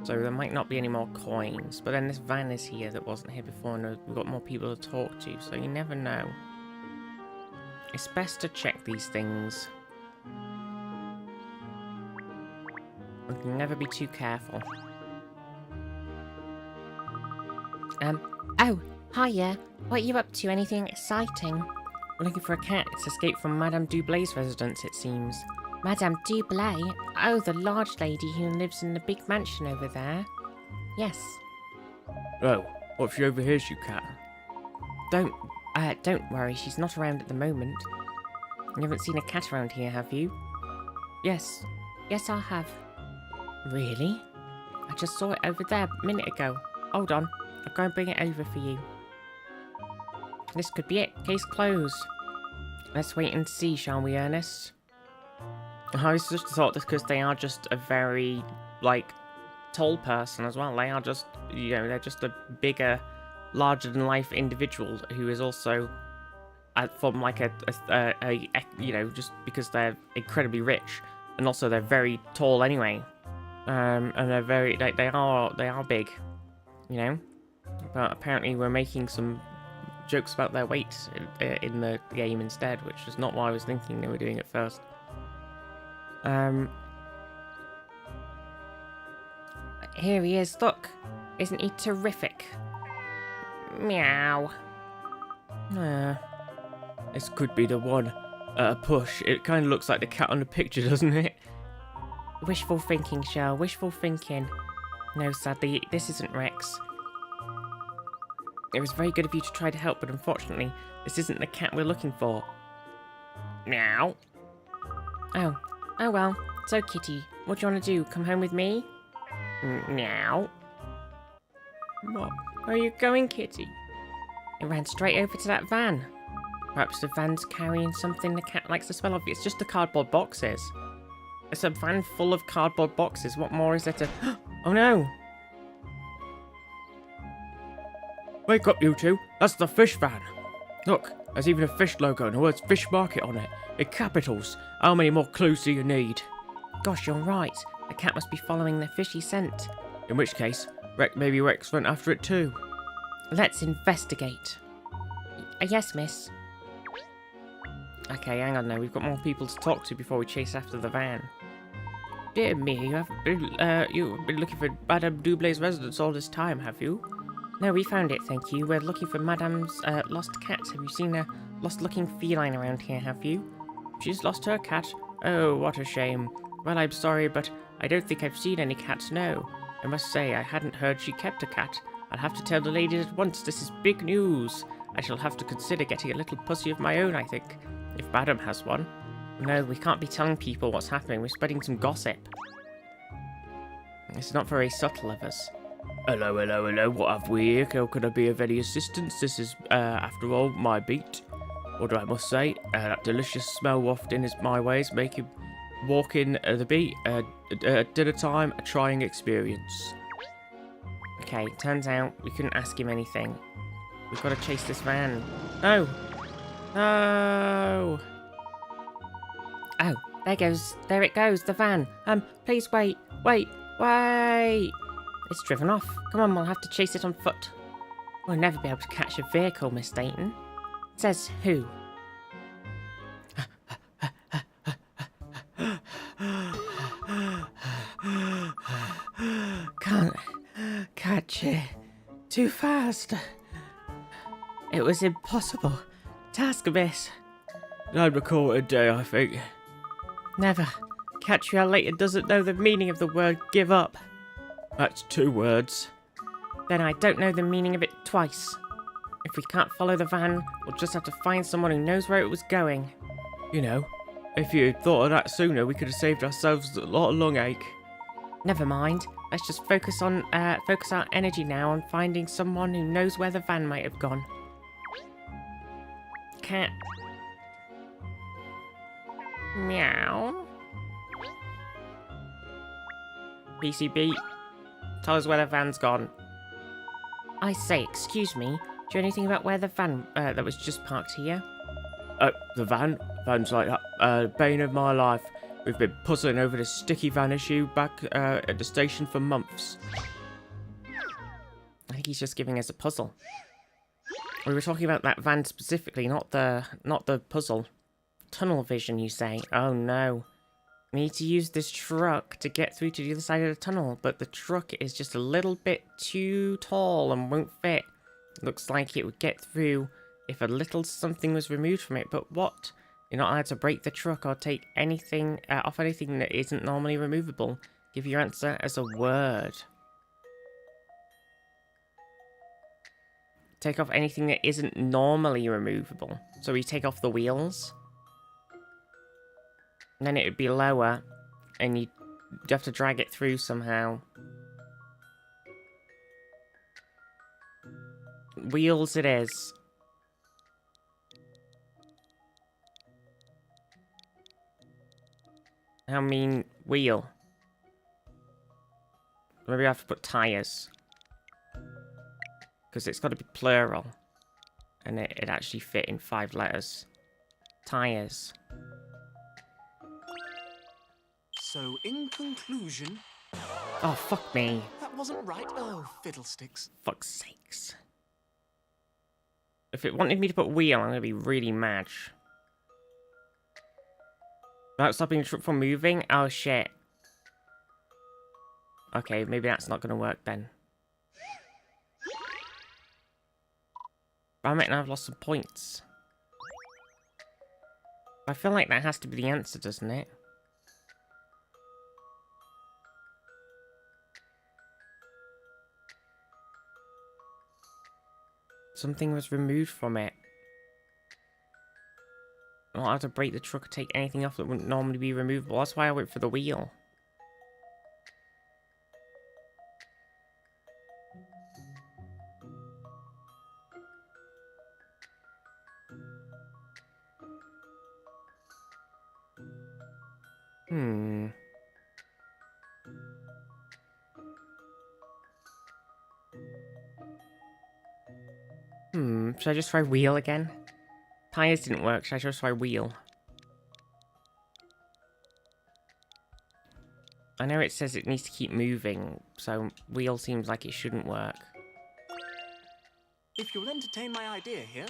So there might not be any more coins. But then this van is here that wasn't here before, and we've got more people to talk to, so you never know. It's best to check these things. We can never be too careful. Oh, hiya. What are you up to? Anything exciting? We're looking for a cat. It's escaped from Madame Dublay's residence, it seems. Madame Dublay? Oh, the large lady who lives in the big mansion over there. Yes. Oh, what if she overhears you, cat? Don't worry, she's not around at the moment. You haven't seen a cat around here, have you? Yes. Yes, I have. Really? I just saw it over there a minute ago. Hold on. I'll go and bring it over for you. This could be it. Case closed. Let's wait and see, shall we, Ernest? I just thought this because they are just a very, like, tall person as well. They are just, you know, they're just a bigger, larger-than-life individual who is also from, like, you know, just because they're incredibly rich. And also they're very tall anyway. And they're very, they are big, you know? But apparently we're making some jokes about their weight in the game instead, which is not what I was thinking they were doing at first. Here he is, look. Isn't he terrific? Meow. This could be the one. Push. It kind of looks like the cat on the picture, doesn't it? Wishful thinking, Shell. Wishful thinking. No, sadly, this isn't Rex. It was very good of you to try to help, but unfortunately, this isn't the cat we're looking for. Meow. Oh well. So, Kitty, what do you want to do? Come home with me? Meow. What? Where are you going, Kitty? It ran straight over to that van. Perhaps the van's carrying something the cat likes the smell of. It's just the cardboard boxes. It's a van full of cardboard boxes. What more is there to... Oh no! Wake up, you two. That's the fish van. Look, there's even a fish logo and the words Fish Market on it. In capitals. How many more clues do you need? Gosh, you're right. The cat must be following the fishy scent. In which case, maybe Rex went after it too. Let's investigate. Yes, miss. Okay, hang on now. We've got more people to talk to before we chase after the van. Dear me, you've been looking for Madame Dublay's residence all this time, have you? No, we found it, thank you. We're looking for Madame's lost cat. Have you seen a lost-looking feline around here, have you? She's lost her cat. Oh, what a shame. Well, I'm sorry, but I don't think I've seen any cats, no. I must say, I hadn't heard she kept a cat. I'll have to tell the ladies at once. This is big news. I shall have to consider getting a little pussy of my own, I think, if Madame has one. No, we can't be telling people what's happening. We're spreading some gossip. It's not very subtle of us. Hello, hello, hello. What have we here? How could I be of any assistance? This is, after all, my beat. What do I must say? That delicious smell wafting is my ways, making walking the beat. Dinner time, a trying experience. Okay, turns out we couldn't ask him anything. We've got to chase this van. No! No! Oh, there it goes, the van. Please wait. It's driven off. Come on, we'll have to chase it on foot. We'll never be able to catch a vehicle, Miss Dayton. Says who? Can't catch it. Too fast. It was impossible to ask this. I'd recall it a day, I think. Never. Catriel later doesn't know the meaning of the word give up. That's 2 words. Then I don't know the meaning of it twice. If we can't follow the van, we'll just have to find someone who knows where it was going. You know, if you had thought of that sooner, we could have saved ourselves a lot of lung ache. Never mind. Let's just focus our energy now on finding someone who knows where the van might have gone. Cat. Meow. PCB, tell us where the van's gone. I say, excuse me, do you know anything about where the van that was just parked here? The van? Van's like that, bane of my life. We've been puzzling over this sticky van issue back at the station for months. I think he's just giving us a puzzle. We were talking about that van specifically, not the puzzle. Tunnel vision, you say? Oh no. We need to use this truck to get through to the other side of the tunnel, but the truck is just a little bit too tall and won't fit. Looks like it would get through if a little something was removed from it, but what? You're not allowed to break the truck or take anything off anything that isn't normally removable. Give your answer as a word. Take off anything that isn't normally removable. So we take off the wheels. And then it would be lower, and you'd have to drag it through somehow. Wheels it is. I mean, wheel. Maybe I have to put tires. Because it's got to be plural. And it actually fit in 5 letters. Tires. So, in conclusion... Oh, fuck me. That wasn't right. Oh, fiddlesticks. Fuck's sakes. If it wanted me to put wheel, I'm going to be really mad. Without stopping the truck from moving? Oh, shit. Okay, maybe that's not going to work then. I might now have lost some points. I feel like that has to be the answer, doesn't it? Something was removed from it. I'm not allowed to break the truck or take anything off that wouldn't normally be removable. That's why I went for the wheel. Should I just try wheel again? Tires didn't work, should I just try wheel? I know it says it needs to keep moving, so wheel seems like it shouldn't work. If you'll entertain my idea here...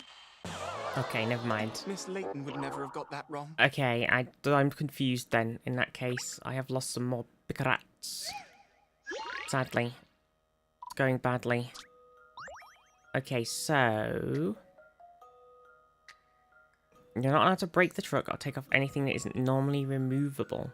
Okay, never mind. Miss Layton would never have got that wrong. Okay, I'm confused then. In that case, I have lost some more picarats. Sadly. It's going badly. Okay, so... You're not allowed to break the truck or take off anything that isn't normally removable.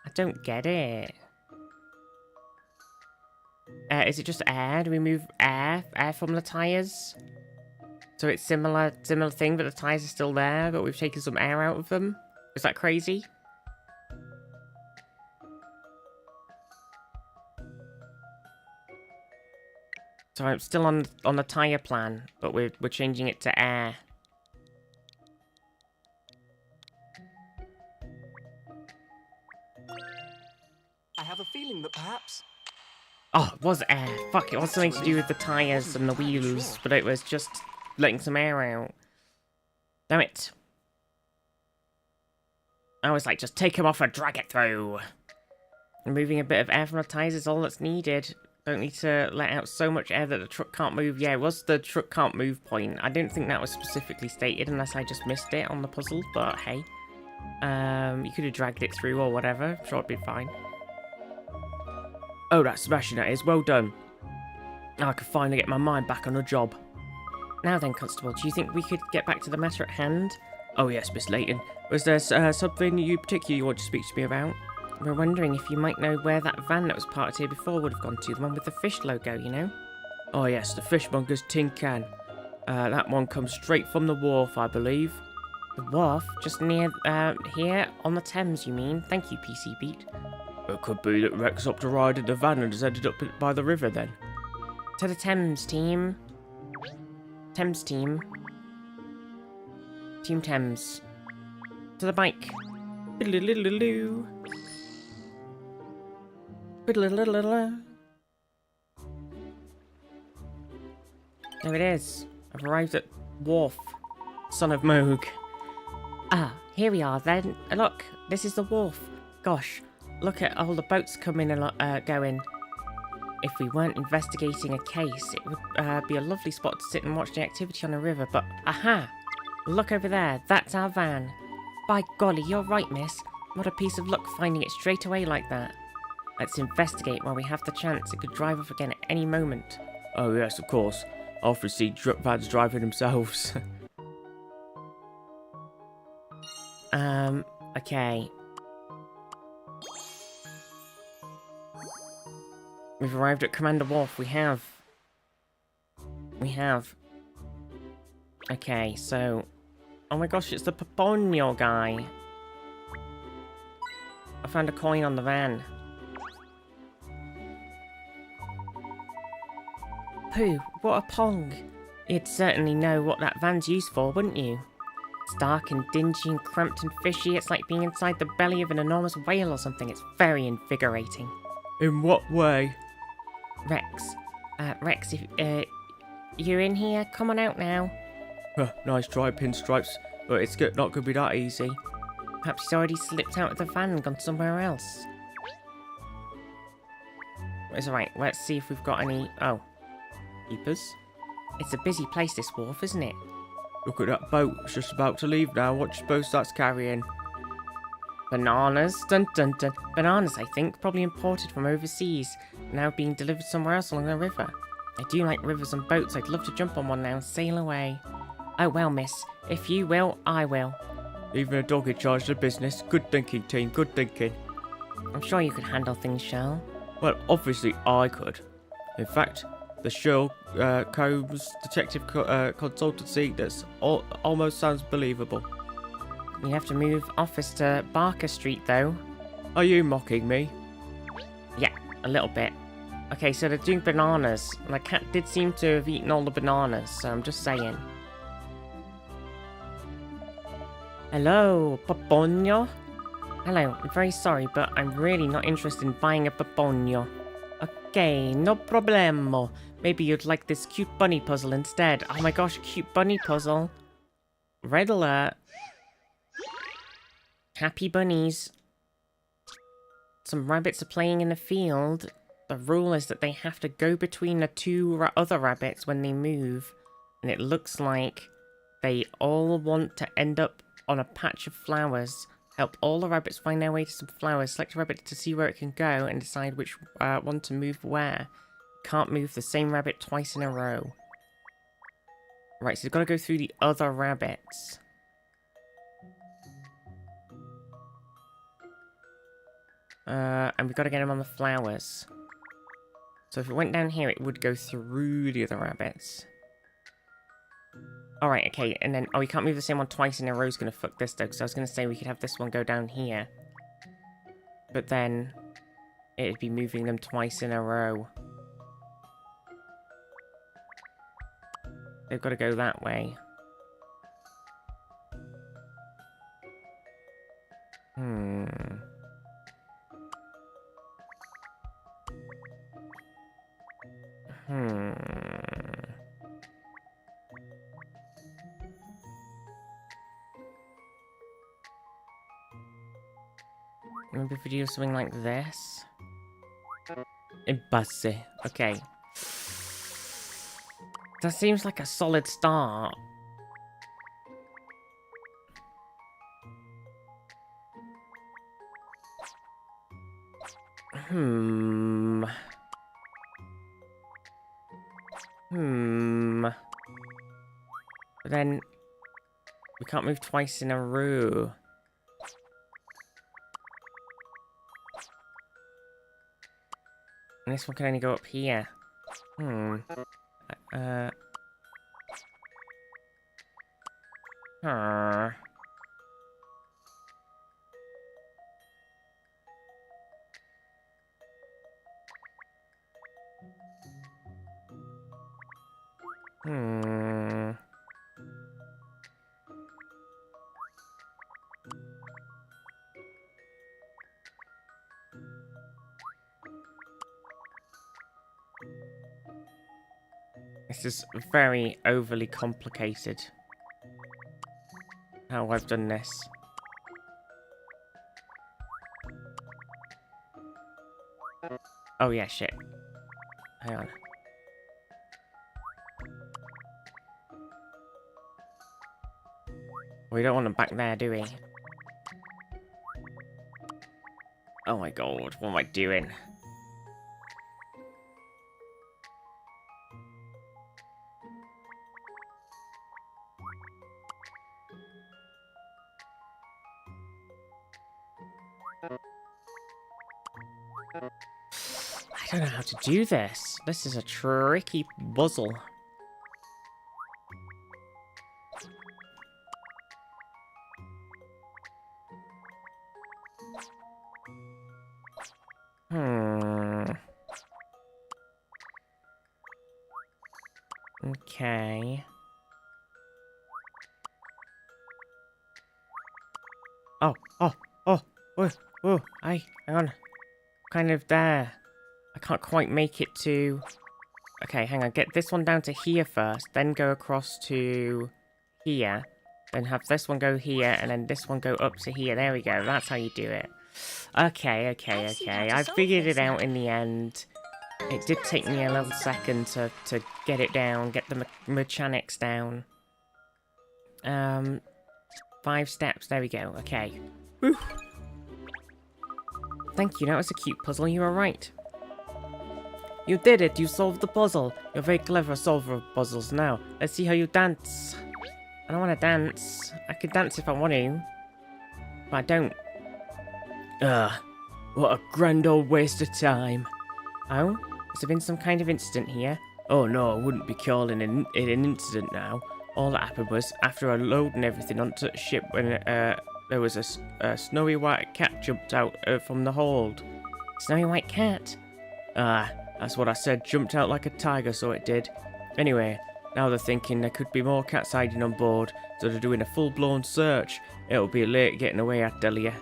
I don't get it. Is it just air? Do we move air from the tires? So it's similar thing, but the tires are still there, but we've taken some air out of them? Is that crazy? So I'm still on the tire plan, but we're changing it to air. I have a feeling that perhaps... Oh, it was air. Fuck, it was something to do with the tires and the wheels, but it was just letting some air out. Damn it. I was like, just take him off and drag it through. Removing a bit of air from the tyres is all that's needed. Don't need to let out so much air that the truck can't move. Yeah, it was the truck can't move point. I didn't think that was specifically stated unless I just missed it on the puzzle, but hey. You could have dragged it through or whatever. I'm sure it'd be fine. Oh, that's smashing, that is. Well done. Now I can finally get my mind back on the job. Now then, Constable, do you think we could get back to the matter at hand? Oh yes, Miss Layton. Was there something you particularly want to speak to me about? We're wondering if you might know where that van that was parked here before would have gone to, the one with the fish logo, you know? Oh yes, the fishmonger's tin can. That one comes straight from the wharf, I believe. The wharf? Just near, here? On the Thames, you mean? Thank you, PC Beat. It could be that Rex upped a ride in the van and has ended up by the river then. To the Thames, team. Thames team. Team Thames. To the bike. Biddle-diddle-diddle-doo. Biddle-diddle-diddle. There it is. I've arrived at Wharf, son of Moog. Ah, here we are then. Look, this is the wharf. Gosh, look at all the boats coming and going. If we weren't investigating a case, it would be a lovely spot to sit and watch the activity on the river, but aha! Look over there, that's our van. By golly, you're right, miss. What a piece of luck finding it straight away like that. Let's investigate while we have the chance. It could drive off again at any moment. Oh yes, of course. I often see vans driving themselves. Okay. We've arrived at Commander Wharf. We have. Okay, so... Oh my gosh, it's the Paponio guy. I found a coin on the van. Pooh, what a pong. You'd certainly know what that van's used for, wouldn't you? It's dark and dingy and cramped and fishy. It's like being inside the belly of an enormous whale or something. It's very invigorating. In what way? Rex. Rex, if you're in here, come on out now. Nice try, Pinstripes, but it's not going to be that easy. Perhaps he's already slipped out of the van and gone somewhere else. It's alright, let's see if we've got any... Oh. Keepers? It's a busy place, this wharf, isn't it? Look at that boat. It's just about to leave now. What do you suppose that's carrying? Bananas? Dun dun dun. Bananas, I think. Probably imported from overseas. Now being delivered somewhere else along the river. I do like rivers and boats. I'd love to jump on one now and sail away. Oh well, miss. If you will, I will. Even a dog in charge of the business. Good thinking, team. Good thinking. I'm sure you could handle things, Shell. Well, obviously I could. In fact, the Sherlock Holmes detective consultancy that's almost sounds believable. You have to move office to Barker Street, though. Are you mocking me? Yeah, a little bit. Okay, so they're doing bananas. And the cat did seem to have eaten all the bananas, so I'm just saying. Hello, Paponio? Hello, I'm very sorry, but I'm really not interested in buying a Paponio. Okay, no problemo. Maybe you'd like this cute bunny puzzle instead. Oh my gosh, cute bunny puzzle. Red alert. Happy bunnies. Some rabbits are playing in the field. The rule is that they have to go between the two other rabbits when they move. And it looks like they all want to end up on a patch of flowers. Help all the rabbits find their way to some flowers. Select a rabbit to see where it can go and decide which one to move where. Can't move the same rabbit twice in a row. Right, so they've got to go through the other rabbits. And we've got to get them on the flowers. So if it went down here, it would go through the other rabbits. Alright, okay, and then... Oh, we can't move the same one twice in a row is going to fuck this, though, because I was going to say we could have this one go down here. But then... it'd be moving them twice in a row. They've got to go that way. Maybe if we do something like this. Imbassi. Okay. That seems like a solid start. Hmm. But then we can't move twice in a row. And this one can only go up here. Huh. Hmm. This is very overly complicated. How I've done this. Oh yeah, shit. Hang on. We don't want them back there, do we? Oh my god, what am I doing? I don't know how to do this. This is a tricky puzzle. Okay. Oh, hang on. Kind of there. I can't quite make it to... Okay, hang on. Get this one down to here first, then go across to here. Then have this one go here, and then this one go up to here. There we go. That's how you do it. Okay. I figured it out in the end. It did take me a little second to get it down, get the mechanics down. 5 steps. There we go. Okay. Whew. Thank you. That was a cute puzzle. You were right. You did it. You solved the puzzle. You're a very clever solver of puzzles. Now, let's see how you dance. I don't want to dance. I could dance if I want to. But I don't. Ugh. What a grand old waste of time. Oh? Has there been some kind of incident here? Oh no, I wouldn't be calling it an incident now. All that happened was, after I loading everything onto the ship, when there was a snowy white cat jumped out from the hold. Snowy white cat? Ah, that's what I said, jumped out like a tiger, so it did. Anyway, now they're thinking there could be more cats hiding on board, so they're doing a full-blown search. It'll be late getting away, I tell you.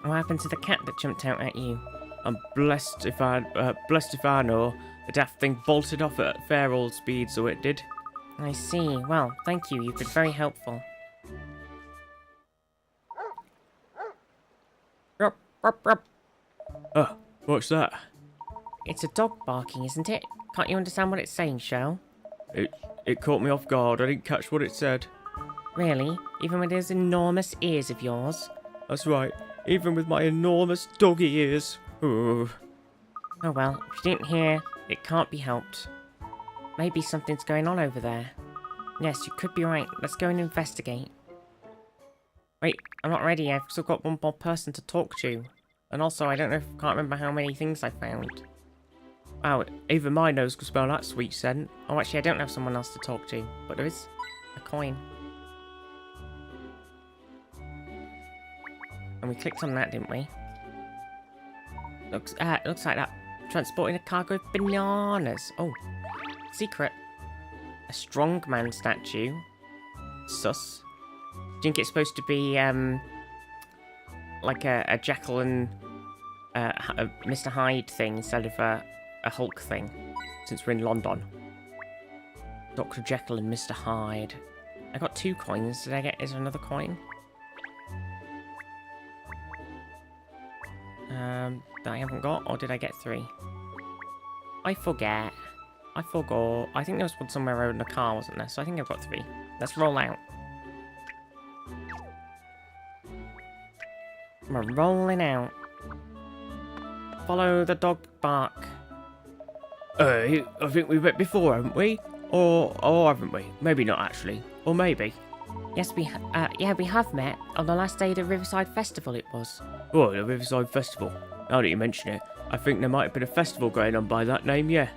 What happened to the cat that jumped out at you? I'm blessed if I know. The daft thing bolted off at fair old speed, so it did. I see. Well, thank you. You've been very helpful. Oh, what's that? It's a dog barking, isn't it? Can't you understand what it's saying, Shell? It caught me off guard. I didn't catch what it said. Really? Even with those enormous ears of yours? That's right. Even with my enormous doggy ears. Ooh. Oh well, if you didn't hear, it can't be helped. Maybe something's going on over there. Yes, you could be right. Let's go and investigate. Wait, I'm not ready. I've still got one more person to talk to. And also, I can't remember how many things I found. Wow, even my nose could smell that sweet scent. Oh, actually, I don't have someone else to talk to. But there is a coin. And we clicked on that, didn't we? Looks like that. Transporting a cargo of bananas. Oh, secret. A strongman statue. Sus. Do you think it's supposed to be, like a Jekyll and a Mr. Hyde thing instead of a Hulk thing? Since we're in London. Dr. Jekyll and Mr. Hyde. I got 2 coins. Is there another coin? That I haven't got, or did I get 3? I forget. I forgot. I think there was one somewhere in the car, wasn't there? So I think I've got 3. Let's roll out. We're rolling out. Follow the dog bark. Hey, I think we've met before, haven't we? Or haven't we? Maybe not actually. Or maybe. Yes, we have met. On the last day of the Riverside Festival it was. Oh, the Riverside Festival. Now that you mention it, I think there might have been a festival going on by that name, yeah.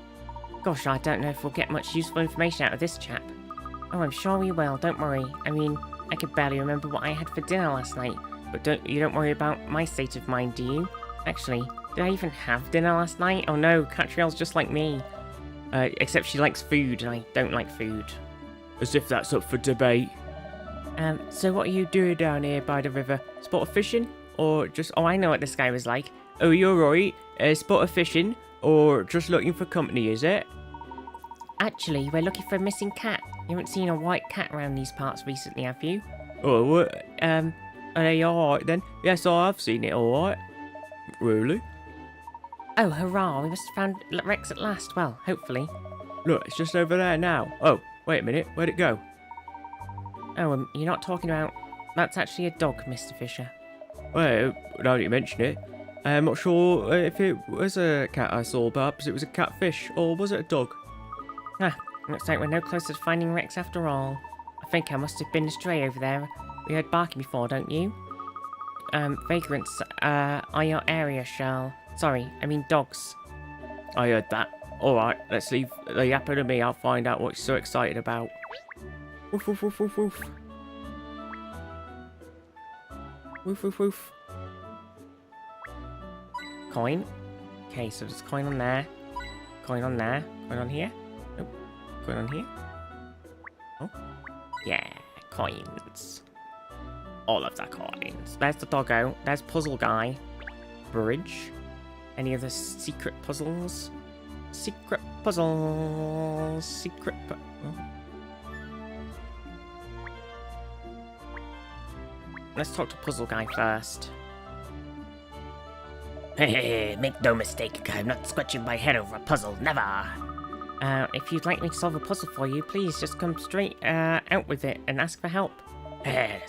Gosh, I don't know if we'll get much useful information out of this chap. Oh, I'm sure we will, don't worry. I mean, I could barely remember what I had for dinner last night. But you don't worry about my state of mind, do you? Actually, did I even have dinner last night? Oh no, Catriel's just like me. Except she likes food and I don't like food. As if that's up for debate. So what are you doing down here by the river? Spot of fishing? Or just... Oh, I know what this guy was like. Oh, you're right. Spot of fishing? Or just looking for company, is it? Actually, we're looking for a missing cat. You haven't seen a white cat around these parts recently, have you? Oh, what? Are they alright then? Yes, I have seen it alright. Really? Oh, hurrah, we must have found Rex at last. Well, hopefully. Look, it's just over there now. Oh, wait a minute. Where'd it go? Oh, you're not talking about... That's actually a dog, Mr. Fisher. Well, now that you mention it, I'm not sure if it was a cat I saw. Perhaps it was a catfish, or was it a dog? Ah, looks like we're no closer to finding Rex after all. I think I must have been astray over there. We heard barking before, don't you? Vagrants are your area, Shell. Sorry, I mean dogs. I heard that. Alright, let's leave the yapper to me. I'll find out what you're so excited about. Woof, woof, woof, woof, woof. Woof, woof, woof. Coin. Okay, so there's coin on there. Coin on there. Coin on here. Nope. Coin on here. Oh. Yeah, coins. All of the coins. There's the doggo. There's puzzle guy. Bridge. Any other secret puzzles? Secret puzzles. Secret Let's talk to puzzle guy first. Hey, make no mistake, I'm not scratching my head over a puzzle, never. If you'd like me to solve a puzzle for you, please just come straight out with it and ask for help.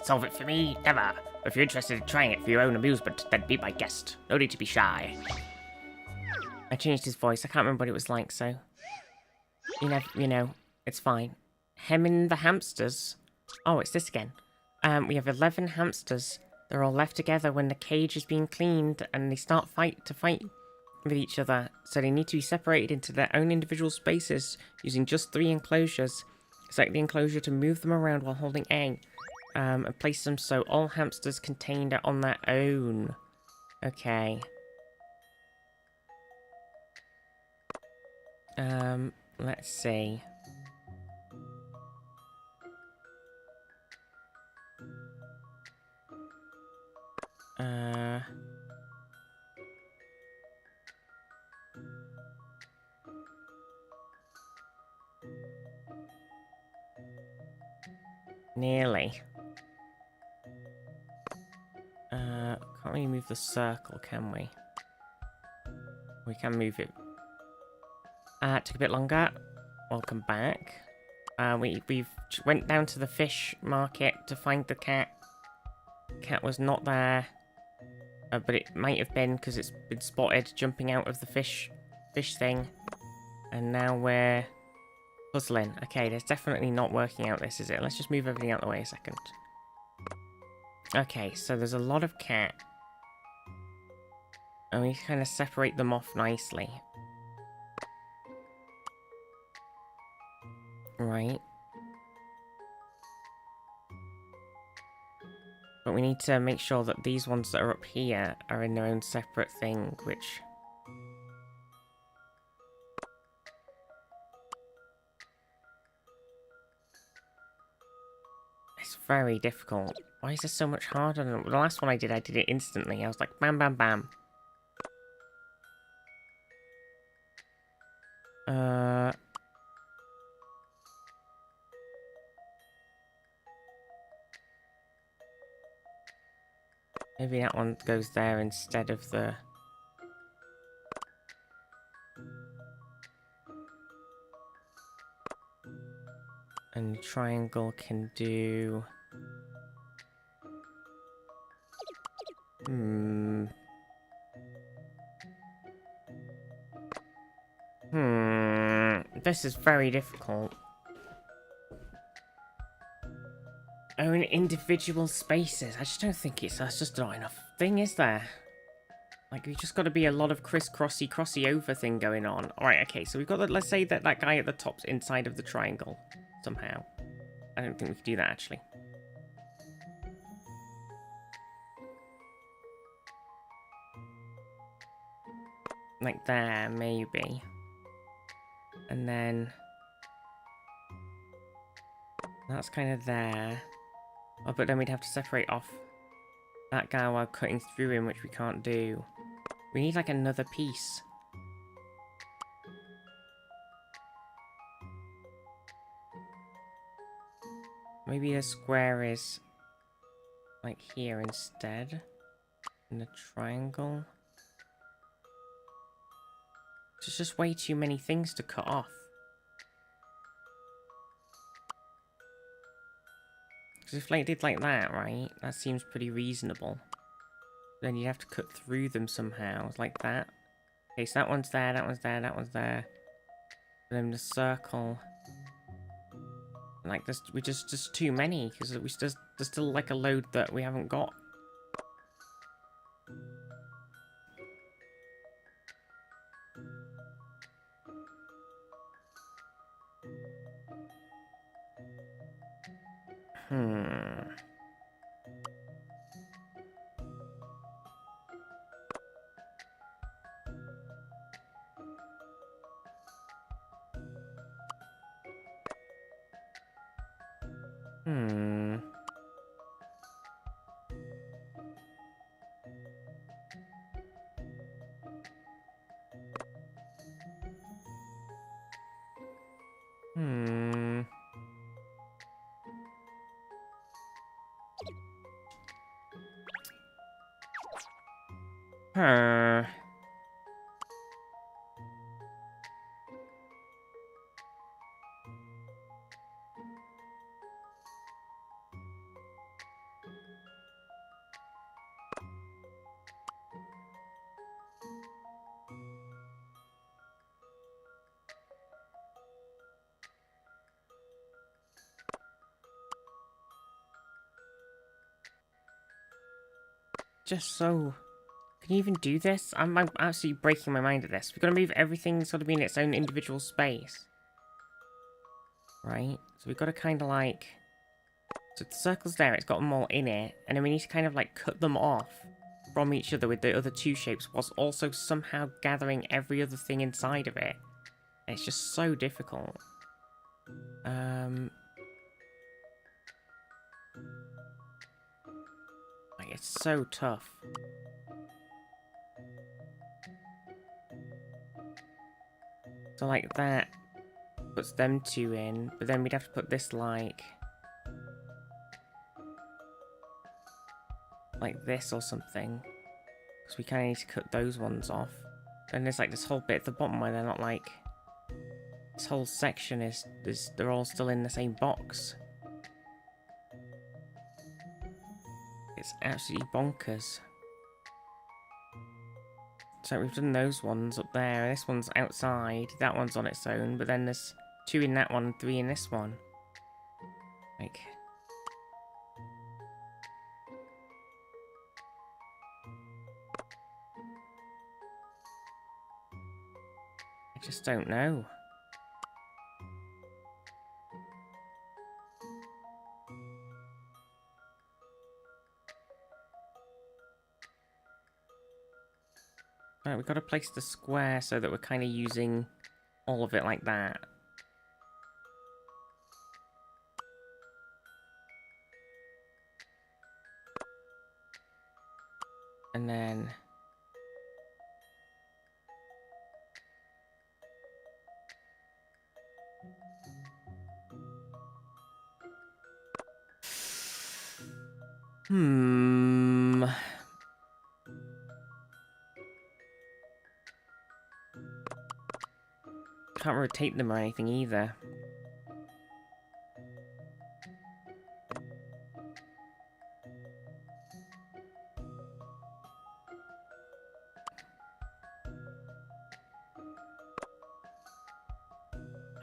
Solve it for me, never. If you're interested in trying it for your own amusement, then be my guest. No need to be shy. I changed his voice. I can't remember what it was like, so... You know, it's fine. Hemming the hamsters. Oh, it's this again. We have 11 hamsters. They're all left together when the cage is being cleaned and they start to fight with each other. So they need to be separated into their own individual spaces using just 3 enclosures. Select the enclosure to move them around while holding A. And place them so all hamsters contained are on their own. Okay. Let's see. Nearly. Can't really move the circle, can we? We can move it. Took a bit longer. Welcome back. We've went down to the fish market to find the cat. Cat was not there. But it might have been because it's been spotted jumping out of the fish thing. And now we're puzzling. Okay, that's definitely not working out this, is it? Let's just move everything out of the way a second. Okay, so there's a lot of cat. And we kind of separate them off nicely. Right. But we need to make sure that these ones that are up here are in their own separate thing, which... It's very difficult. Why is this so much harder than... The last one I did it instantly. I was like, bam, bam, bam. Maybe that one goes there instead of the triangle can do... This is very difficult. Own individual spaces. I just don't think that's just not enough thing, is there? Like, we just got to be a lot of crossy over thing going on. Alright, okay, so we've got let's say that guy at the top's inside of the triangle somehow. I don't think we can do that, actually. Like there, maybe. And then... that's kind of there. Oh, but then we'd have to separate off that guy while cutting through him, which we can't do. We need, like, another piece. Maybe a square is, like, here instead. And a triangle. There's just way too many things to cut off. Because if like did like that, right? That seems pretty reasonable. Then you'd have to cut through them somehow, like that. Okay, so that one's there, that one's there, that one's there. And then the circle. Like this, we just too many because there's still like a load that we haven't got. Just so... Can you even do this? I'm absolutely breaking my mind at this. We've got to move everything sort of be in its own individual space. Right? So we've got to kind of like... So the circle's there, it's got them all in it. And then we need to kind of like cut them off from each other with the other two shapes, whilst also somehow gathering every other thing inside of it. And it's just so difficult. Like, it's so tough. So like that puts them two in, but then we'd have to put this like this or something. Because we kind of need to cut those ones off. And there's like this whole bit at the bottom where they're not like... This whole section is they're all still in the same box. It's absolutely bonkers. So we've done those ones up there. This one's outside. That one's on its own. But then there's 2 in that one, 3 in this one. Like... I just don't know. Right, we've got to place the square so that we're kind of using all of it like that. And then... Can't rotate them or anything either.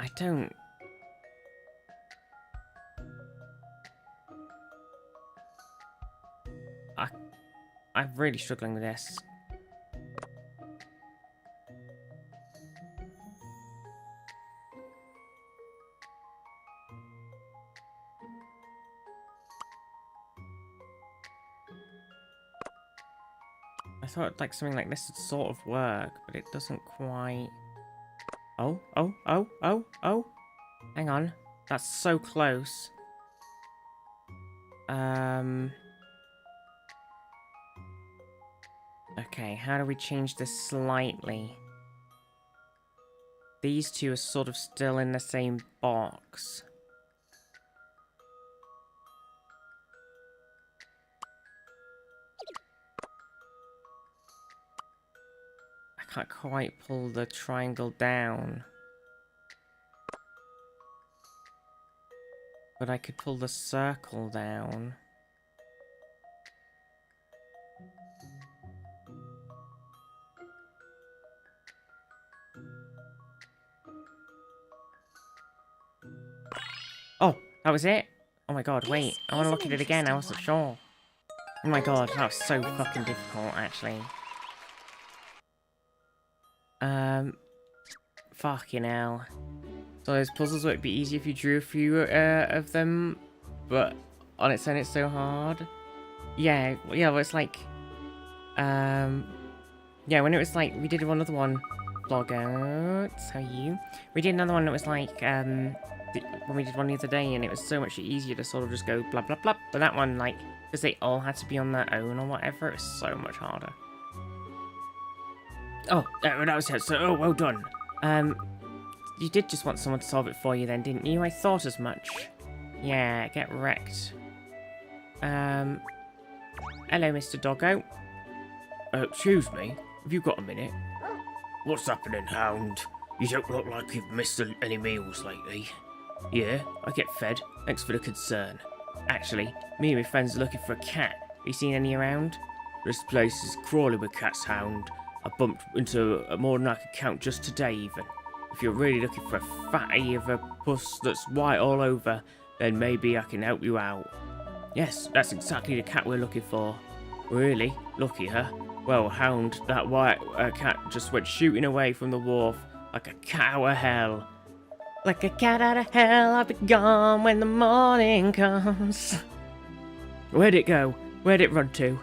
I don't... I'm really struggling with this. I thought like something like this would sort of work, but it doesn't quite... Oh. Hang on. That's so close. Okay, how do we change this slightly? These two are sort of still in the same box. I can't quite pull the triangle down. But I could pull the circle down. Oh, that was it? Oh my god, wait. This I want to is look an at it again, I interesting wasn't one. sure. Oh my god, that was so fucking difficult, actually. Fucking hell. So those puzzles would be easy if you drew a few of them, but on its own it's so hard. Yeah, well it's like, yeah, when it was like, we did another one, Vlogouts, how are you? We did another one that was like, when we did one the other day, and it was so much easier to sort of just go blah blah blah, but that one, like, because they all had to be on their own or whatever, it was so much harder. Oh, that was it, so, oh, well done. You did just want someone to solve it for you then, didn't you? I thought as much. Yeah, get wrecked. Hello, Mr. Doggo. Excuse me, have you got a minute? What's happening, Hound? You don't look like you've missed any meals lately. Yeah, I get fed. Thanks for the concern. Actually, me and my friends are looking for a cat. Have you seen any around? This place is crawling with cats, Hound. I bumped into more than I could count just today, even. If you're really looking for a fatty of a puss that's white all over, then maybe I can help you out. Yes, that's exactly the cat we're looking for. Really? Lucky, huh? Well, Hound, that white cat just went shooting away from the wharf like a cat out of hell. Like a cat out of hell, I'll be gone when the morning comes. Where'd it go? Where'd it run to?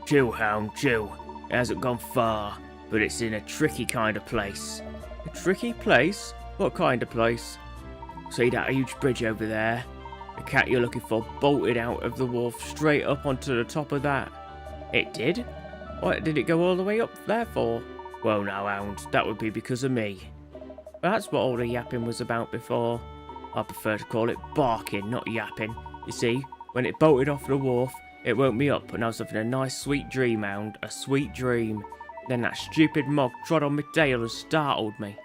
Chill, Hound, chill. It hasn't gone far, but it's in a tricky kind of place. A tricky place? What kind of place? See that huge bridge over there? The cat you're looking for bolted out of the wharf straight up onto the top of that. It did? What did it go all the way up there for? Well now, Hound, that would be because of me. That's what all the yapping was about before. I prefer to call it barking, not yapping. You see, when it bolted off the wharf, it woke me up and I was having a nice sweet dream, Hound, a sweet dream. Then that stupid mog trod on my tail and startled me.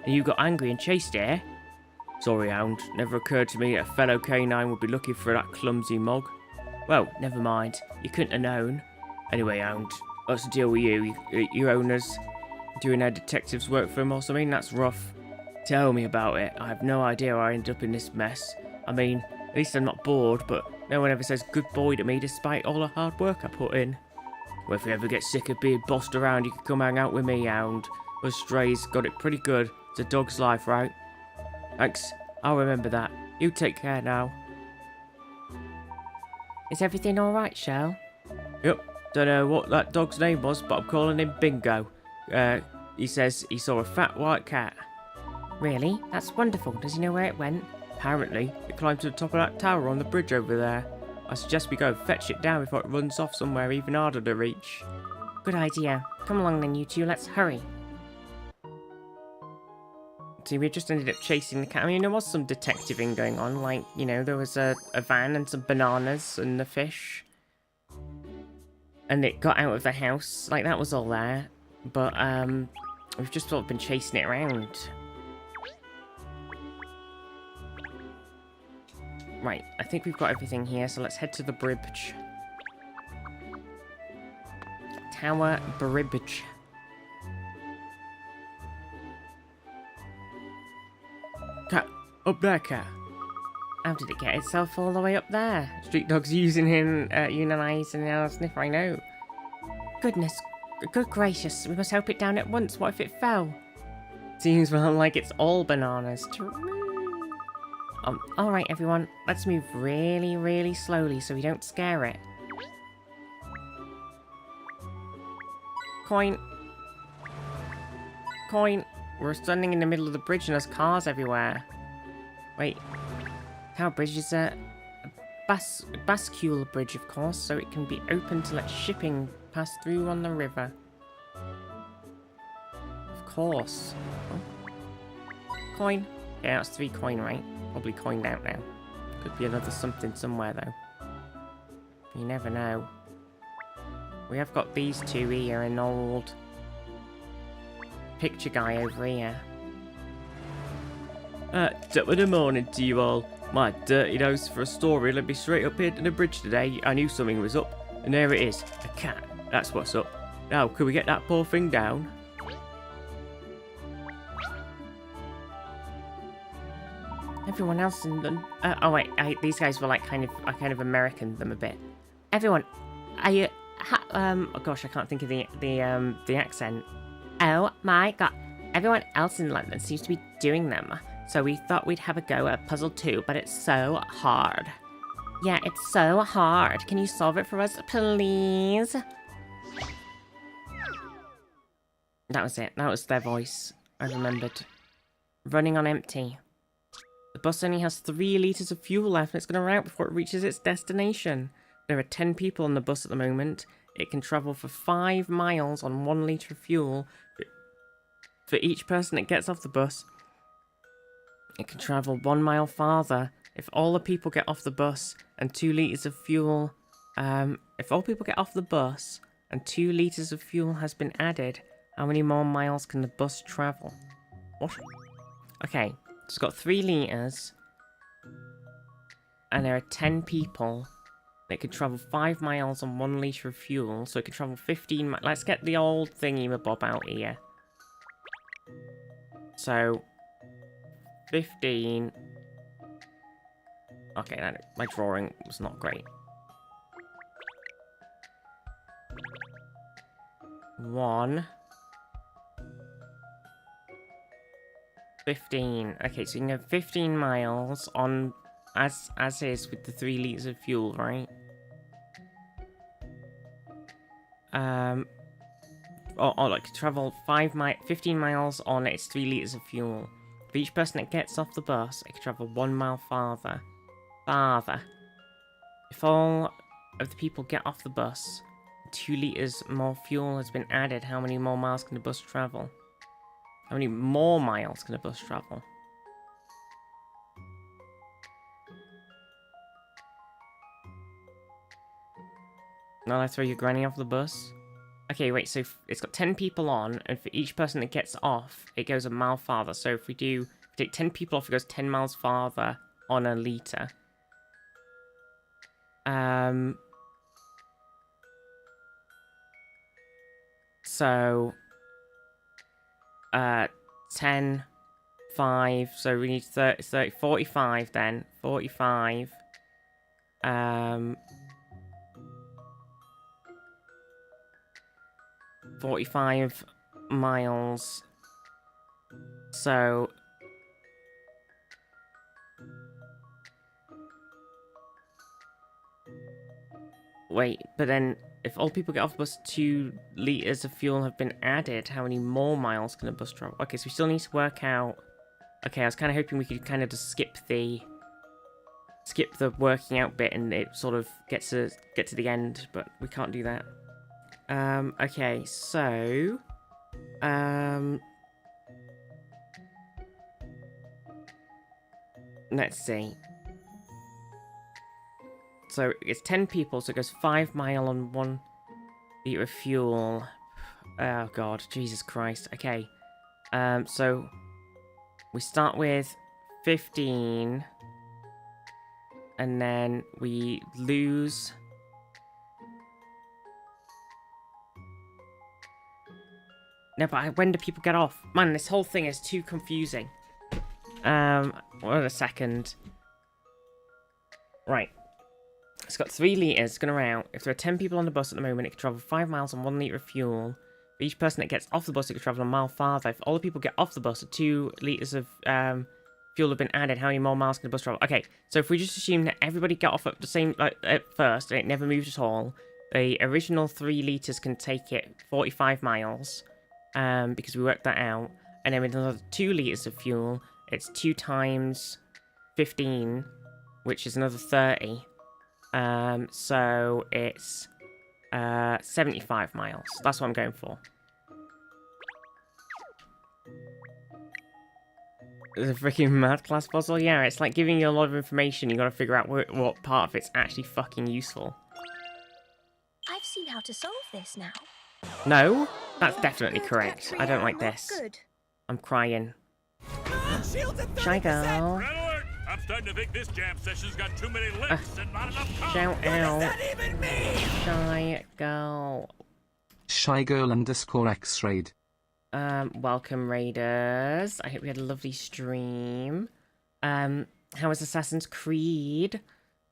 And you got angry and chased it, eh? Sorry, Hound, never occurred to me that a fellow canine would be looking for that clumsy mog. Well, never mind, you couldn't have known. Anyway, Hound, what's the deal with you? Your owners doing their detective's work for him or something? That's rough. Tell me about it. I have no idea how I ended up in this mess. I mean, at least I'm not bored, but no one ever says good boy to me despite all the hard work I put in. Well, if you ever get sick of being bossed around, you can come hang out with me, Hound. Us strays got it pretty good. It's a dog's life, right? Thanks. I'll remember that. You take care now. Is everything alright, Shell? Yep. Don't know what that dog's name was, but I'm calling him Bingo. He says he saw a fat white cat. Really? That's wonderful. Does he know where it went? Apparently, it climbed to the top of that tower on the bridge over there. I suggest we go and fetch it down before it runs off somewhere even harder to reach. Good idea. Come along then, you two. Let's hurry. See, we just ended up chasing the cat. I mean, there was some detectiving going on. Like, you know, there was a van and some bananas and the fish. And it got out of the house. Like, that was all there. But, we've just sort of been chasing it around. Right, I think we've got everything here, so let's head to the bridge. Tower Bridge. Up there, cat. How did it get itself all the way up there? Street dog's using him, unionizing our sniffer, I know. Goodness, good gracious, we must help it down at once. What if it fell? Seems well like it's all bananas. Alright everyone, let's move really, really slowly so we don't scare it. Coin. Coin. We're standing in the middle of the bridge and there's cars everywhere. Wait. Our bridge is a bascule bridge, of course, so it can be open to let shipping pass through on the river. Of course. Oh. Coin. Yeah, that's 3 coin, right? Probably coined out now. Could be another something somewhere, though. You never know. We have got these 2 here, an old picture guy over here. Top of the morning to you all. My dirty nose for a story led me straight up here to the bridge today. I knew something was up, and there it is, a cat. That's what's up. Now, could we get that poor thing down? Everyone else in the... oh wait, these guys were like kind of American them a bit. Everyone, oh gosh, I can't think of the accent. Oh my god, everyone else in London seems to be doing them. So we thought we'd have a go at puzzle 2, but it's so hard. Yeah, it's so hard. Can you solve it for us, please? That was it. That was their voice. I remembered. Running on empty. The bus only has 3 litres of fuel left and it's going to run out before it reaches its destination. There are 10 people on the bus at the moment. It can travel for 5 miles on 1 litre of fuel. For each person that gets off the bus, it can travel 1 mile farther. If all the people get off the bus and 2 litres of fuel... if all people get off the bus and 2 litres of fuel has been added, how many more miles can the bus travel? What? Okay, it's got 3 litres. And there are 10 people that could travel 5 miles on 1 litre of fuel. So it could travel 15 miles. Let's get the old thingy-mabob out here. So... 15. Okay, my drawing was not great. 1. 15. Okay, so you can go 15 miles on as is with the 3 litres of fuel, right? Or like travel 15 miles on its 3 litres of fuel. For each person that gets off the bus, it can travel 1 mile farther. If all of the people get off the bus, 2 litres more fuel has been added, how many more miles can the bus travel? How many more miles can the bus travel? Now I throw your granny off the bus? Okay, wait, so it's got 10 people on, and for each person that gets off, it goes a mile farther. So if we take 10 people off, it goes 10 miles farther on a litre. So, 10, 5, so we need 30, 45 then. 45. 45 miles. So... Wait, but then if all people get off the bus, 2 litres of fuel have been added, how many more miles can a bus travel? Okay, so we still need to work out... Okay, I was kind of hoping we could kind of just skip the working out bit and it sort of get to the end, but we can't do that. Okay, so... let's see. So it's 10 people, so it goes 5 miles on 1 litre of fuel. Oh god, Jesus Christ. Okay. So we start with 15. And then we lose... No, but when do people get off? Man, this whole thing is too confusing. Wait a second. Right. It's got 3 litres, gonna run out. If there are 10 people on the bus at the moment, it can travel 5 miles on 1 litre of fuel. For each person that gets off the bus, it can travel a mile farther. If all the people get off the bus, 2 litres of fuel have been added. How many more miles can the bus travel? Okay, so if we just assume that everybody got off at the same, like, at first, and it never moved at all, the original 3 litres can take it 45 miles, because we worked that out. And then with another 2 litres of fuel, it's 2 times 15, which is another 30. So it's 75 miles. That's what I'm going for. It's a freaking math class puzzle. Yeah, it's like giving you a lot of information. You got to figure out what part of it's actually fucking useful. I've seen how to solve this now. No, that's definitely Good, correct. Katrina. I don't like this. Good. I'm crying. Shy girl. Red alert! I'm starting to think this jam session's got too many licks and not enough color. Shout out. Shy girl. Shy girl _ X-rayed. Welcome Raiders. I hope you had a lovely stream. How was Assassin's Creed?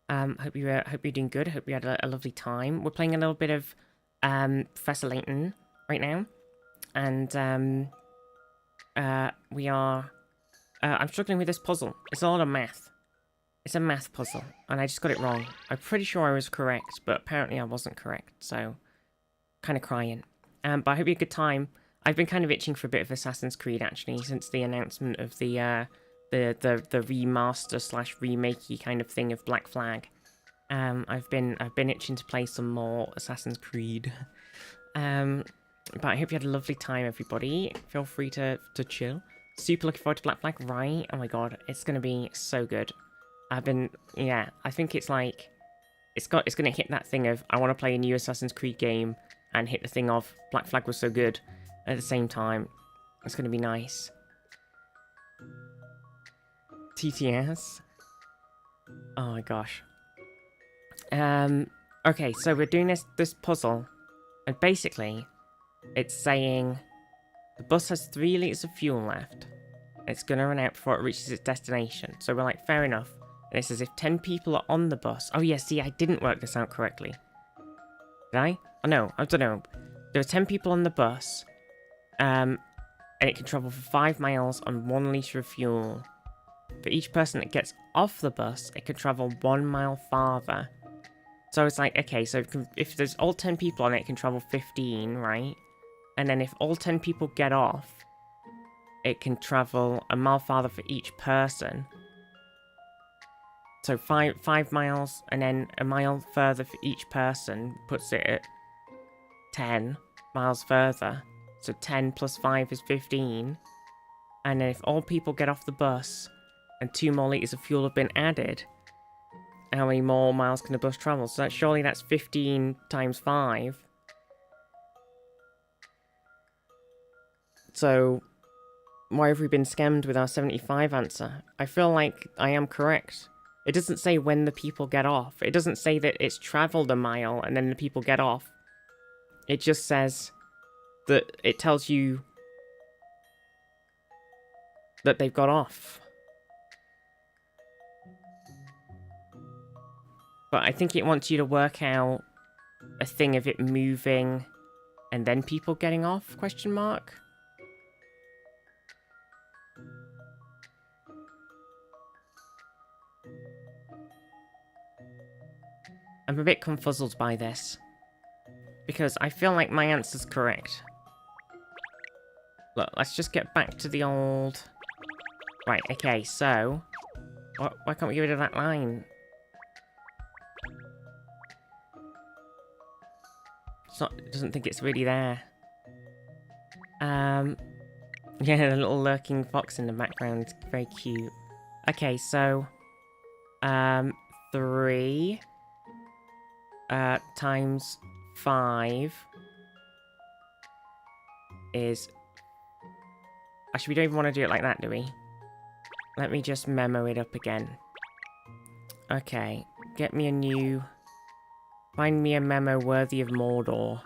Hope you're doing good. Hope you had a lovely time. We're playing a little bit of Professor Layton right now, and we are. I'm struggling with this puzzle. It's a lot of math. It's a math puzzle, and I just got it wrong. I'm pretty sure I was correct, but apparently I wasn't correct. So, kind of crying. But I hope you had a good time. I've been kind of itching for a bit of Assassin's Creed actually since the announcement of the remaster / remakey kind of thing of Black Flag. I've been itching to play some more Assassin's Creed. But I hope you had a lovely time, everybody. Feel free to chill. Super looking forward to Black Flag, right? Oh my god, it's gonna be so good. I think it's like it's gonna hit that thing of I want to play a new Assassin's Creed game and hit the thing of Black Flag was so good at the same time. It's gonna be nice. TTS. Oh my gosh. Okay, so we're doing this puzzle, and basically, it's saying the bus has 3 litres of fuel left. It's gonna run out before it reaches its destination. So we're like, fair enough. And it says if 10 people are on the bus. Oh yeah, see, I didn't work this out correctly. Did I? Oh no, I don't know. There are 10 people on the bus, and it can travel for 5 miles on 1 litre of fuel. For each person that gets off the bus, it can travel 1 mile farther. So it's like, okay, so if there's all 10 people on it, it can travel 15, right? And then if all 10 people get off, it can travel a mile farther for each person. So 5 miles, and then a mile further for each person puts it at 10 miles further. So 10 plus 5 is 15. And then if all people get off the bus, and 2 more litres of fuel have been added, how many more miles can the bus travel? So surely that's 15 times 5. So, why have we been scammed with our 75 answer? I feel like I am correct. It doesn't say when the people get off. It doesn't say that it's travelled a mile and then the people get off. It just says that it tells you that they've got off. But I think it wants you to work out a thing of it moving and then people getting off, question mark? I'm a bit confuzzled by this. Because I feel like my answer's correct. Look, let's just get back to the old... Right, okay, so... Why can't we get rid of that line? It doesn't think it's really there. Yeah, the little lurking fox in the background, very cute. Okay, so 3 times 5 is... Actually, we don't even want to do it like that, do we? Let me just memo it up again. Okay, get me a new... Find me a memo worthy of Mordor.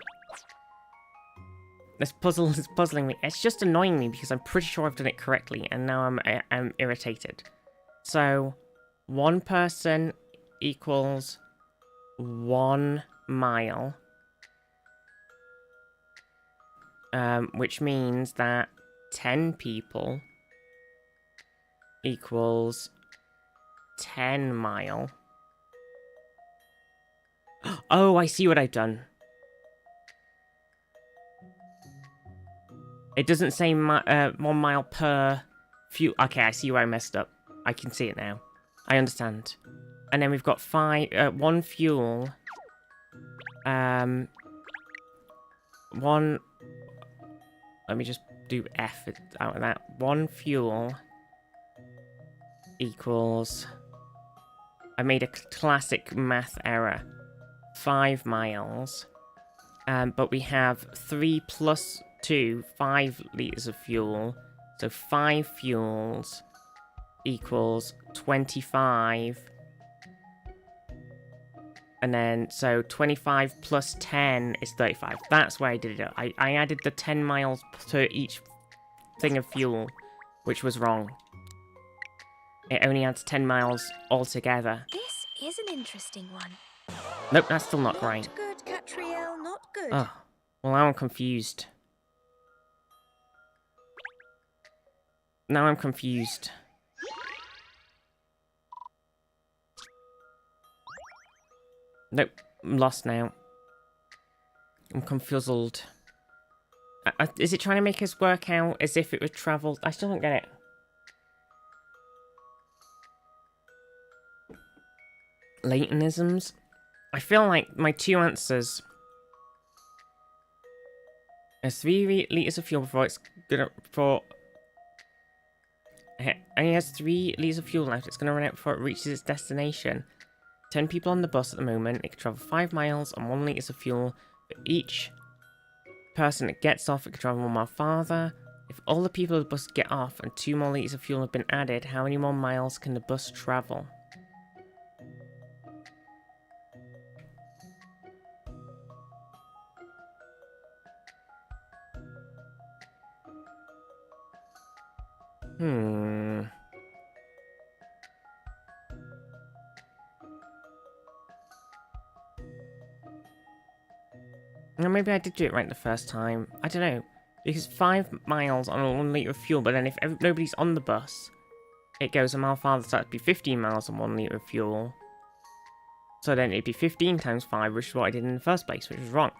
This puzzle is puzzling me. It's just annoying me because I'm pretty sure I've done it correctly, and now I'm irritated. So, 1 person equals 1 mile. Which means that 10 people equals 10 mile. Oh, I see what I've done. It doesn't say 1 mile per fuel. Okay, I see where I messed up. I can see it now. I understand. And then we've got 1 fuel. 1. Let me just do F out of that. 1 fuel equals... I made a classic math error. 5 miles. But we have 3 plus 2, 5 litres of fuel. So 5 fuels equals 25. And then, so 25 plus 10 is 35. That's where I did it. I added the 10 miles to each thing of fuel, which was wrong. It only adds 10 miles altogether. This is an interesting one. Nope, that's still not right. Not good, Catriel, not good. Oh, well, now I'm confused. Now I'm confused. Nope, I'm lost now. I'm confuzzled. Is it trying to make us work out as if it was travelled? I still don't get it. Latonisms? I feel like my 2 answers... There's 3 litres of fuel before it's gonna... It only has 3 litres of fuel left. It's gonna run out before it reaches its destination. 10 people on the bus at the moment. It can travel 5 miles and 1 litre of fuel. For each person that gets off, it can travel 1 mile farther. If all the people of the bus get off and 2 more litres of fuel have been added, how many more miles can the bus travel? Or maybe I did do it right the first time. I don't know. Because 5 miles on 1 litre of fuel, but then if nobody's on the bus, it goes a mile farther, so that'd be 15 miles on 1 litre of fuel. So then it'd be 15 times 5, which is what I did in the first place, which was wrong.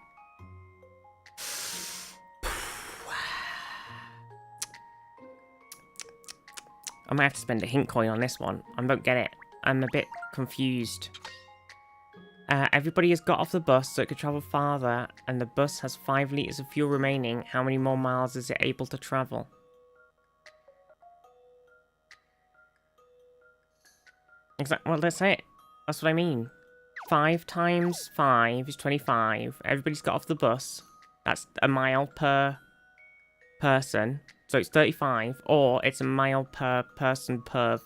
I might have to spend a hint coin on this one. I don't get it. I'm a bit confused. Everybody has got off the bus so it could travel farther, and the bus has 5 litres of fuel remaining. How many more miles is it able to travel? Exactly. Well, that's it. That's what I mean. 5 times 5 is 25. Everybody's got off the bus. That's a mile per person. So it's 35. Or it's a mile per person per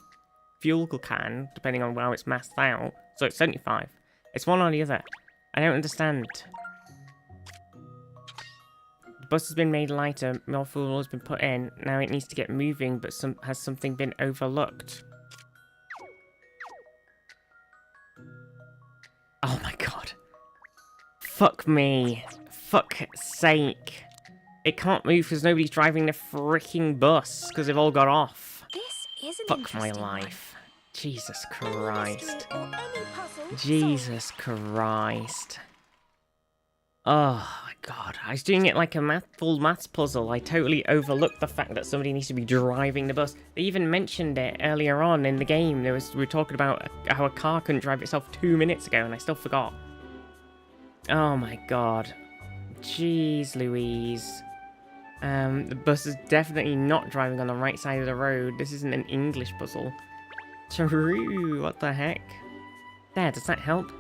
fuel can, depending on how it's massed out. So it's 75. It's one or the other. I don't understand. The bus has been made lighter. More fuel has been put in. Now it needs to get moving, but has something been overlooked? Oh my god. Fuck me. Fuck's sake. It can't move because nobody's driving the freaking bus because they've all got off. This is an Fuck my interesting life. Jesus one. Any Christ. mystery or any puzzle Jesus Christ. Oh my god. I was doing it like a full maths puzzle. I totally overlooked the fact that somebody needs to be driving the bus. They even mentioned it earlier on in the game. We were talking about how a car couldn't drive itself 2 minutes ago and I still forgot. Oh my god. Jeez Louise. The bus is definitely not driving on the right side of the road. This isn't an English puzzle. True, what the heck? There, does that help?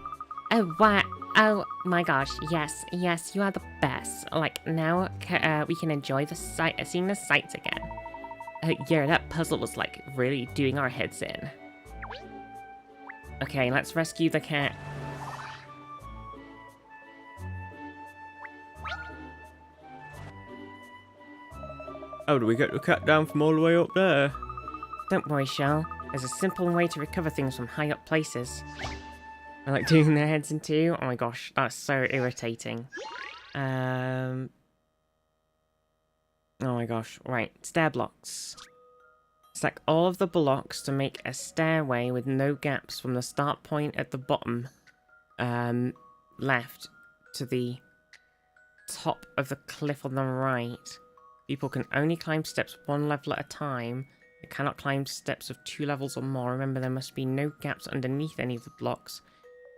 Oh, wow. Oh my gosh, yes, you are the best. Like, now we can enjoy the seeing the sights again. Yeah, that puzzle was like really doing our heads in. Okay, let's rescue the cat. How do we get the cat down from all the way up there? Don't worry, Shell. There's a simple way to recover things from high up places. I like doing their heads in two. Oh my gosh, that's so irritating. Oh my gosh. Right, stair blocks. Stack all of the blocks to make a stairway with no gaps from the start point at the bottom left to the top of the cliff on the right. People can only climb steps one level at a time. They cannot climb steps of 2 levels or more. Remember, there must be no gaps underneath any of the blocks.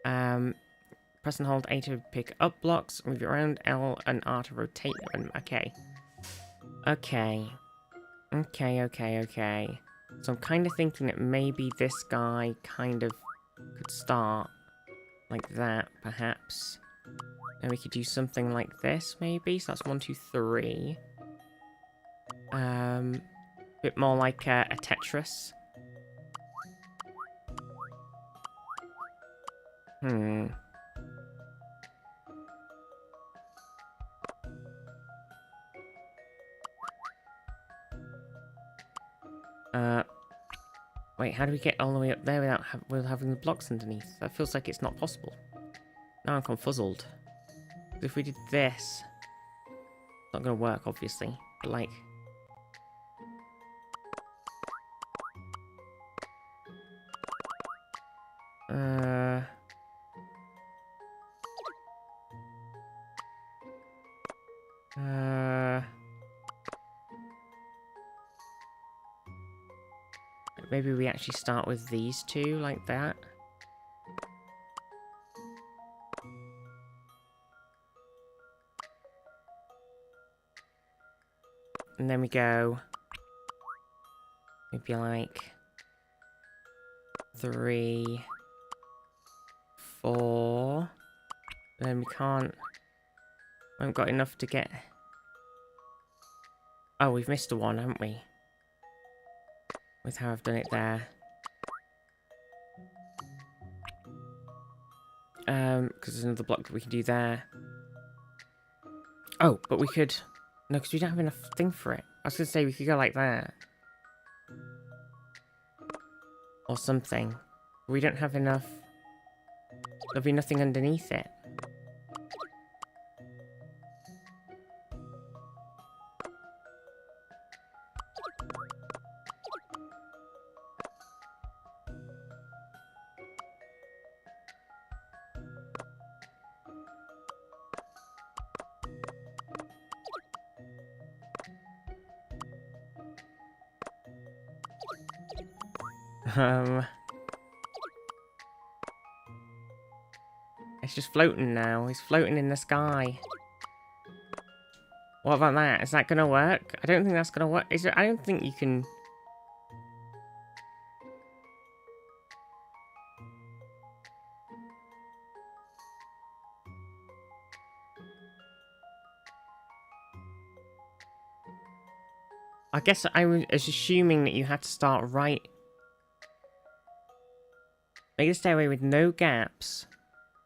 Press and hold A to pick up blocks. Move around L and R to rotate them. Okay. Okay. Okay. So I'm kind of thinking that maybe this guy kind of could start like that, perhaps. And we could do something like this, maybe. So that's 1, 2, 3. Bit more like a Tetris. Wait, how do we get all the way up there without having the blocks underneath? That feels like it's not possible. Now I'm confuzzled. If we did this... It's not going to work, obviously. But, like... Maybe we actually start with these two, like that. And then we go... Maybe like... 3... 4... And then we can't... We haven't got enough to get... Oh, we've missed a one, haven't we? With how I've done it there. Because there's another block that we can do there. Oh, but we could... No, because we don't have enough thing for it. I was going to say we could go like that. Or something. We don't have enough... There'll be nothing underneath it. It's just floating now. He's floating in the sky. What about that? Is that gonna work? I don't think that's gonna work. Is it? I don't think you can... I guess I was assuming that you had to start right... Make a stairway with no gaps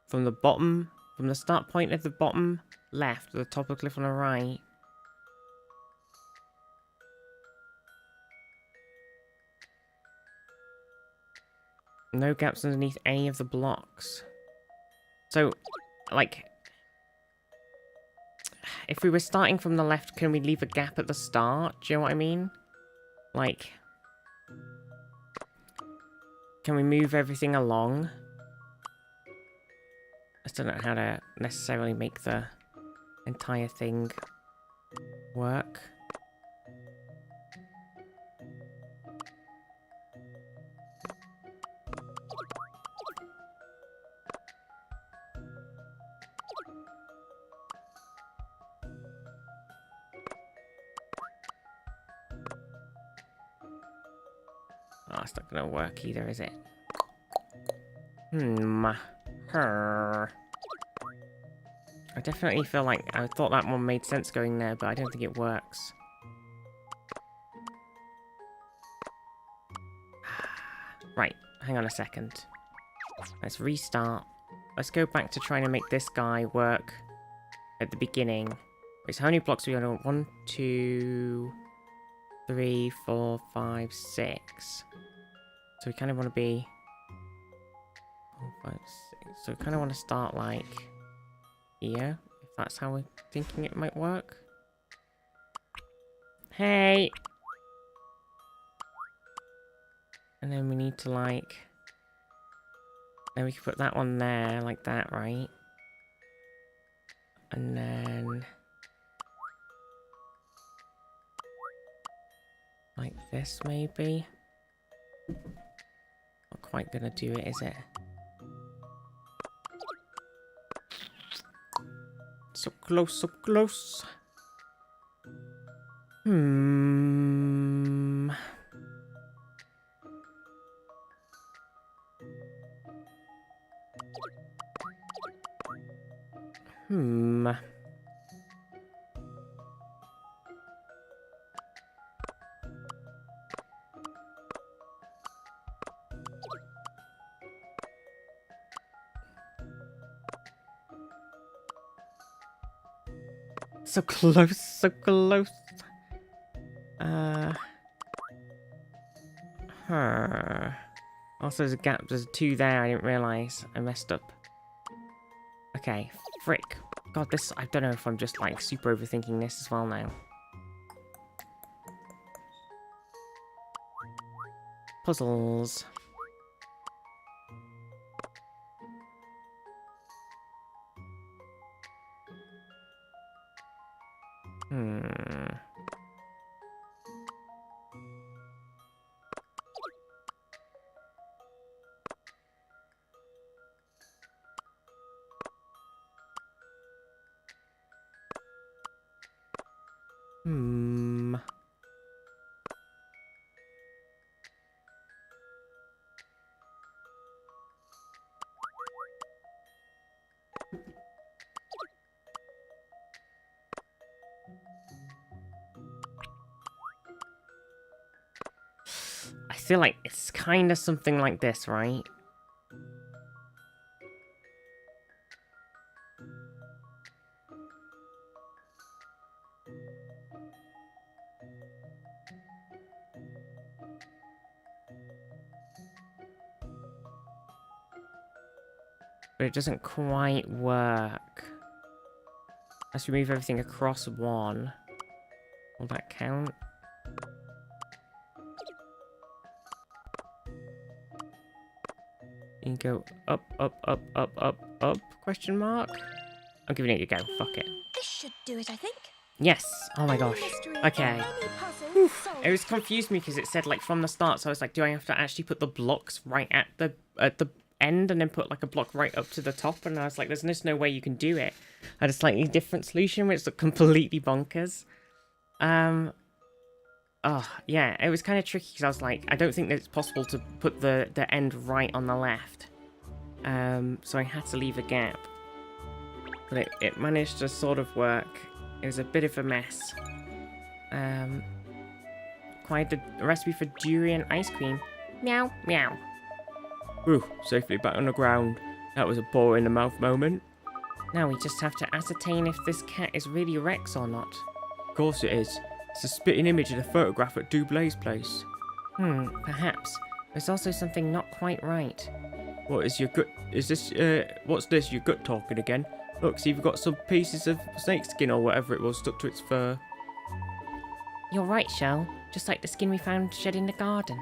from the bottom, from the start point at the bottom left to the top of the cliff on the right. No gaps underneath any of the blocks. So, like, if we were starting from the left, can we leave a gap at the start? Do you know what I mean? Like... Can we move everything along? I still don't know how to necessarily make the entire thing work. Oh, it's not gonna work either, is it? I definitely feel like I thought that one made sense going there, but I don't think it works. Right, hang on a second. Let's restart. Let's go back to trying to make this guy work at the beginning. Wait, so how many blocks are we on? 1, 2, 3, 4, 5, 6. So we kind of want to be 4, 5, 6. So we kind of want to start like here, if that's how we're thinking it might work. Hey! And then we need to like... Then we can put that one there, like that, right? And then... Like this, maybe? Not quite gonna do it, is it? So close, so close. Hmm. Hmm. So close, so close. Also, there's a gap. There's 2 there. I didn't realise. I messed up. Okay, frick. God, this... I don't know if I'm just, like, super overthinking this as well now. Puzzles. Hmm. I feel like it's kind of something like this, right? But it doesn't quite work. Let's remove everything across 1. Will that count? You can go up, up, up, up, up, up, question mark? I'm giving it a go, fuck it. This should do it, I think. Yes! Oh my gosh. Okay. Any puzzle solved. It was confused me because it said like from the start, so I was like, do I have to actually put the blocks right at the end and then put like a block right up to the top? And I was like, there's just no way you can do it. I had a slightly different solution, which is completely bonkers. Oh, yeah, it was kind of tricky because I was like, I don't think that it's possible to put the end right on the left. So I had to leave a gap. But it managed to sort of work. It was a bit of a mess. Required the recipe for durian ice cream. Meow, meow. Ooh, safely back on the ground. That was a paw in the mouth moment. Now we just have to ascertain if this cat is really Rex or not. Of course it is. It's a spitting image of the photograph at Dublay's place. Perhaps. There's also something not quite right. What is your gut? Is this, what's this? Your gut talking again? Look, see, you've got some pieces of snake skin or whatever it was stuck to its fur. You're right, Shell. Just like the skin we found shed in the garden.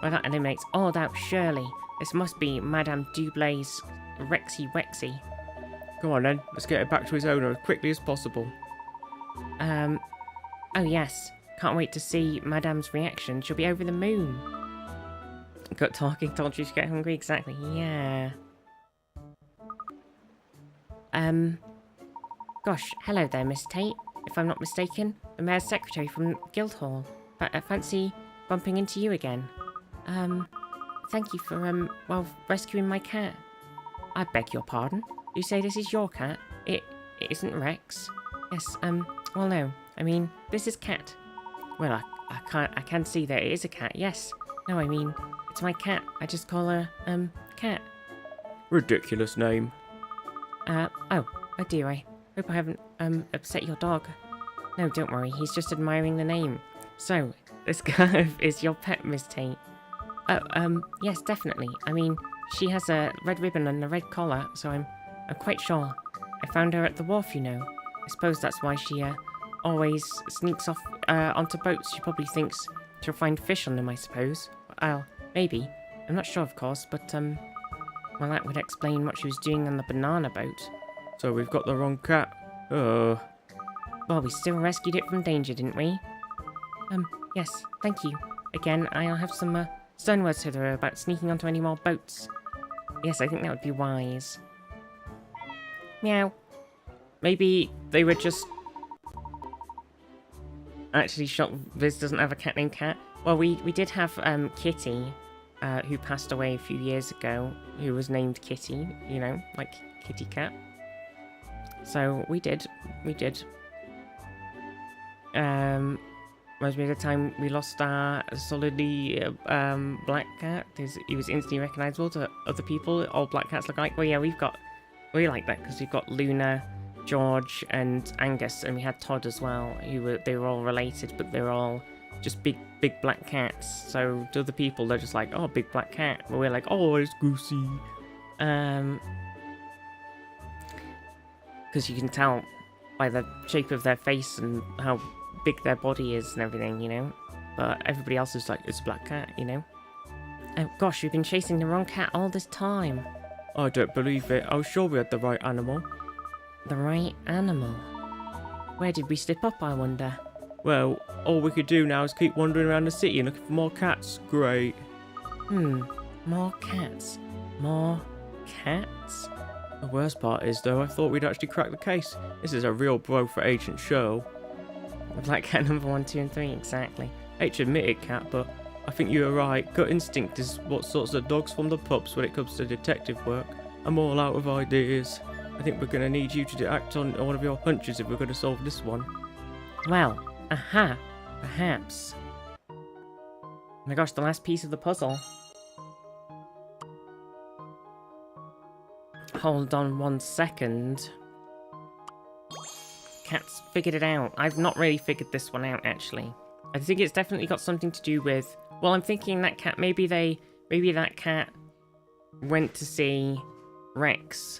Well, that eliminates all doubt, surely. This must be Madame Dublay's Rexy Wexy. Come on then, let's get it back to his owner as quickly as possible. Oh yes. Can't wait to see Madame's reaction. She'll be over the moon. Gut talking told you to get hungry, exactly. Yeah. Gosh, hello there, Miss Tate. If I'm not mistaken, the mayor's secretary from Guildhall. But I fancy bumping into you again. Thank you for, well, rescuing my cat. I beg your pardon? You say this is your cat? It isn't Rex? Yes, well no. I mean, this is Cat. Well, I can see that it is a cat, yes. No, I mean, it's my cat. I just call her, Cat. Ridiculous name. Oh dear, I hope I haven't, upset your dog. No, don't worry, he's just admiring the name. So, this guy is your pet, Miss Tate? Oh, yes, definitely. I mean, she has a red ribbon and a red collar, so I'm quite sure. I found her at the wharf, you know. I suppose that's why she, always sneaks off, onto boats. She probably thinks she'll find fish on them, I suppose. Well, maybe. I'm not sure, of course, but, well, that would explain what she was doing on the banana boat. So we've got the wrong cat. Oh. Well, we still rescued it from danger, didn't we? Yes, thank you. Again, I'll have some, stern words to her about sneaking onto any more boats. Yes, I think that would be wise. Meow. Maybe they were just... Actually, Viz doesn't have a cat named Cat. Well, we did have, Kitty, who passed away a few years ago, who was named Kitty, you know, like Kitty Cat. So, we did. Reminds me of the time we lost our solidly black cat. He was instantly recognisable to other people. All black cats look alike. Well, yeah, we like that because we've got Luna, George, and Angus, and we had Todd as well. They were all related, but they were all just big black cats. So to other people, they're just like, oh, big black cat. But we're like, oh, it's Goosey. Because you can tell by the shape of their face and how big their body is and everything, you know. But everybody else is like, it's a black cat, you know. Oh gosh, we've been chasing the wrong cat all this time. I don't believe it. I was sure we had the right animal. The right animal? Where did we slip up, I wonder? Well, all we could do now is keep wandering around the city and looking for more cats. Great. More cats. More cats? The worst part is, though, I thought we'd actually crack the case. This is a real blow for Agent Show. Black cat number 1, 2, and 3, exactly. Hate to admit it, Cat, but I think you were right. Gut instinct is what sorts the dogs from the pups when it comes to detective work. I'm all out of ideas. I think we're going to need you to act on one of your hunches if we're going to solve this one. Well, perhaps. Oh my gosh, the last piece of the puzzle. Hold on 1 second. Cat's figured it out. I've not really figured this one out, actually. I think it's definitely got something to do with... Well, I'm thinking that cat... Maybe that cat went to see Rex.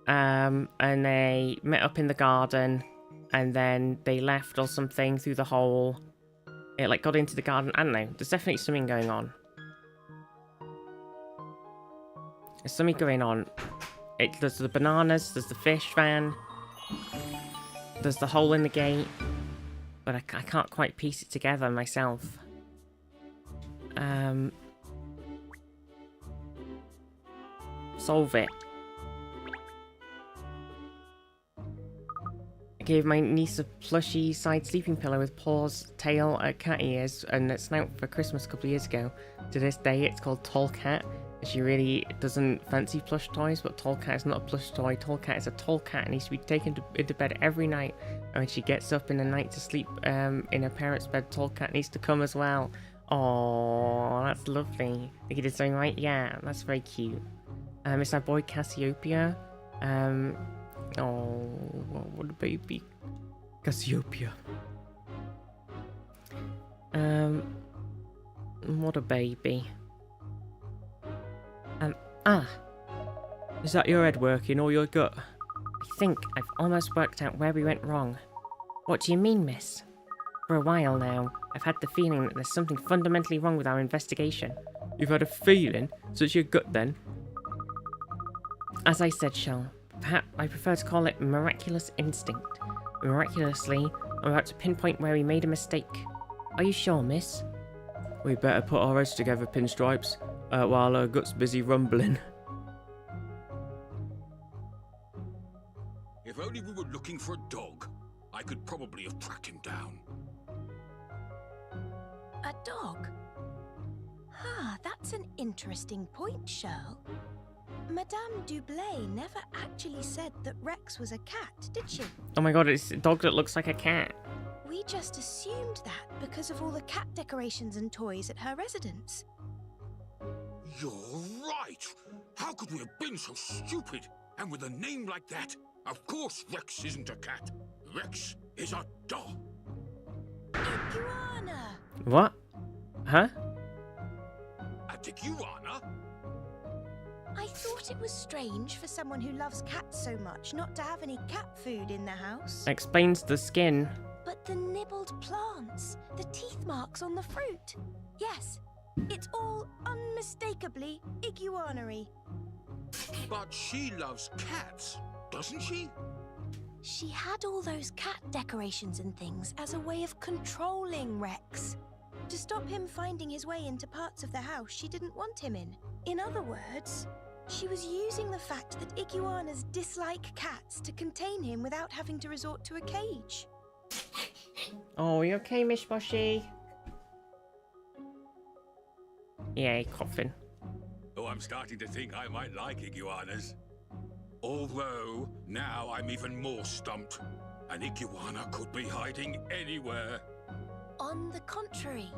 And they met up in the garden. And then they left or something through the hole. It, like, got into the garden. I don't know. There's definitely something going on. There's something going on. There's the bananas. There's the fish van. There's the hole in the gate. But I can't quite piece it together myself. Solve it. I gave my niece a plushy side sleeping pillow with paws, tail, cat ears, and a snout for Christmas a couple of years ago. To this day, it's called Tall Cat. She really doesn't fancy plush toys, but Tall Cat is not a plush toy. Tall Cat is a tall cat and needs to be taken into bed every night. And when she gets up in the night to sleep in her parents' bed, Tall Cat needs to come as well. Oh, that's lovely. Think you did something right? Yeah, that's very cute. It's our boy Cassiopeia. Oh, what a baby. Cassiopeia. What a baby. Is that your head working or your gut? I think I've almost worked out where we went wrong. What do you mean, miss? For a while now, I've had the feeling that there's something fundamentally wrong with our investigation. You've had a feeling? So it's your gut then? As I said, Shell, perhaps I prefer to call it miraculous instinct. Miraculously, I'm about to pinpoint where we made a mistake. Are you sure, miss? We better put our heads together, Pinstripes, while our gut's busy rumbling. If only we were looking for a dog, I could probably have tracked him down. A dog? That's an interesting point, Shirl. Madame Dublé never actually said that Rex was a cat, did she? Oh my god, it's a dog that looks like a cat. We just assumed that because of all the cat decorations and toys at her residence. You're right! How could we have been so stupid? And with a name like that, of course Rex isn't a cat. Rex is a dog. Iguana! iguana. What? Huh? A iguana? I thought it was strange for someone who loves cats so much not to have any cat food in the house. Explains the skin. But the nibbled plants, the teeth marks on the fruit. Yes, it's all unmistakably iguanary. But she loves cats, doesn't she? She had all those cat decorations and things as a way of controlling Rex. To stop him finding his way into parts of the house she didn't want him in. In other words, she was using the fact that iguanas dislike cats to contain him without having to resort to a cage. Oh, you okay, Mishboshi? Yeah, coughing. Oh, I'm starting to think I might like iguanas. Although, now I'm even more stumped. An iguana could be hiding anywhere. On the contrary,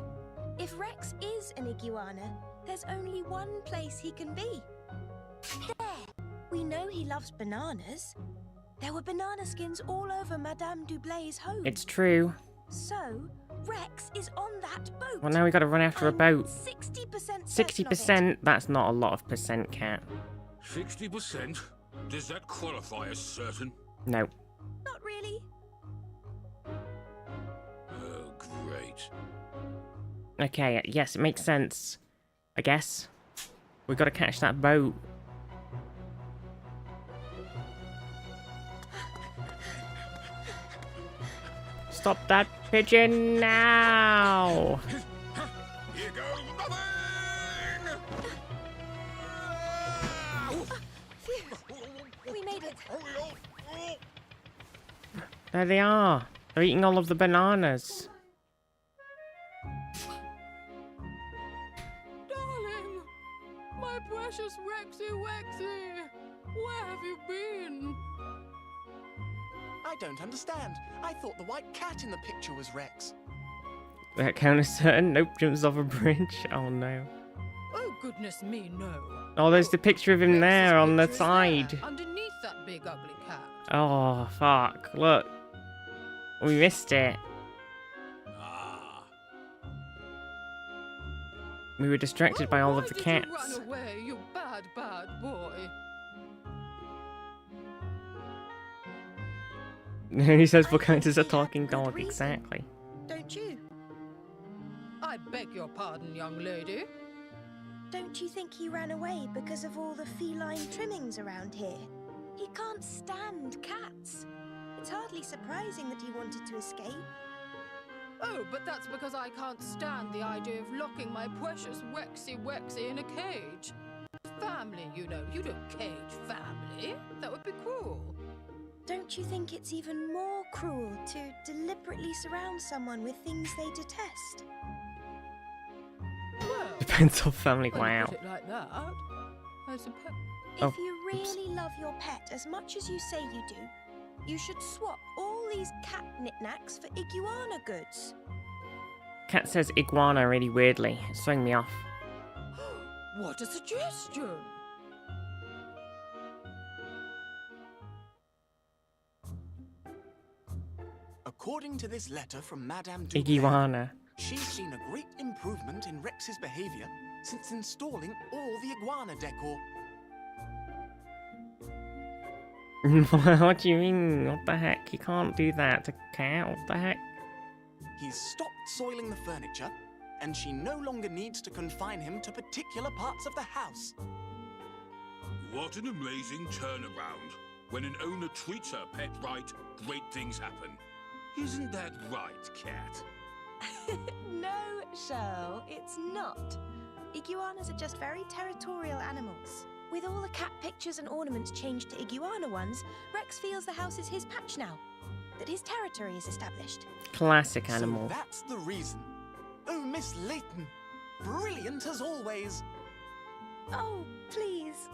if Rex is an iguana, there's only one place he can be. There! We know he loves bananas. There were banana skins all over Madame Dublay's home. It's true. So, Rex is on that boat. Well, now we gotta run after a boat. 60% 60%? That's not a lot of percent, Cat. 60%? Does that qualify as certain? No. Not really. Oh, great. Okay, yes, it makes sense. I guess. We gotta catch that boat. Stop that pigeon now! Here goes nothing! We made it. There they are. They're eating all of the bananas. Darling! My precious Rexy Wexy! Where have you been? I don't understand. I thought the white cat in the picture was Rex. That count is certain. Nope, jumps off a bridge. Oh no. Oh, goodness me, no. Oh, there's the picture of him Rex's there on the picture is there, side. underneath that big ugly cat. Oh, fuck. Look. We missed it. Ah, We were distracted by all of the Why cats. did you run away, you bad, bad boy? He says I Buckite is a think he had talking good dog. reason. Exactly. Don't you? I beg your pardon, young lady. Don't you think he ran away because of all the feline trimmings around here? He can't stand cats. It's hardly surprising that he wanted to escape. Oh, but that's because I can't stand the idea of locking my precious Wexy Wexy in a cage. Family, you know. You don't cage family. That would be cruel. Don't you think it's even more cruel to deliberately surround someone with things they detest? Well, Depends on family. when you Wow. put it like that, I suppose. Oh, If you oops. really love your pet as much as you say you do, you should swap all these cat knickknacks for iguana goods. Cat says iguana really weirdly. It's throwing me off. What a suggestion! According to this letter from Madame Dublé, Iguana. she's seen a great improvement in Rex's behavior since installing all the iguana decor. What do you mean? What the heck? You can't do that to cat. What the heck? He's stopped soiling the furniture, and she no longer needs to confine him to particular parts of the house. what an amazing turnaround. When an owner treats her pet right, great things happen. Isn't that right, Cat? No, Shirl, it's not. Iguanas are just very territorial animals. With all the cat pictures and ornaments changed to iguana ones, Rex feels the house is his patch now. That his territory is established. Classic animal. So that's the reason. Oh, Miss Layton, brilliant as always. Oh, please.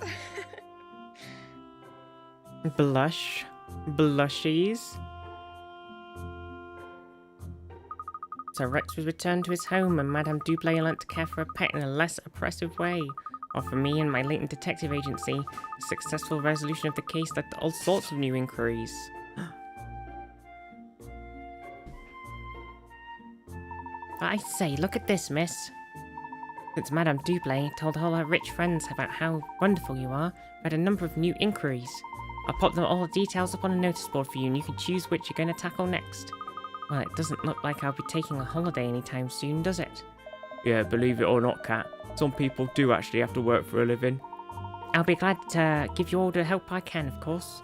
Blush. Blushies. So Rex was returned to his home and Madame Dublé learnt to care for a pet in a less oppressive way. While for me and my latent detective agency, the successful resolution of the case led to all sorts of new inquiries. But I say, look at this, miss. Since Madame Dublé told all her rich friends about how wonderful you are, we had a number of new inquiries. I'll pop them all the details up on a notice board for you and you can choose which you're going to tackle next. Well, it doesn't look like I'll be taking a holiday anytime soon, does it? Yeah, believe it or not, Cat, some people do actually have to work for a living. I'll be glad to give you all the help I can, of course.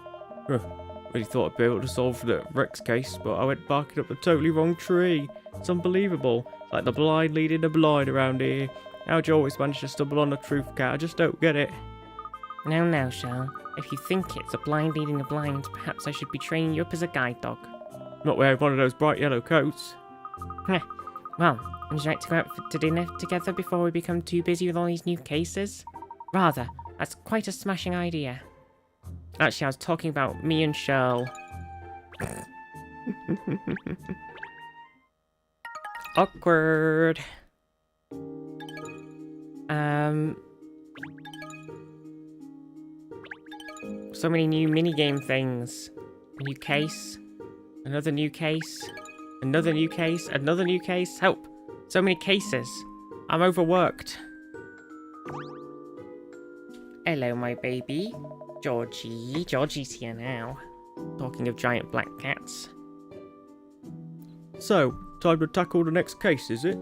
Really thought I'd be able to solve the Rex case, but I went barking up the totally wrong tree. It's unbelievable. It's like the blind leading the blind around here. How'd you always manage to stumble on the truth, Cat? I just don't get it. Now, Shell. If you think it's a blind leading the blind, perhaps I should be training you up as a guide dog. Not wearing one of those bright yellow coats. Well, would you like to go out to dinner together before we become too busy with all these new cases? Rather, that's quite a smashing idea. Actually, I was talking about me and Shell. Awkward. So many new minigame things. A new case. Another new case. Another new case. Another new case. Help! So many cases. I'm overworked. Hello, my baby. Georgie. Georgie's here now. Talking of giant black cats. So, time to tackle the next case, is it?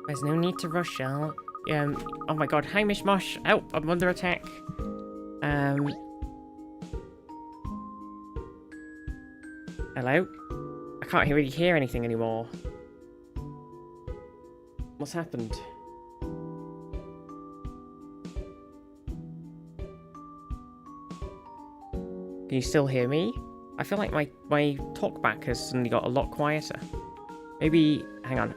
There's no need to rush, Shell. Oh my god, hi Mishmosh! Help! I'm under attack. Hello? I can't really hear anything anymore. What's happened? Can you still hear me? I feel like my talkback has suddenly got a lot quieter. Maybe... hang on.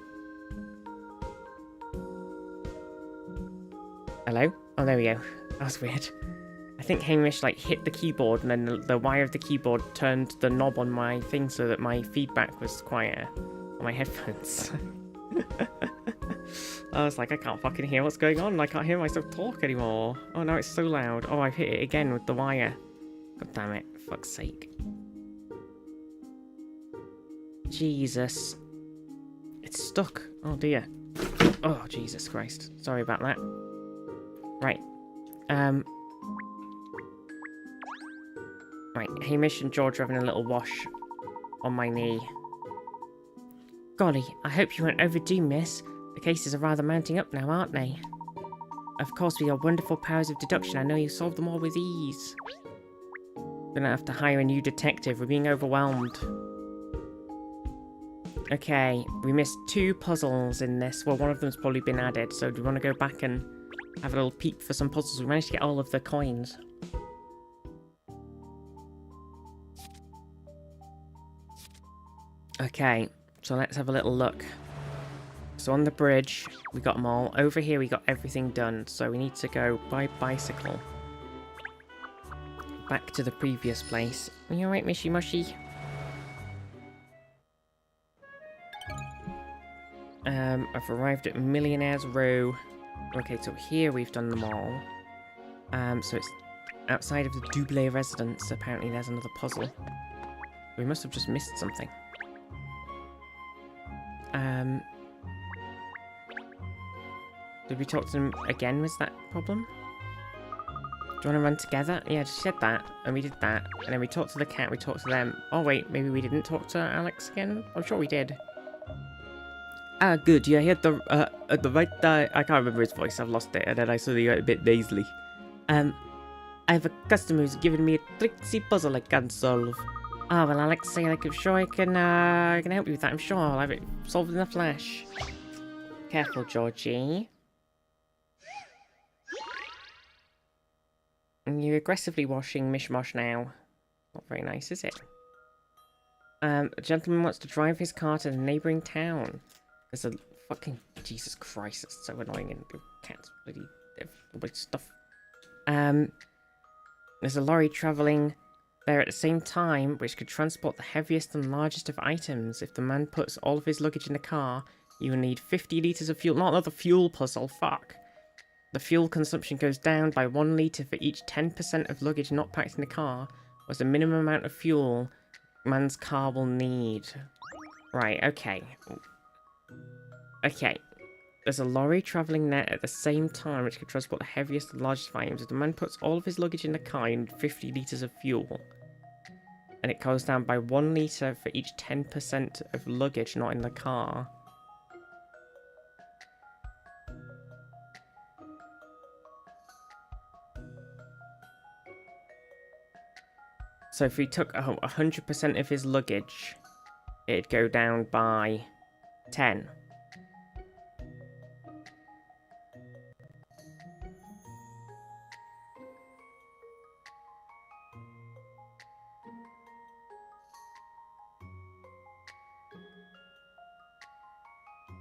Hello? Oh, there we go. That was weird. I think Hamish like hit the keyboard and then the wire of the keyboard turned the knob on my thing so that my feedback was quieter on my headphones. I was like, I can't fucking hear what's going on. I can't hear myself talk anymore. Oh no, it's so loud. Oh, I've hit it again with the wire. God damn it. Fuck's sake. Jesus. It's stuck. Oh dear. Oh, Jesus Christ. Sorry about that. Right. Right, Hamish and George are having a little wash on my knee. Golly, I hope you won't overdo, miss. The cases are rather mounting up now, aren't they? Of course, with your wonderful powers of deduction, I know you solve them all with ease. Gonna have to hire a new detective. We're being overwhelmed. Okay, we missed 2 puzzles in this. Well, one of them's probably been added, so do we want to go back and have a little peep for some puzzles? We managed to get all of the coins. Okay, so let's have a little look. So on the bridge, we got them all. Over here, we got everything done. So we need to go by bicycle. Back to the previous place. Are you alright, Mishy Mushy? I've arrived at Millionaire's Row. Okay, so here we've done them all. So it's outside of the Dublé residence. Apparently there's another puzzle. We must have just missed something. Did we talk to them again? Was that a problem? Do you want to run together? Yeah, just said that, and we did that, and then we talked to the cat, we talked to them. Oh wait, maybe we didn't talk to Alex again? I'm sure we did. Ah, good, you hit the, at the right time. I can't remember his voice, I've lost it, and then I suddenly got a bit nasally. I have a customer who's given me a tricksy puzzle I can't solve. Ah, well, Alex, I'm sure I can help you with that. I'm sure I'll have it solved in a flash. Careful, Georgie. And you're aggressively washing Mishmosh now. Not very nice, is it? A gentleman wants to drive his car to the neighbouring town. There's a fucking... Jesus Christ, that's so annoying, and cats bloody stuff. There's a lorry travelling there at the same time, which could transport the heaviest and largest of items. If the man puts all of his luggage in the car, you will need 50 litres of fuel. Not another fuel puzzle, fuck. The fuel consumption goes down by 1 litre for each 10% of luggage not packed in the car, was the minimum amount of fuel man's car will need. Right, okay. Okay. There's a lorry travelling there at the same time which can transport the heaviest and largest items. If the man puts all of his luggage in the car, he needs 50 litres of fuel. And it goes down by 1 litre for each 10% of luggage not in the car. So if he took 100% of his luggage, it'd go down by 10.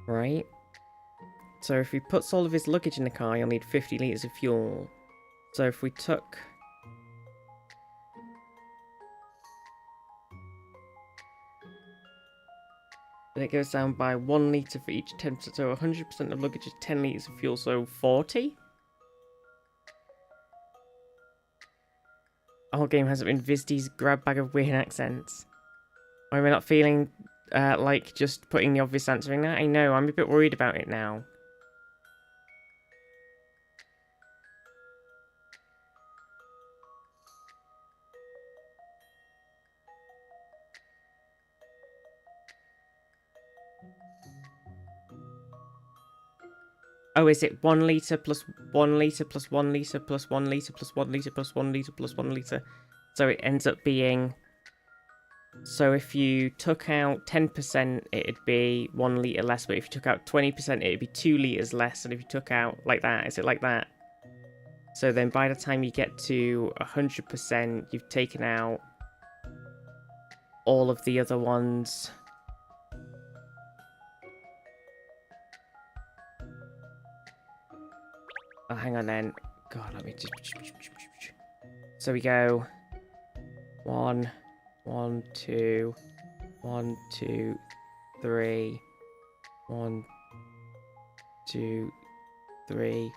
Right? So if he puts all of his luggage in the car, he'll need 50 litres of fuel. So if we took... then it goes down by 1 litre for each 10%, so 100% of luggage is 10 litres of fuel, so 40? The whole game hasn't been Vizdy's grab bag of weird accents. Am I not feeling like just putting the obvious answer in there? I know, I'm a bit worried about it now. Oh, is it 1 litre plus 1 litre plus 1 litre plus 1 litre plus 1 litre plus 1 litre plus 1 litre? So it ends up being... So if you took out 10%, it'd be 1 litre less, but if you took out 20%, it'd be 2 litres less, and if you took out like that, is it like that? So then by the time you get to 100%, you've taken out all of the other ones. Oh, hang on then. God, let me just... So we go... 1, 1, 2, 1, 2, 3, 1, 2, 3,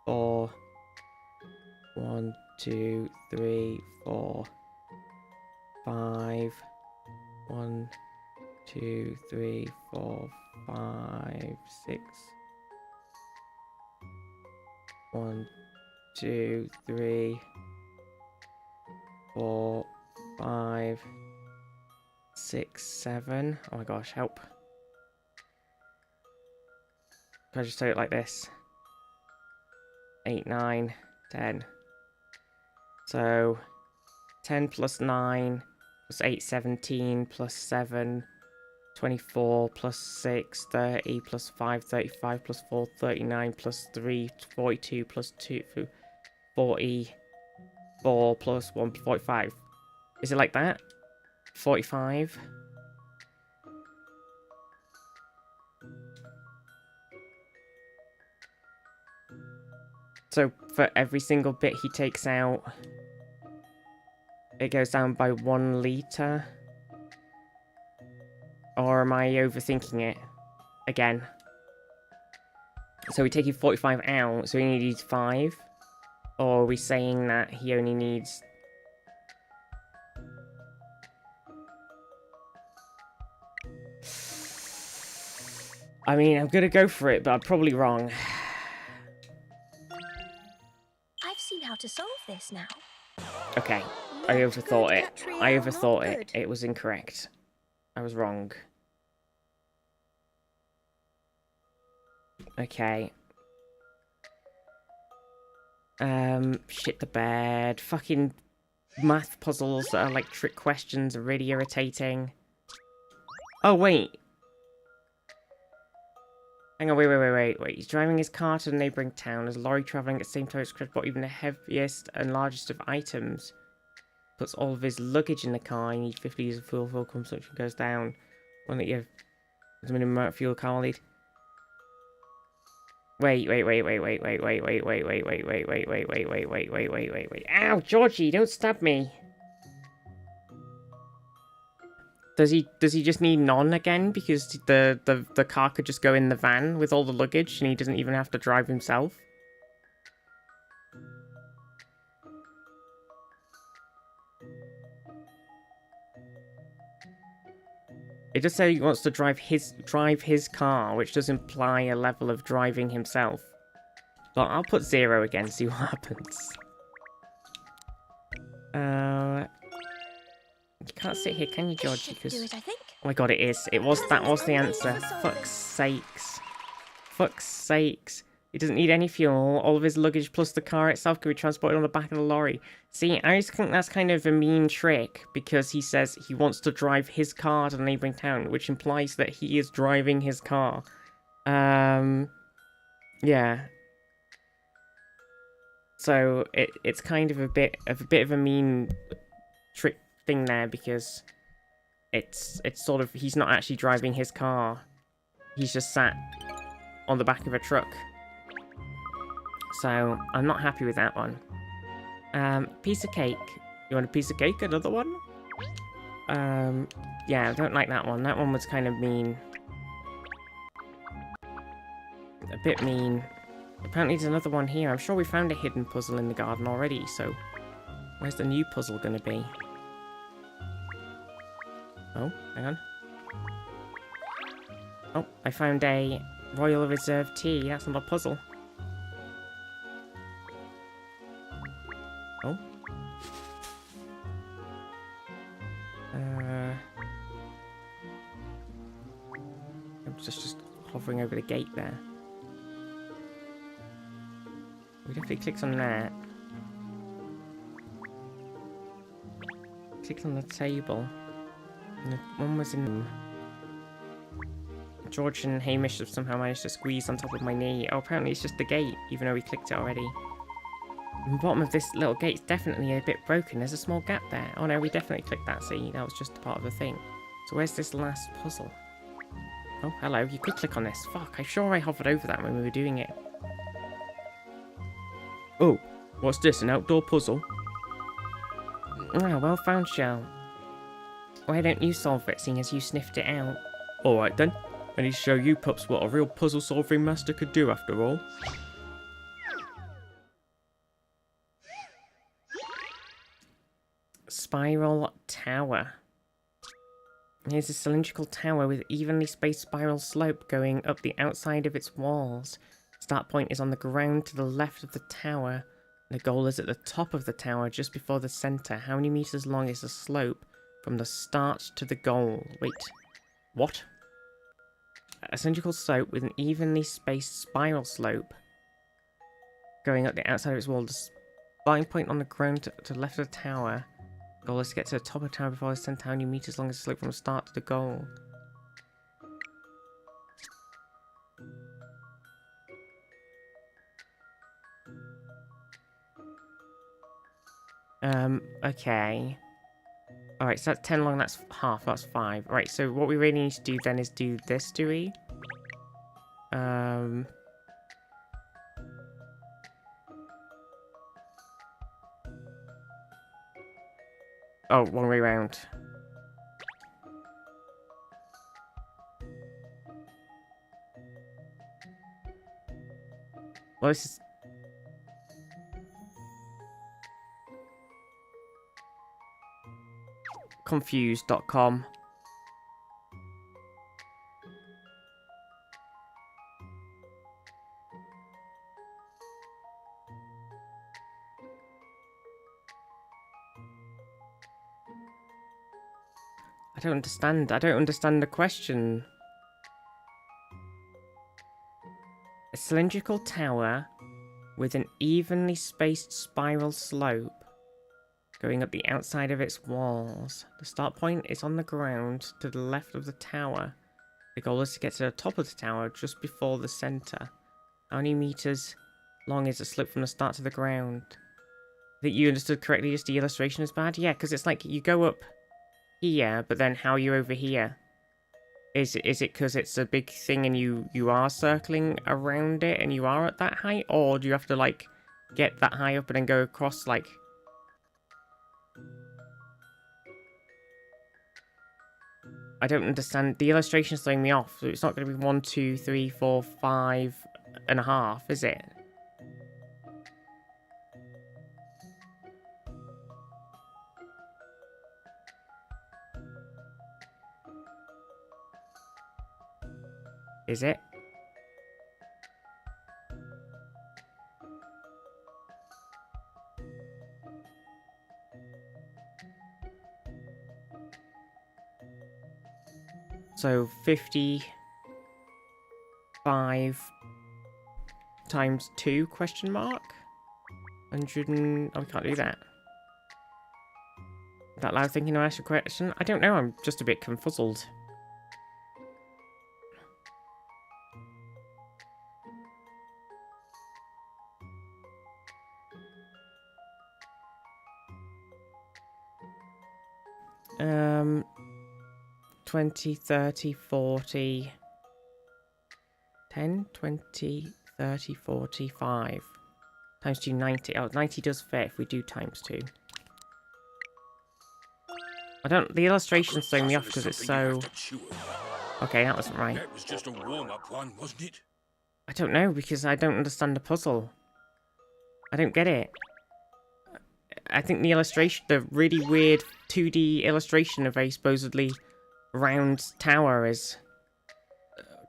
4, 1, 2, 3, 4, 5, 1, 2, 3, 4, 5, 6, 1, 2, 3, 4, 5, 6, 7. Oh my gosh, help. Can I just say it like this? 8, 9, 10. So 10 plus 9 plus 8, 17 plus 7, 24 plus 6, 30 plus 5, 35 plus 4, 39 plus 3, 42 plus 2, 44 plus 1, 45. Is it like that? 45? So for every single bit he takes out, it goes down by 1 litre? Or am I overthinking it again? So we're taking 45 out, so he only needs 5? Or are we saying that he only needs... I mean, I'm gonna go for it, but I'm probably wrong. I've seen how to solve this now. Okay, I Not overthought good, it. Catriel, I not overthought it. good. It was incorrect. I was wrong. Okay. Shit the bed. Fucking math puzzles that are like trick questions are really irritating. Oh, wait. Hang on, wait. He's driving his car to a neighbouring town. There's a lorry travelling at the same time as transport even the heaviest and largest of items. Puts all of his luggage in the car. He needs 50 liters of fuel consumption goes down. One that you have the minimum amount of fuel car will need. Wait. Ow, Georgie, don't stab me. Does he just need none again? Because the car could just go in the van with all the luggage and he doesn't even have to drive himself? It does say he wants to drive his car, which does imply a level of driving himself. But I'll put 0 again, see what happens. You can't sit here, can you, This George? should Because do it, I think. oh my god, it is. That was the answer. Puzzles are Fuck's sakes. Fuck's sakes. He doesn't need any fuel. All of his luggage plus the car itself can be transported on the back of the lorry. See, I just think that's kind of a mean trick because he says he wants to drive his car to the neighbouring town, which implies that he is driving his car. Yeah. So it's kind of a bit of a mean trick thing there because it's sort of he's not actually driving his car. He's just sat on the back of a truck. So I'm not happy with that one. Piece of cake. You want a piece of cake? Another one? Yeah, I don't like that one. That one was kind of mean. A bit mean. Apparently there's another one here. I'm sure we found a hidden puzzle in the garden already, so where's the new puzzle going to be? Oh, hang on. Oh, I found a Royal Reserve tea. That's not a puzzle. Oh. I'm just hovering over the gate there. We definitely clicked on that. Clicked on the table. And the one was in... George and Hamish have somehow managed to squeeze on top of my knee. Oh, apparently it's just the gate, even though we clicked it already. And the bottom of this little gate's definitely a bit broken. There's a small gap there. Oh no, we definitely clicked that, see? That was just part of the thing. So where's this last puzzle? Oh, hello. You could click on this. Fuck, I'm sure I hovered over that when we were doing it. Oh, what's this? An outdoor puzzle? Ah, well found, Shell. Why don't you solve it, seeing as you sniffed it out? Alright then. I need to show you pups what a real puzzle-solving master could do after all. Spiral Tower. Here's a cylindrical tower with evenly spaced spiral slope going up the outside of its walls. Start point is on the ground to the left of the tower. The goal is at the top of the tower, just before the center. How many meters long is the slope from the start to the goal? Wait, what? A cylindrical slope with an evenly spaced spiral slope going up the outside of its wall. The starting point on the ground to the left of the tower. Goal is to get to the top of the tower before the center. How many meters long is the slope from the start to the goal? Okay. Alright, so that's 10 long, that's half, that's 5. Alright, so what we really need to do then is do this, do we? Oh, one way round. Well, this is... confused.com. I don't understand. I don't understand the question. A cylindrical tower with an evenly spaced spiral slope going up the outside of its walls. The start point is on the ground to the left of the tower. The goal is to get to the top of the tower just before the center. How many meters long is the slope from the start to the ground? I think you understood correctly, just the illustration is bad? Yeah, because it's like you go up here, but then how are you over here? Is it because it's a big thing and you are circling around it and you are at that height? Or do you have to, like, get that high up and then go across, like... I don't understand. The illustration's throwing me off. So it's not going to be 1, 2, 3, 4, 5.5, is it? Is it? So 55 times 2 question mark? 100 and... oh, I can't do that. Is that loud thinking to ask a question? I don't know, I'm just a bit confuzzled. Um... 20, 30, 40... 10, 20, 30, 45. Times 2, 90. Oh, 90 does fit if we do times 2. I don't... the illustration's throwing me off because it's so... okay, that wasn't right. That was just a warm-up one, wasn't it? I don't know, because I don't understand the puzzle. I don't get it. I think the illustration... the really weird 2D illustration of a supposedly round tower is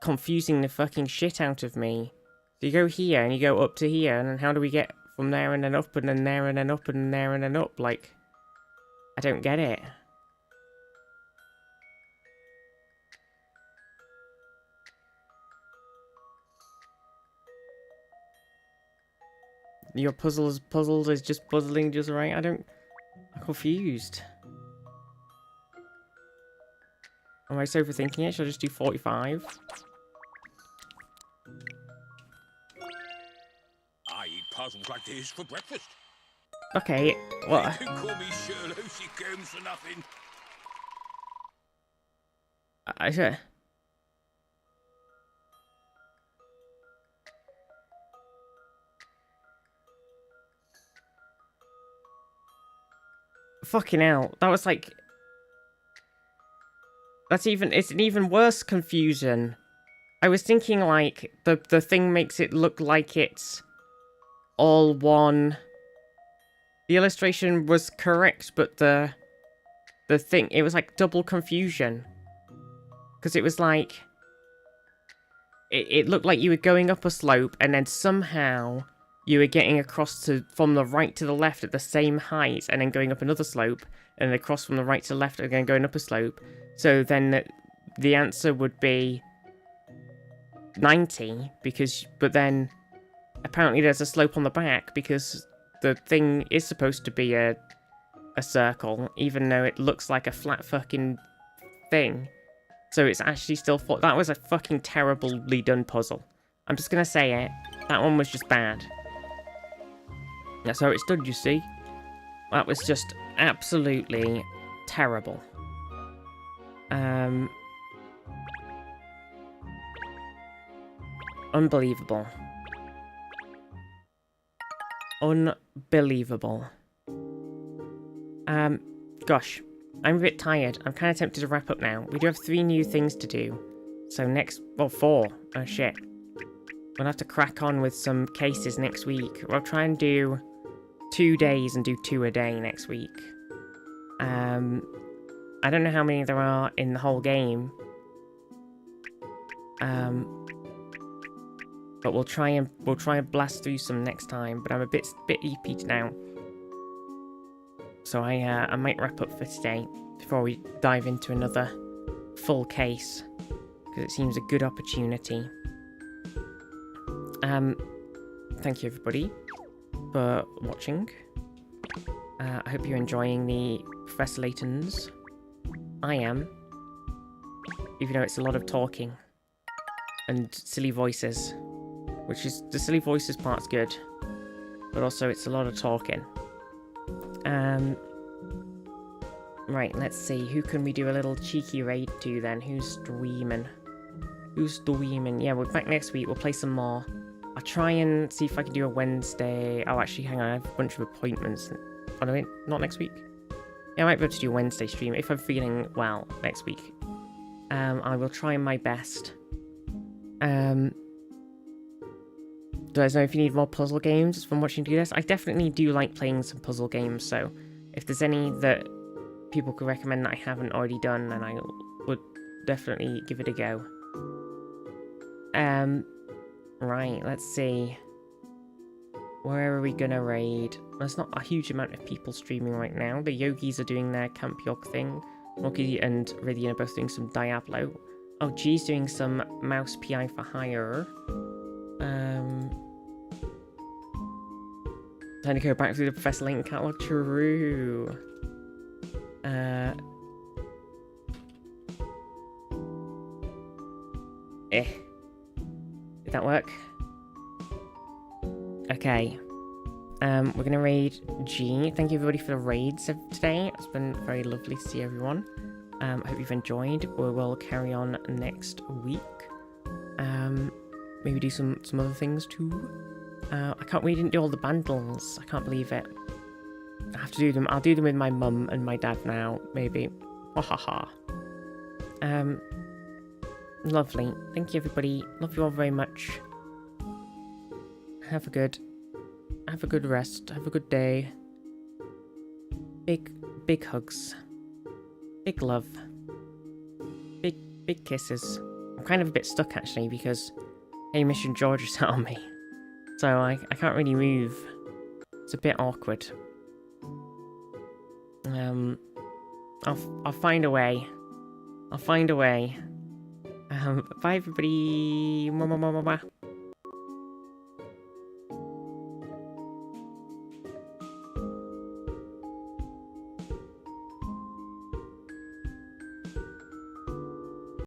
confusing the fucking shit out of me. So you go here and you go up to here, and then how do we get from there and then up and then there and then up and there and then up? Like, I don't get it. Your puzzles is just puzzling just right. I'm confused. Am I so overthinking it? Should I just do 45? I eat puzzles like this for breakfast. Okay, well... You can call me Sherlock Holmes for nothing. I should... fucking hell, that was like... that's even... it's an even worse confusion. I was thinking, like, the thing makes it look like it's all one... the illustration was correct, but the thing... it was like double confusion. Because it was like... it looked like you were going up a slope, and then somehow you were getting across from the right to the left at the same height, and then going up another slope, and then across from the right to the left, again going up a slope. So then the answer would be 90, because... but then apparently there's a slope on the back, because the thing is supposed to be a circle, even though it looks like a flat fucking thing. So it's actually still... that was a fucking terribly done puzzle. I'm just gonna say it. That one was just bad. That's how it's done, you see. That was just absolutely terrible. Unbelievable. Unbelievable. Gosh. I'm a bit tired. I'm kind of tempted to wrap up now. We do have 3 new things to do. So next... well, 4. Oh, shit. We'll have to crack on with some cases next week. We'll try and do 2 days and do 2 a day next week. I don't know how many there are in the whole game. But we'll try and blast through some next time. But I'm a bit EP'd now. So I might wrap up for today before we dive into another full case, because it seems a good opportunity. Thank you everybody for watching. I hope you're enjoying the Professor Layton's. I am, even though it's a lot of talking and silly voices, which is... the silly voices part's good, but also it's a lot of talking. Right, let's see. Who can we do a little cheeky raid to then? Who's streaming? Yeah, we're back next week. We'll play some more. I'll try and see if I can do a Wednesday. Oh, actually, hang on. I have a bunch of appointments. Oh, no, wait, not next week. Yeah, I might be able to do a Wednesday stream if I'm feeling well next week. I will try my best. Do you guys know if you need more puzzle games from watching do this? I definitely do like playing some puzzle games, so if there's any that people could recommend that I haven't already done, then I would definitely give it a go. Right, let's see. Where are we gonna raid? There's not a huge amount of people streaming right now. The yogis are doing their Camp Yog thing. Moki and Ridian are both doing some Diablo. Oh, G's doing some Mouse PI for hire. Time to go back through the Professor Layton catalog. True. Did that work? Okay. We're gonna raid G. Thank you everybody for the raids of today. It's been very lovely to see everyone. I hope you've enjoyed. We will carry on next week. Maybe do some other things too. We didn't do all the bundles. I can't believe it. I have to do them. I'll do them with my mum and my dad now, maybe. Wahaha. Lovely. Thank you everybody. Love you all very much. Have a good rest. Have a good day. Big hugs. Big love. Big kisses. I'm kind of a bit stuck actually because Hamish and George are sat on me. So I can't really move. It's a bit awkward. I'll find a way. I'll find a way. Bye everybody. Mwah, mwah, mwah, mwah, mwah.